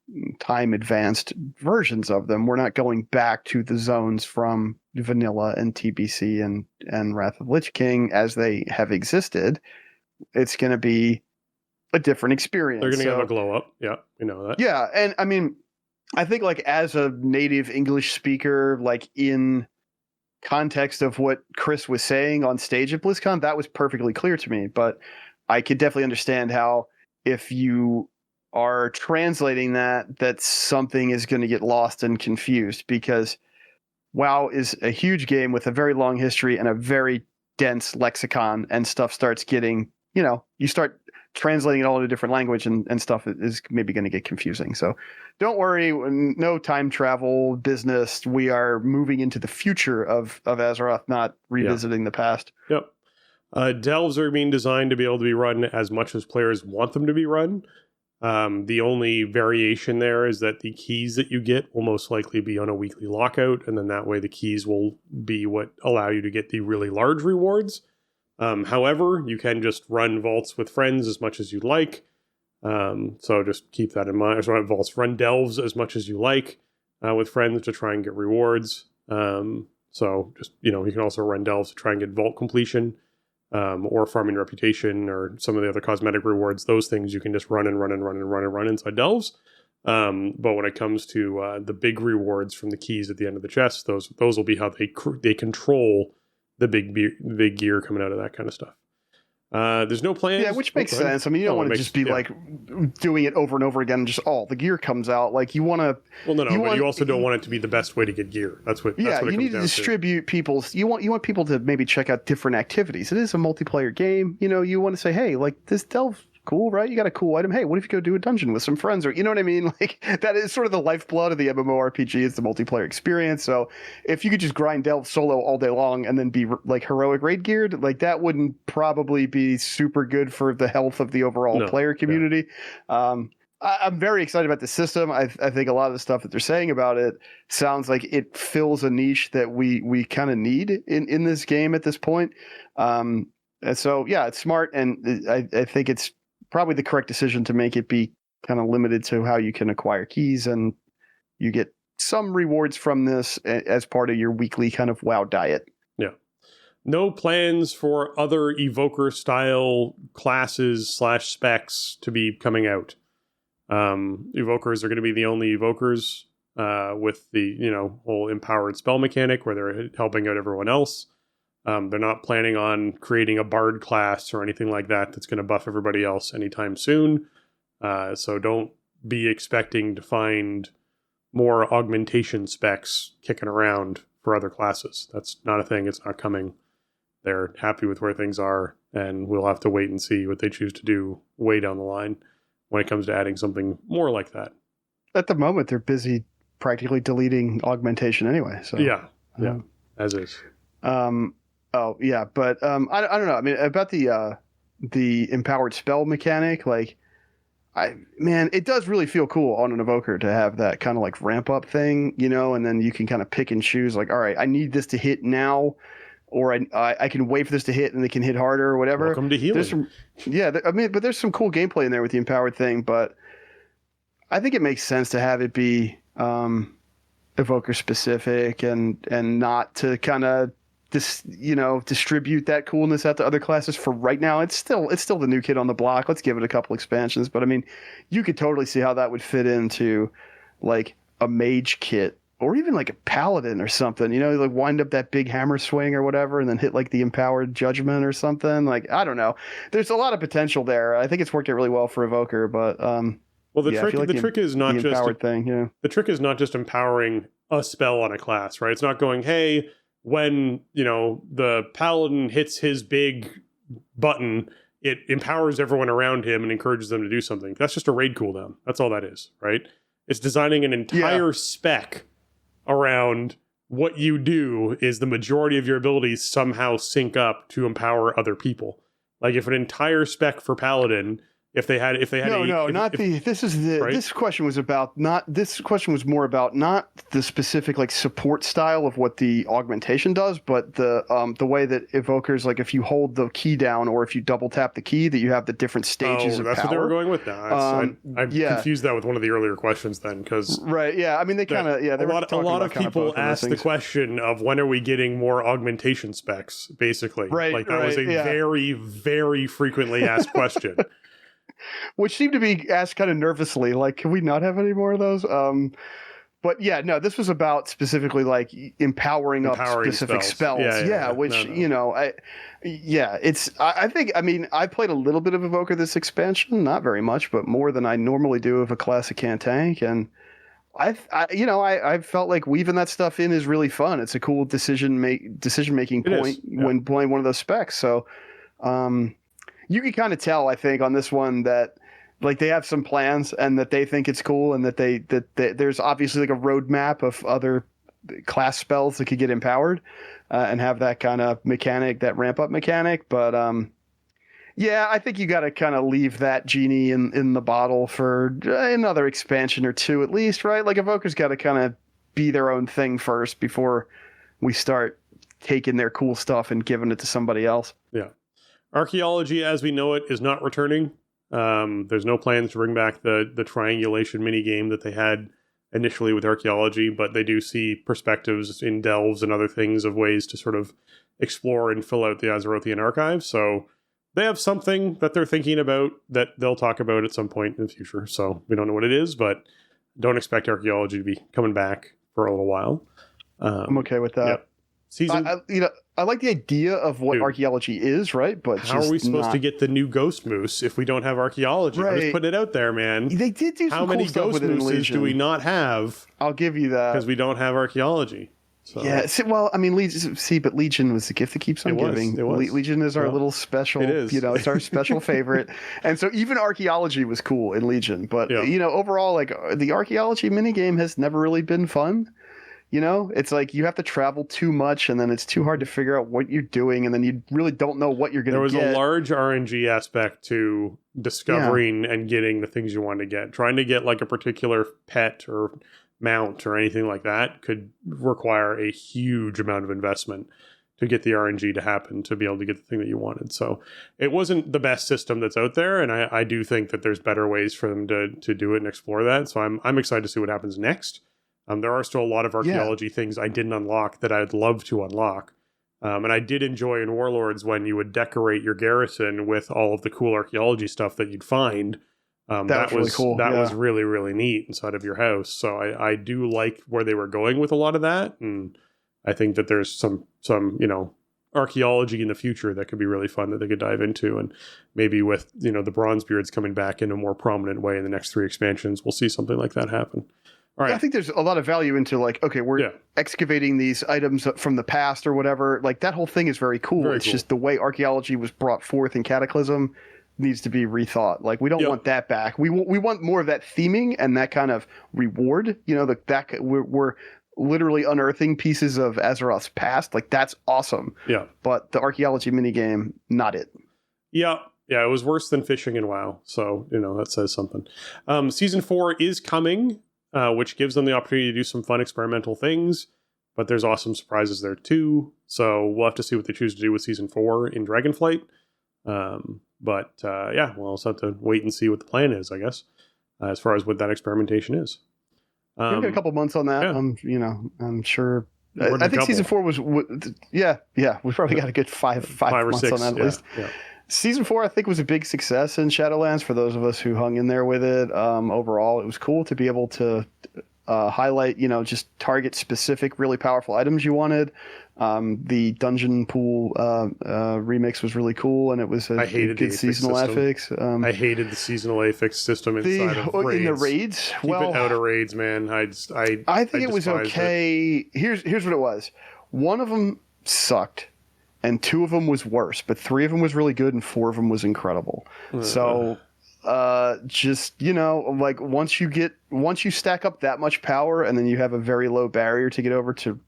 time advanced versions of them. We're not going back to the zones from Vanilla and TBC and Wrath of Lich King as they have existed. It's going to be a different experience. They're going to have a glow up. Yeah, we know that. Yeah, and I mean, I think like as a native English speaker, like in context of what Chris was saying on stage at BlizzCon, that was perfectly clear to me. But I could definitely understand how if you are translating that something is going to get lost and confused, because WoW is a huge game with a very long history and a very dense lexicon, and stuff starts getting, you start translating it all into different language and stuff is maybe going to get confusing. So don't worry, no time travel business. We are moving into the future of Azeroth, not revisiting the past. Yep. Delves are being designed to be able to be run as much as players want them to be run. The only variation there is that the keys that you get will most likely be on a weekly lockout, and then that way the keys will be what allow you to get the really large rewards. However, you can just run vaults with friends as much as you like. So just keep that in mind. Run delves as much as you like with friends to try and get rewards. So just, you can also run delves to try and get vault completion. Or farming reputation or some of the other cosmetic rewards. Those things you can just run inside delves. But when it comes to the big rewards from the keys at the end of the chest, those will be how they control the big gear coming out of that kind of stuff. There's no plans. Yeah, which makes sense. I mean, you don't want to just be like doing it over and over again and just the gear comes out. Like you want to. Well, no, but you also don't want it to be the best way to get gear. That's what. Yeah, you need to distribute people's. You want people to maybe check out different activities. It is a multiplayer game. You want to say, hey, like this delve cool, right? You got a cool item. Hey, what if you go do a dungeon with some friends? Or, you know what I mean? Like, that is sort of the lifeblood of the MMORPG. It's the multiplayer experience. So if you could just grind delve solo all day long and then be like heroic raid geared, like that wouldn't probably be super good for the health of the overall player community. Yeah. I'm very excited about the system. I think a lot of the stuff that they're saying about it sounds like it fills a niche that we kind of need in this game at this point. And so, yeah, it's smart. And I think it's probably the correct decision to make it be kind of limited to how you can acquire keys, and you get some rewards from this as part of your weekly kind of WoW diet. Yeah. No plans for other Evoker style classes / specs to be coming out. Evokers are going to be the only Evokers with the, whole empowered spell mechanic where they're helping out everyone else. They're not planning on creating a Bard class or anything like that that's going to buff everybody else anytime soon. So don't be expecting to find more augmentation specs kicking around for other classes. That's not a thing. It's not coming. They're happy with where things are, and we'll have to wait and see what they choose to do way down the line when it comes to adding something more like that. At the moment, they're busy practically deleting augmentation anyway. So yeah, as is. Oh yeah, but I don't know. I mean, about the empowered spell mechanic, like, it does really feel cool on an evoker to have that kind of like ramp up thing, and then you can kind of pick and choose. Like, all right, I need this to hit now, or I can wait for this to hit and it can hit harder or whatever. Welcome to healing. But there's some cool gameplay in there with the empowered thing. But I think it makes sense to have it be evoker specific and not to kind of distribute that coolness out to other classes for right now. It's still the new kid on the block. Let's give it a couple expansions. But I mean, you could totally see how that would fit into like a mage kit. Or even like a paladin or something, like wind up that big hammer swing or whatever and then hit like the empowered judgment or something. Like, I don't know. There's a lot of potential there. I think it's worked out really well for Evoker, but the trick is not just empowered thing. The trick is not just empowering a spell on a class, right? It's not going, hey, when, the paladin hits his big button, it empowers everyone around him and encourages them to do something. That's just a raid cooldown. That's all that is, right? It's designing an entire spec around what you do is the majority of your abilities somehow sync up to empower other people. Like if an entire spec for Paladin, this question was more about not the specific like support style of what the augmentation does, but the way that evokers, like if you hold the key down or if you double tap the key, that you have the different stages of that's power. What they were going with now. I confused that with one of the earlier questions then, because I mean, they kind of a lot of people asked the question of when are we getting more augmentation specs, basically. That was a very, very frequently asked question. Which seemed to be asked kind of nervously, like, can we not have any more of those? But yeah, no, this was about specifically like empowering up specific spells. I think, I played a little bit of Evoker this expansion, not very much, but more than I normally do of a classic can tank. And I felt like weaving that stuff in is really fun. It's a cool decision making point when playing one of those specs. So, you can kind of tell, I think, on this one that like they have some plans and that they think it's cool and that there's obviously like a roadmap of other class spells that could get empowered and have that kind of mechanic, that ramp up mechanic. But I think you got to kind of leave that genie in the bottle for another expansion or two at least, right? Like Evoker's got to kind of be their own thing first before we start taking their cool stuff and giving it to somebody else. Yeah. Archaeology, as we know it, is not returning. There's no plans to bring back the triangulation minigame that they had initially with archaeology, but they do see perspectives in delves and other things of ways to sort of explore and fill out the Azerothian archive. So they have something that they're thinking about that they'll talk about at some point in the future. So we don't know what it is, but don't expect archaeology to be coming back for a little while. I'm okay with that. Yeah. I like the idea of what archaeology is, right? But how are we supposed to get the new ghost moose if we don't have archaeology? Right. I'm just putting it out there, man. They did do some How many cool stuff ghost mooses do we not have? I'll give you that. Because we don't have archaeology. So. Yeah, well, I mean, but Legion was the gift that keeps on giving. Legion is our little special, it's our special favorite. And so even archaeology was cool in Legion. But, overall, like, the archaeology minigame has never really been fun. It's like you have to travel too much, and then it's too hard to figure out what you're doing, and then you really don't know what you're going to get. There was a large RNG aspect to discovering and getting the things you wanted to get. Trying to get, like, a particular pet or mount or anything like that could require a huge amount of investment to get the RNG to happen, to be able to get the thing that you wanted. So it wasn't the best system that's out there, and I do think that there's better ways for them to do it and explore that. So I'm excited to see what happens next. There are still a lot of archaeology things I didn't unlock that I'd love to unlock. And I did enjoy in Warlords when you would decorate your garrison with all of the cool archaeology stuff that you'd find. That was really cool. That was really, really neat inside of your house. So I do like where they were going with a lot of that. And I think that there's some archaeology in the future that could be really fun that they could dive into. And maybe with, the Bronzebeards coming back in a more prominent way in the next 3 expansions, we'll see something like that happen. All right. Yeah, I think there's a lot of value into, like, okay, we're excavating these items from the past or whatever. Like, that whole thing is very cool. It's just the way archaeology was brought forth in Cataclysm needs to be rethought. Like, we don't want that back. We want more of that theming and that kind of reward. We're literally unearthing pieces of Azeroth's past. Like, that's awesome. Yeah. But the archaeology minigame, not it. Yeah. Yeah, it was worse than fishing in WoW. So, that says something. Season 4 is coming, which gives them the opportunity to do some fun experimental things. But there's awesome surprises there, too. So we'll have to see what they choose to do with Season 4 in Dragonflight. We'll also have to wait and see what the plan is, I guess, as far as what that experimentation is. We've got a couple months on that. Yeah. I'm sure. I think Season 4 was, we probably got a good five or months 6 on that at least. Yeah. Season 4, I think, was a big success in Shadowlands for those of us who hung in there with it. Overall, it was cool to be able to highlight, just target specific, really powerful items you wanted. The dungeon pool remix was really cool, and it was a good seasonal affix. I hated the seasonal affix system inside of raids. In the raids. Keep it out of raids, man. I think it was okay. Here's what it was. One of them sucked, and 2 of them was worse, but 3 of them was really good, and 4 of them was incredible. So. Like once you stack up that much power, and then you have a very low barrier to get over to,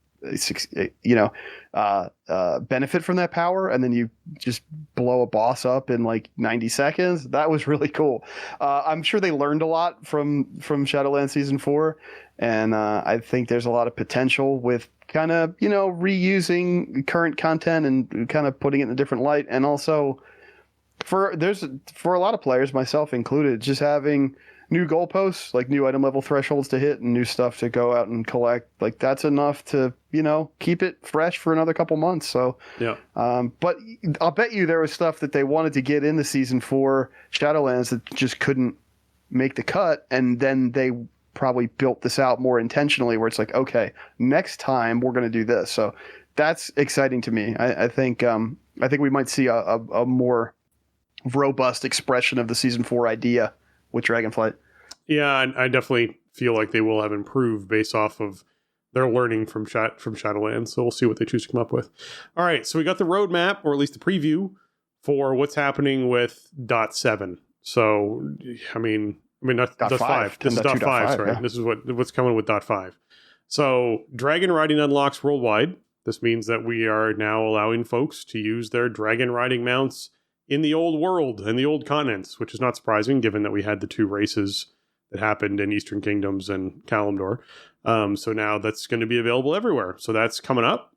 benefit from that power, and then you just blow a boss up in like 90 seconds. That was really cool. I'm sure they learned a lot from Shadowlands Season 4, and I think there's a lot of potential with kind of, reusing current content and kind of putting it in a different light, and also for a lot of players, myself included, just having new goalposts, like new item level thresholds to hit and new stuff to go out and collect, like that's enough to, keep it fresh for another couple months. So, but I'll bet you there was stuff that they wanted to get into Season 4 Shadowlands that just couldn't make the cut. And then they probably built this out more intentionally where it's like, okay, next time we're going to do this. So that's exciting to me. I think we might see a more robust expression of the Season 4 idea with Dragonflight. Yeah, I definitely feel like they will have improved based off of their learning from Shadowlands. So we'll see what they choose to come up with. All right, so we got the roadmap, or at least the preview, for what's happening with .7. So, I mean, not .5. This is .5, right? Yeah. This is what's coming with .5. So, dragon riding unlocks worldwide. This means that we are now allowing folks to use their dragon riding mounts in the old world and the old continents, which is not surprising given that we had the 2 races that happened in Eastern Kingdoms and Kalimdor. So now that's going to be available everywhere. So that's coming up.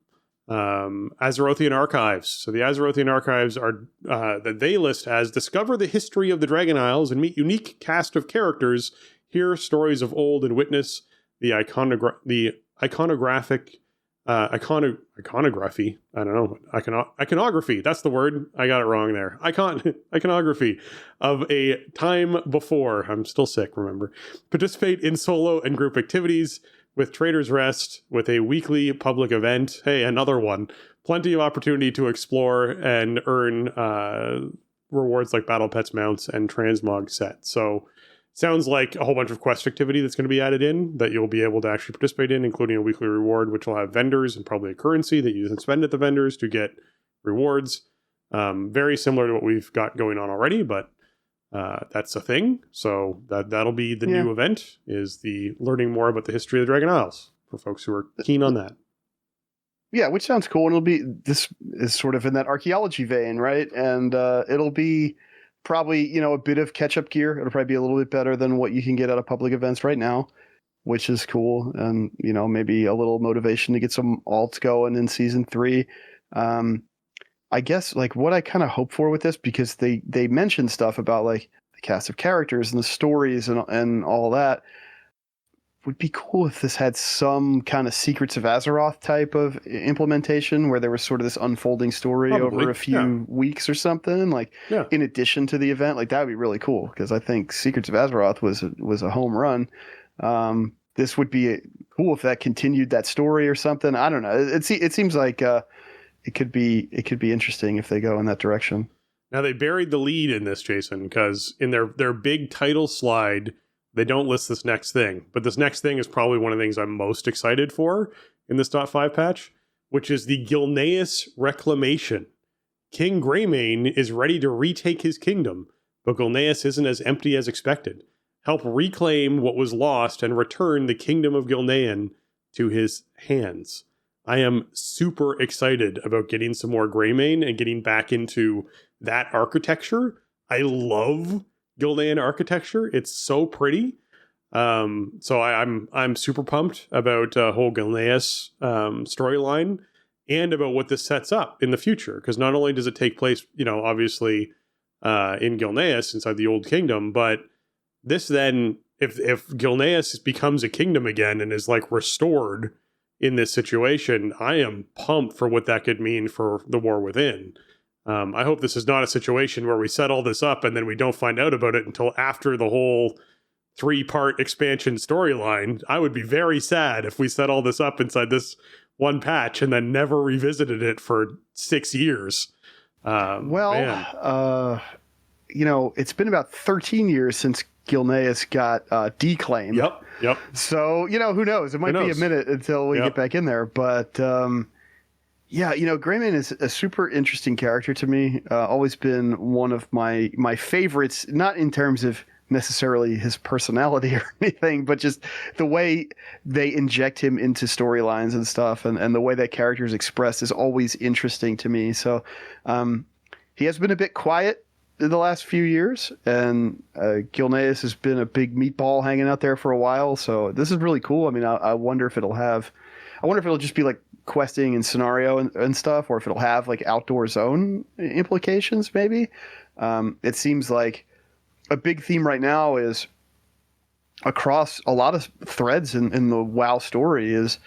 Azerothian Archives. So the Azerothian Archives are that they list as discover the history of the Dragon Isles and meet unique cast of characters, hear stories of old, and witness the iconography. I don't know. Iconography. That's the word. I got it wrong there. Iconography of a time before. I'm still sick, remember. Participate in solo and group activities with Trader's Rest with a weekly public event. Hey, another one. Plenty of opportunity to explore and earn rewards like Battle Pets mounts and Transmog sets. So sounds like a whole bunch of quest activity that's going to be added in that you'll be able to actually participate in, including a weekly reward, which will have vendors and probably a currency that you can spend at the vendors to get rewards. Very similar to what we've got going on already, but that's a thing. So that'll be the new event, is the learning more about the history of the Dragon Isles for folks who are keen on that. Yeah, which sounds cool. And this is sort of in that archaeology vein, right? And it'll be probably, a bit of catch-up gear. It'll probably be a little bit better than what you can get out of public events right now, which is cool. And, maybe a little motivation to get some alts going in Season 3. I guess, what I kind of hope for with this, because they mentioned stuff about, the cast of characters and the stories and all that, would be cool if this had some kind of Secrets of Azeroth type of implementation where there was sort of this unfolding story over a few weeks or something, in addition to the event. That would be really cool, because I think Secrets of Azeroth was a home run. This would be cool if that continued that story or something. I don't know. It seems like it could be interesting if they go in that direction. Now, they buried the lead in this, Jason, because in their big title slide, they don't list this next thing. But this next thing is probably one of the things I'm most excited for in this .5 patch, which is the Gilneas Reclamation. King Greymane is ready to retake his kingdom, but Gilneas isn't as empty as expected. Help reclaim what was lost and return the kingdom of Gilnean to his hands. I am super excited about getting some more Greymane and getting back into that architecture. I love Gilnean architecture. It's so pretty. So I'm super pumped about whole Gilneas storyline and about what this sets up in the future. Because not only does it take place, obviously in Gilneas inside the Old Kingdom, but this then, if Gilneas becomes a kingdom again and is restored in this situation, I am pumped for what that could mean for the War Within. I hope this is not a situation where we set all this up and then we don't find out about it until after the whole 3-part expansion storyline. I would be very sad if we set all this up inside this one patch and then never revisited it for 6 years. It's been about 13 years since Gilneas got declaimed. Yep. So, who knows? It might be a minute until we get back in there. But, Greymane is a super interesting character to me. Always been one of my favorites, not in terms of necessarily his personality or anything, but just the way they inject him into storylines and stuff, and the way that character is expressed is always interesting to me. So he has been a bit quiet in the last few years, and Gilneas has been a big meatball hanging out there for a while. So this is really cool. I mean, I wonder if it'll just be questing and scenario and stuff, or if it'll have outdoor zone implications maybe. It seems like a big theme right now is across a lot of threads in the WoW story is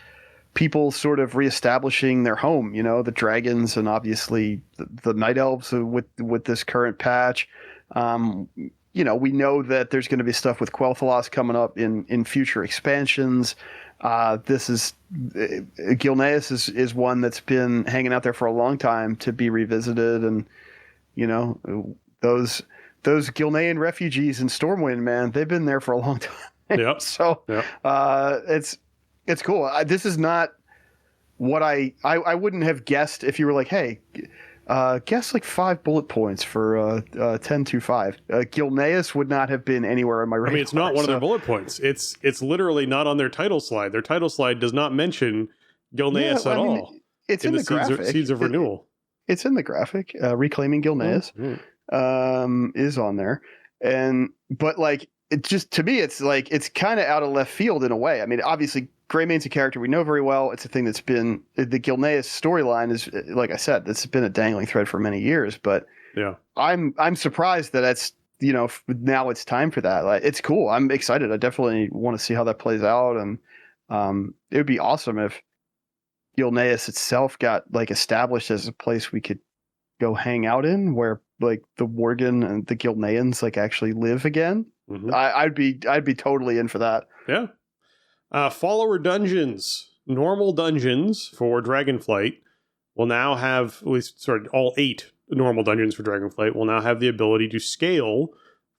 people sort of reestablishing their home, the dragons and obviously the night elves with this current patch. We know that there's going to be stuff with Quel'Thalas coming up in future expansions. Gilneas is one that's been hanging out there for a long time to be revisited, and those Gilnean refugees in Stormwind, man, they've been there for a long time. Yep. So it's cool. This is not what I wouldn't have guessed if you were hey, guess 5 bullet points for 10-5. Gilneas would not have been anywhere in my radar. I mean, it's not one of their bullet points. It's literally not on their title slide. Their title slide does not mention Gilneas at all. It's in the graphic. Seeds of Renewal. It's in the graphic. Reclaiming Gilneas is on there, but it just, to me, it's it's kind of out of left field in a way. I mean, obviously, Greymane's a character we know very well. It's a thing that's been the Gilneas storyline is, like I said, that's been a dangling thread for many years. But I'm surprised that that's now it's time for that. It's cool. I'm excited. I definitely want to see how that plays out, and it would be awesome if Gilneas itself got established as a place we could go hang out in, where the Worgen and the Gilneans actually live again. Mm-hmm. I'd be totally in for that. Yeah. Follower dungeons, normal dungeons for Dragonflight will now have, at least all 8 normal dungeons for Dragonflight will now have the ability to scale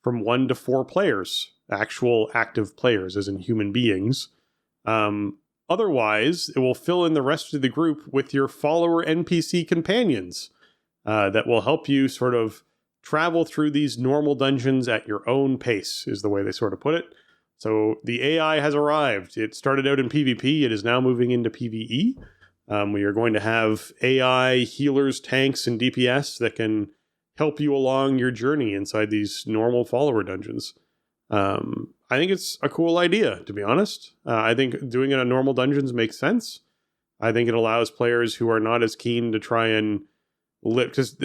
from 1 to 4 players actual active players, as in human beings. Otherwise, it will fill in the rest of the group with your follower NPC companions that will help you sort of travel through these normal dungeons at your own pace, is the way they sort of put it. So the AI has arrived. It started out in PvP. It is now moving into PvE. We are going to have AI healers, tanks, and DPS that can help you along your journey inside these normal follower dungeons. I think it's a cool idea, to be honest. I think doing it on normal dungeons makes sense. I think it allows players who are not as keen to try and because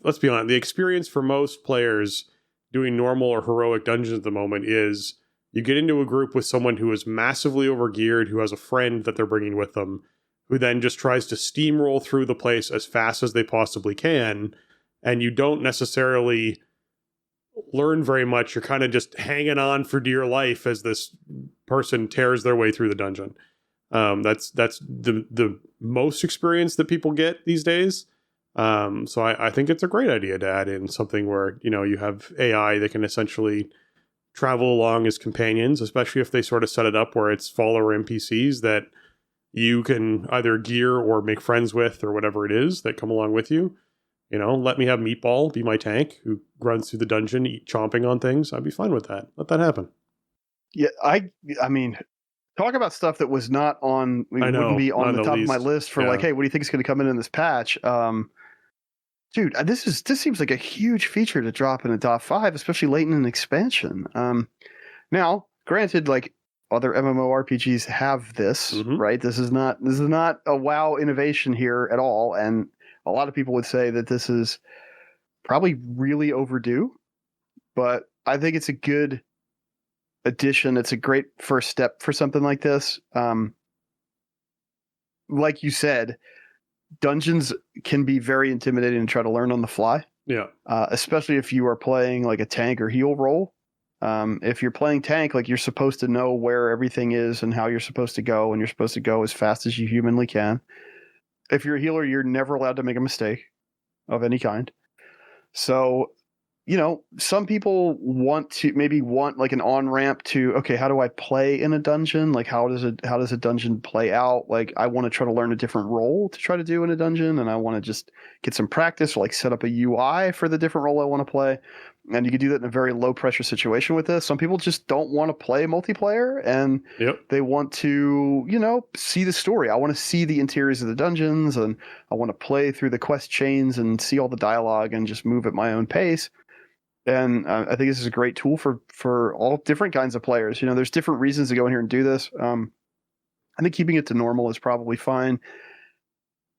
let's be honest, the experience for most players doing normal or heroic dungeons at the moment is you get into a group with someone who is massively overgeared, who has a friend that they're bringing with them, who then just tries to steamroll through the place as fast as they possibly can, and you don't necessarily learn very much. You're kind of just hanging on for dear life as this person tears their way through the dungeon. That's the most experience that people get these days. So I think it's a great idea to add in something where, you have AI that can essentially travel along as companions, especially if they sort of set it up where it's follower NPCs that you can either gear or make friends with or whatever it is that come along with you. Let me have Meatball be my tank who runs through the dungeon, chomping on things. I'd be fine with that. Let that happen. Yeah, I mean, talk about stuff that was not on, wouldn't be on the top of my list for hey, what do you think is going to come in this patch? Dude, this seems like a huge feature to drop in a .5, especially late in an expansion. Now, granted, like other MMORPGs have this, right? This is not a WoW innovation here at all, and a lot of people would say that this is probably really overdue, but I think it's a good addition. It's a great first step for something like this. Like you said, dungeons can be very intimidating to try to learn on the fly. Yeah. Especially if you are playing like a tank or heal role. If you're playing tank, like you're supposed to know where everything is and how you're supposed to go, and you're supposed to go as fast as you humanly can. If you're a healer, you're never allowed to make a mistake of any kind. So, some people want like an on-ramp to, okay, how do I play in a dungeon? Like how does a dungeon play out? Like I want to try to learn a different role to try to do in a dungeon, and I want to just get some practice or like set up a UI for the different role I want to play. And you can do that in a very low pressure situation with this. Some people just don't want to play multiplayer, and they want to, see the story. I want to see the interiors of the dungeons, and I want to play through the quest chains and see all the dialogue and just move at my own pace. And I think this is a great tool for all different kinds of players. There's different reasons to go in here and do this. I think keeping it to normal is probably fine.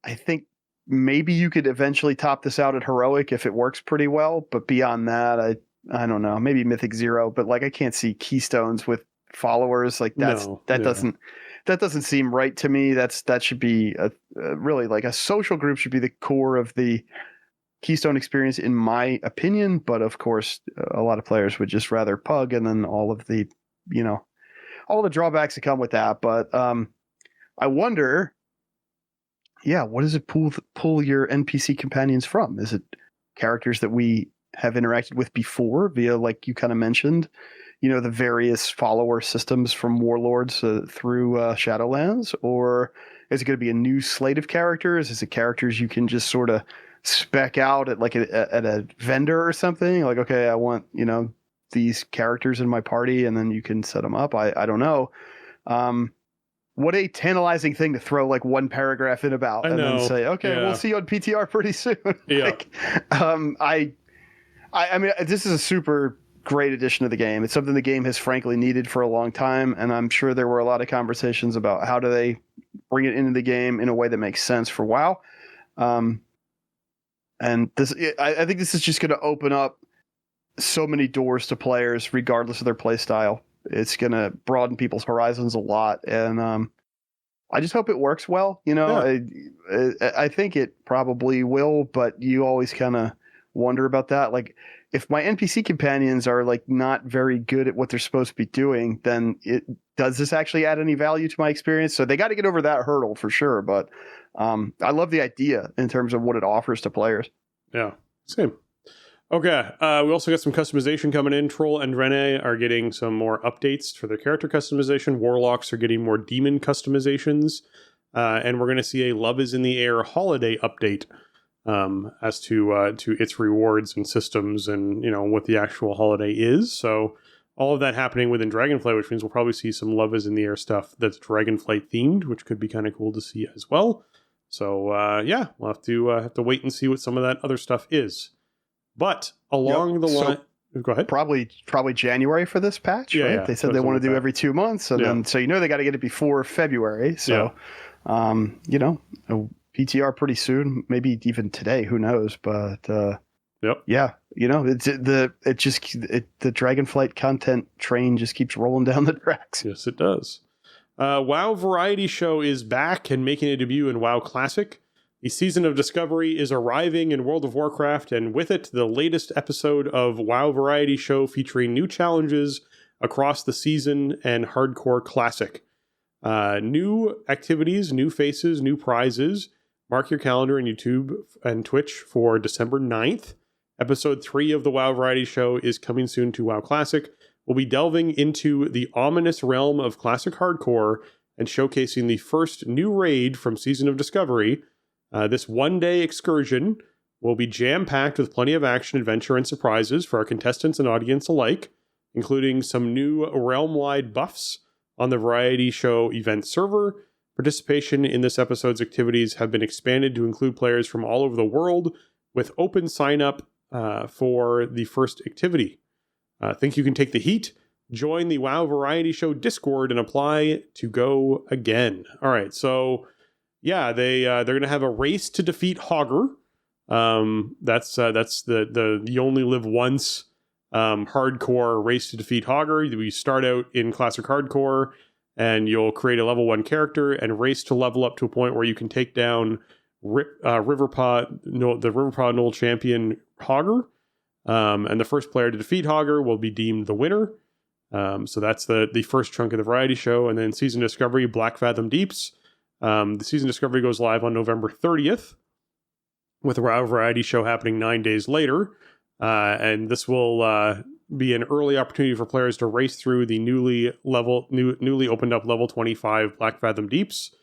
I think maybe you could eventually top this out at heroic if it works pretty well, but beyond that, I don't know. Maybe Mythic 0, but like I can't see keystones with followers. Like that doesn't seem right to me. That should be really like a social group should be the core of the Keystone experience, in my opinion. But of course, a lot of players would just rather pug, and then all of the, all the drawbacks that come with that. But I wonder, what does it pull your NPC companions from? Is it characters that we have interacted with before via, like you kind of mentioned, the various follower systems from Warlords through Shadowlands? Or is it going to be a new slate of characters? Is it characters you can just sort of spec out at like at a vendor or something? Like, okay, I want, these characters in my party, and then you can set them up. I don't know. What a tantalizing thing to throw like one paragraph in about and then say, okay, we'll see you on PTR pretty soon. I mean, this is a super great addition to the game. It's something the game has frankly needed for a long time, and I'm sure there were a lot of conversations about how do they bring it into the game in a way that makes sense for WoW. And I think this is just going to open up so many doors to players, regardless of their play style. It's going to broaden people's horizons a lot, and I just hope it works well. I think it probably will, but you always kind of wonder about that. Like, if my NPC companions are like not very good at what they're supposed to be doing, then does this actually add any value to my experience? So they got to get over that hurdle for sure. But I love the idea in terms of what it offers to players. Yeah, same. Okay, we also got some customization coming in. Troll and Rene are getting some more updates for their character customization. Warlocks are getting more demon customizations. And we're going to see a Love is in the Air holiday update as to its rewards and systems and, what the actual holiday is. So all of that happening within Dragonflight, which means we'll probably see some Love is in the Air stuff that's Dragonflight themed, which could be kind of cool to see as well. So, we'll have to wait and see what some of that other stuff is. But along the line, go ahead. Probably January for this patch, right? Yeah, they said they want to do every 2 months, and then they got to get it before February. So, PTR pretty soon, maybe even today. Who knows? But the Dragonflight content train just keeps rolling down the tracks. Yes, it does. WoW Variety Show is back and making a debut in WoW Classic. The season of Discovery is arriving in World of Warcraft, and with it, the latest episode of WoW Variety Show featuring new challenges across the season and Hardcore Classic. New activities, new faces, new prizes. Mark your calendar in YouTube and Twitch for December 9th. Episode 3 of the WoW Variety Show is coming soon to WoW Classic. We'll be delving into the ominous realm of Classic Hardcore and showcasing the first new raid from Season of Discovery. This one-day excursion will be jam-packed with plenty of action, adventure, and surprises for our contestants and audience alike, including some new realm-wide buffs on the Variety Show event server. Participation in this episode's activities have been expanded to include players from all over the world, with open sign-up for the first activity. Think you can take the heat? Join the WoW Variety Show Discord and apply to go again. All right, so... they're going to have a race to defeat Hogger. That's the You Only Live Once hardcore race to defeat Hogger. We start out in Classic Hardcore, and you'll create a level 1 character and race to level up to a point where you can take down the Riverpaw Knoll champion Hogger. And the first player to defeat Hogger will be deemed the winner. So that's the first chunk of the Variety Show. And then Season Discovery, Black Fathom Deeps. The Season Discovery goes live on November 30th, with the WoW Variety Show happening 9 days later. And this will be an early opportunity for players to race through the newly opened up level 25 Black Fathom Deeps,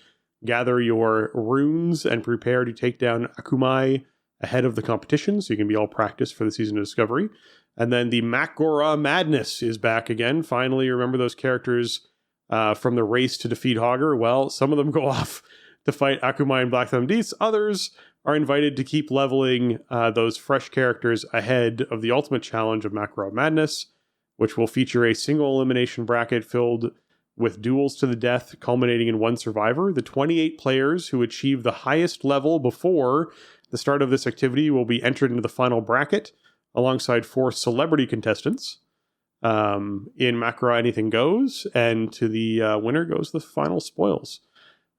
gather your runes, and prepare to take down Akumai ahead of the competition, so you can be all practiced for the Season of Discovery. And then the Makgora Madness is back again. Finally, remember those characters from the race to defeat Hogger? Well, some of them go off to fight Akumai and Black Thumb Deets. Others are invited to keep leveling those fresh characters ahead of the ultimate challenge of Makgora Madness, which will feature a single elimination bracket filled with duels to the death, culminating in one survivor. The 28 players who achieve the highest level before the start of this activity will be entered into the final bracket, alongside 4 celebrity contestants. In Makgora Anything Goes, and to the winner goes the final spoils.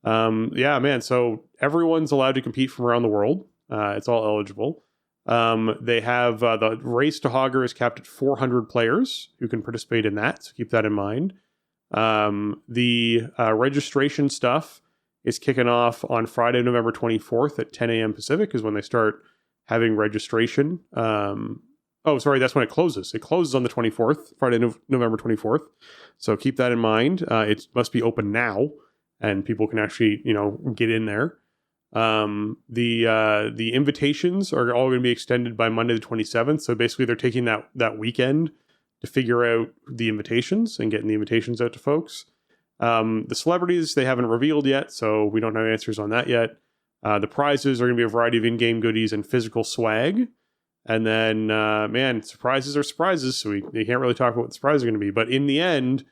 So everyone's allowed to compete from around the world. It's all eligible. They have the race to Hogger is capped at 400 players who can participate in that, so keep that in mind. The registration stuff is kicking off on Friday, November 24th at 10 a.m. Pacific is when they start having registration. That's when it closes. It closes on the 24th, Friday, November 24th. So keep that in mind. It must be open now, and people can actually, get in there. The invitations are all going to be extended by Monday the 27th. So basically they're taking that weekend to figure out the invitations and getting the invitations out to folks. The celebrities, they haven't revealed yet, so we don't have answers on that yet. The prizes are going to be a variety of in-game goodies and physical swag. And then, surprises are surprises, so you can't really talk about what the surprises are going to be. But in the end,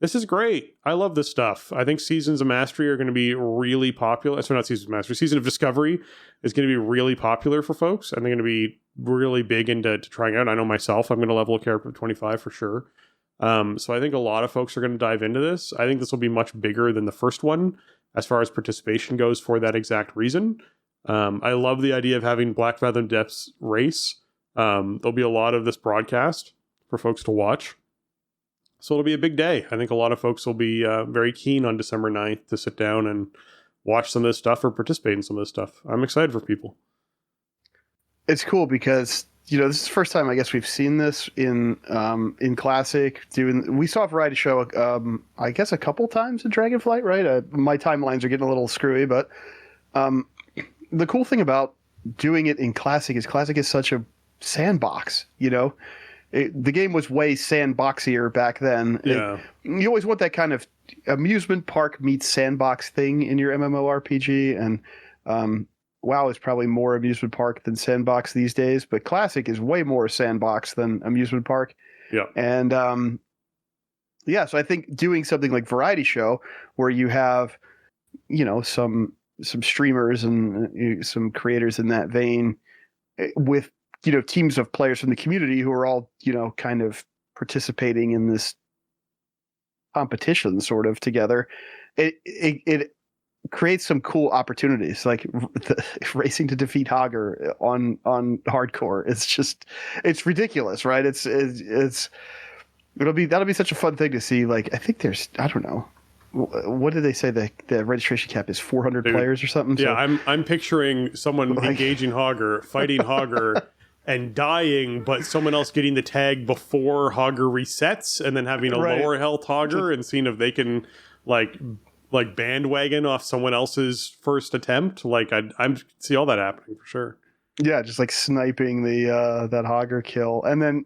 this is great. I love this stuff. I think Seasons of Mastery are going to be really popular. Sorry, not Seasons of Mastery. Season of Discovery is going to be really popular for folks, and they're going to be really big into trying out. I know myself, I'm going to level a character of 25 for sure. So I think a lot of folks are going to dive into this. I think this will be much bigger than the first one as far as participation goes for that exact reason. I love the idea of having Black Fathom Depth's race. There'll be a lot of this broadcast for folks to watch. So it'll be a big day. I think a lot of folks will be very keen on December 9th to sit down and watch some of this stuff or participate in some of this stuff. I'm excited for people. It's cool because this is the first time I guess we've seen this in Classic. We saw a variety show, I guess a couple times in Dragonflight, right? My timelines are getting a little screwy, but the cool thing about doing it in Classic is such a sandbox. The game was way sandboxier back then. Yeah, you always want that kind of amusement park meets sandbox thing in your MMORPG, and WoW is probably more amusement park than sandbox these days, but Classic is way more sandbox than amusement park. Yeah. And so I think doing something like Variety Show where you have, some streamers and some creators in that vein with, teams of players from the community who are all, kind of participating in this competition sort of together, it creates some cool opportunities, like racing to defeat Hogger on hardcore. It's ridiculous, right? That'll be such a fun thing to see. Like, I think I don't know, what did they say the registration cap is 400 players or something? Yeah, so, I'm picturing someone engaging Hogger, fighting Hogger, and dying, but someone else getting the tag before Hogger resets, and then having a lower health Hogger and seeing if they can like bandwagon off someone else's first attempt. Like I'm see all that happening for sure. Yeah, just like sniping that Hogger kill, and then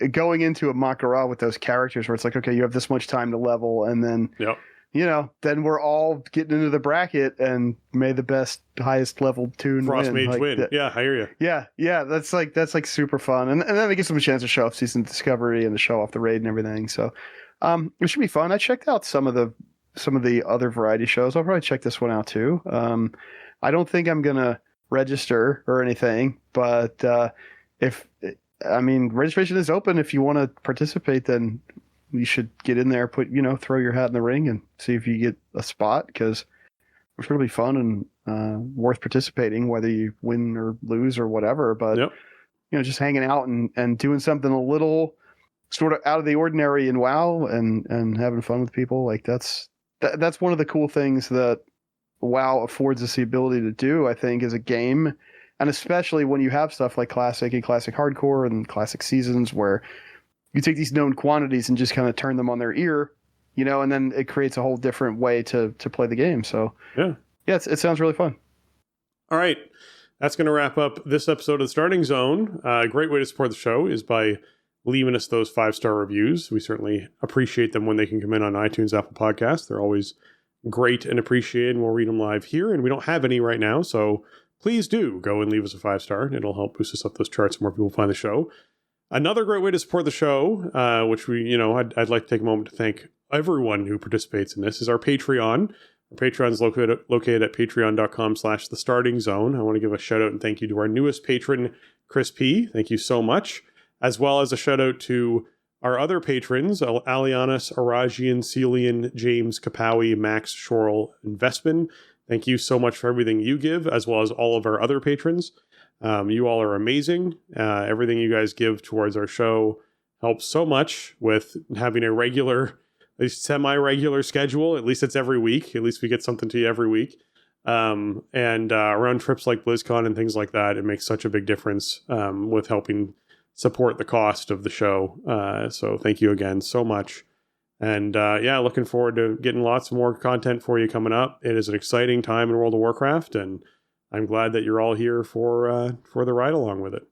going into a Makara with those characters where it's like, okay, you have this much time to level, and then then we're all getting into the bracket, and may the best highest level tune Frost win. Mage win. Yeah, I hear you. Yeah, that's like super fun, and then it gives them a chance to show off season discovery and to show off the raid and everything. So it should be fun. I checked out some of the other variety shows. I'll probably check this one out too. I don't think I'm gonna register or anything, but registration is open. If you want to participate, then you should get in there, throw your hat in the ring and see if you get a spot, because it's really fun and worth participating, whether you win or lose or whatever. But just hanging out and doing something a little sort of out of the ordinary in WoW and having fun with people, like that's one of the cool things that WoW affords us the ability to do, I think, as a game. And especially when you have stuff like Classic and Classic Hardcore and Classic Seasons, where you take these known quantities and just kind of turn them on their ear, and then it creates a whole different way to play the game. So yeah, it sounds really fun. All right. That's going to wrap up this episode of The Starting Zone. A great way to support the show is by leaving us those 5-star reviews. We certainly appreciate them when they can come in on iTunes, Apple Podcasts. They're always great and appreciated, and we'll read them live here. And we don't have any right now, so please do go and leave us a 5-star. And it'll help boost us up those charts so more people find the show. Another great way to support the show, which I'd like to take a moment to thank everyone who participates in this, is our Patreon. Our Patreon is located at patreon.com/thestartingzone. I want to give a shout out and thank you to our newest patron, Chris P. Thank you so much. As well as a shout out to our other patrons, Alianis, Arajian, Celian, James, Kapawi, Max, Shorel, and Vespin. Thank you so much for everything you give, as well as all of our other patrons. You all are amazing. Everything you guys give towards our show helps so much with having a regular, at least semi-regular schedule. At least it's every week. At least we get something to you every week. And around trips like BlizzCon and things like that, it makes such a big difference with helping support the cost of the show. So thank you again so much. And looking forward to getting lots more content for you coming up. It is an exciting time in World of Warcraft, and I'm glad that you're all here for the ride along with it.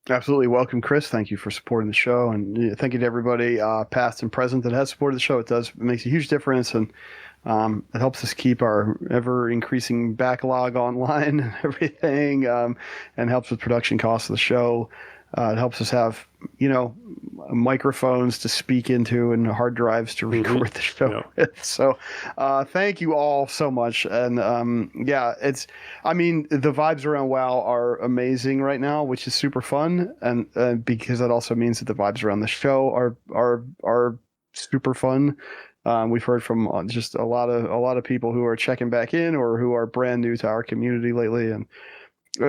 Absolutely. Welcome, Chris. Thank you for supporting the show. And thank you to everybody past and present that has supported the show. It makes a huge difference, and it helps us keep our ever-increasing backlog online and everything, and helps with production costs of the show. It helps us have, microphones to speak into and hard drives to record the show with. So thank you all so much. And the vibes around WoW are amazing right now, which is super fun. And because that also means that the vibes around the show are super fun. We've heard from just a lot of people who are checking back in or who are brand new to our community lately, and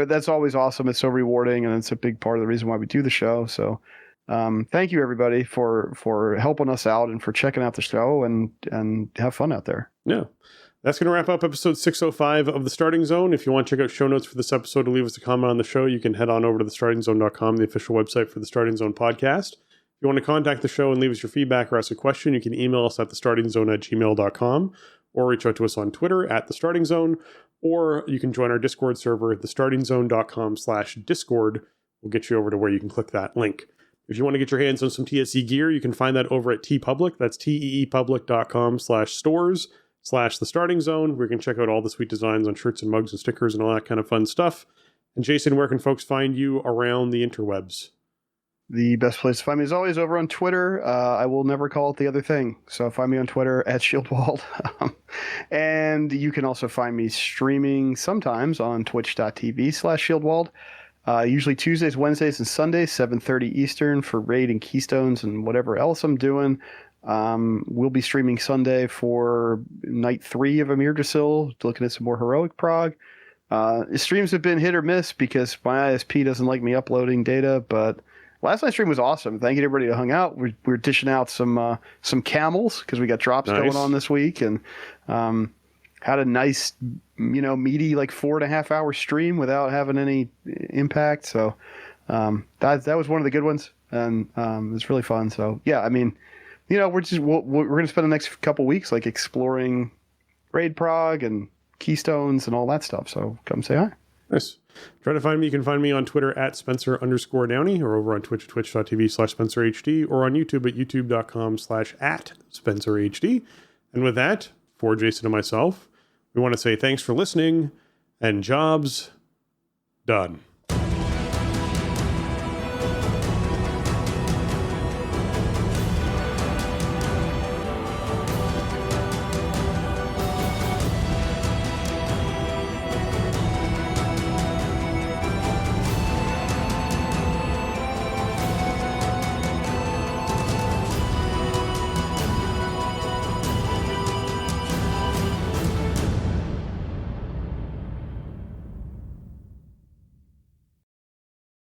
that's always awesome. It's so rewarding, and it's a big part of the reason why we do the show. So thank you, everybody, for helping us out and for checking out the show, and have fun out there. Yeah, That's going to wrap up episode 605 of The Starting Zone. If you want to check out show notes for this episode or leave us a comment on the show, you can head on over to thestartingzone.com, the official website for The Starting Zone podcast. If you want to contact the show and leave us your feedback or ask a question, you can email us at thestartingzone@gmail.com or reach out to us on Twitter at thestartingzone, or you can join our Discord server at thestartingzone.com/discord. We'll get you over to where you can click that link. If you want to get your hands on some TSC gear, you can find that over at TeePublic. That's teepublic.com/stores/The Starting Zone, where you can check out all the sweet designs on shirts and mugs and stickers and all that kind of fun stuff. And Jason, where can folks find you around the interwebs? The best place to find me is always over on Twitter. I will never call it the other thing. So find me on Twitter at Shieldwald. And you can also find me streaming sometimes on twitch.tv/Shieldwald. Usually Tuesdays, Wednesdays, and Sundays, 7:30 Eastern for Raid and Keystones and whatever else I'm doing. We'll be streaming Sunday for night 3 of Amir Drasil, looking at some more heroic prog. Streams have been hit or miss because my ISP doesn't like me uploading data, but last night's stream was awesome. Thank you to everybody who hung out. We're dishing out some camels because we got drops going on this week, and had a nice, meaty, like 4.5 hour stream without having any impact. So that was one of the good ones, and it's really fun. So yeah, I mean, we're going to spend the next couple weeks like exploring Raid Prog and Keystones and all that stuff. So come say hi. Nice. Try to find me. You can find me on Twitter at Spencer_Downey, or over on Twitch, twitch.tv/SpencerHD, or on YouTube at youtube.com/@SpencerHD. And with that, for Jason and myself, we want to say thanks for listening, and jobs done.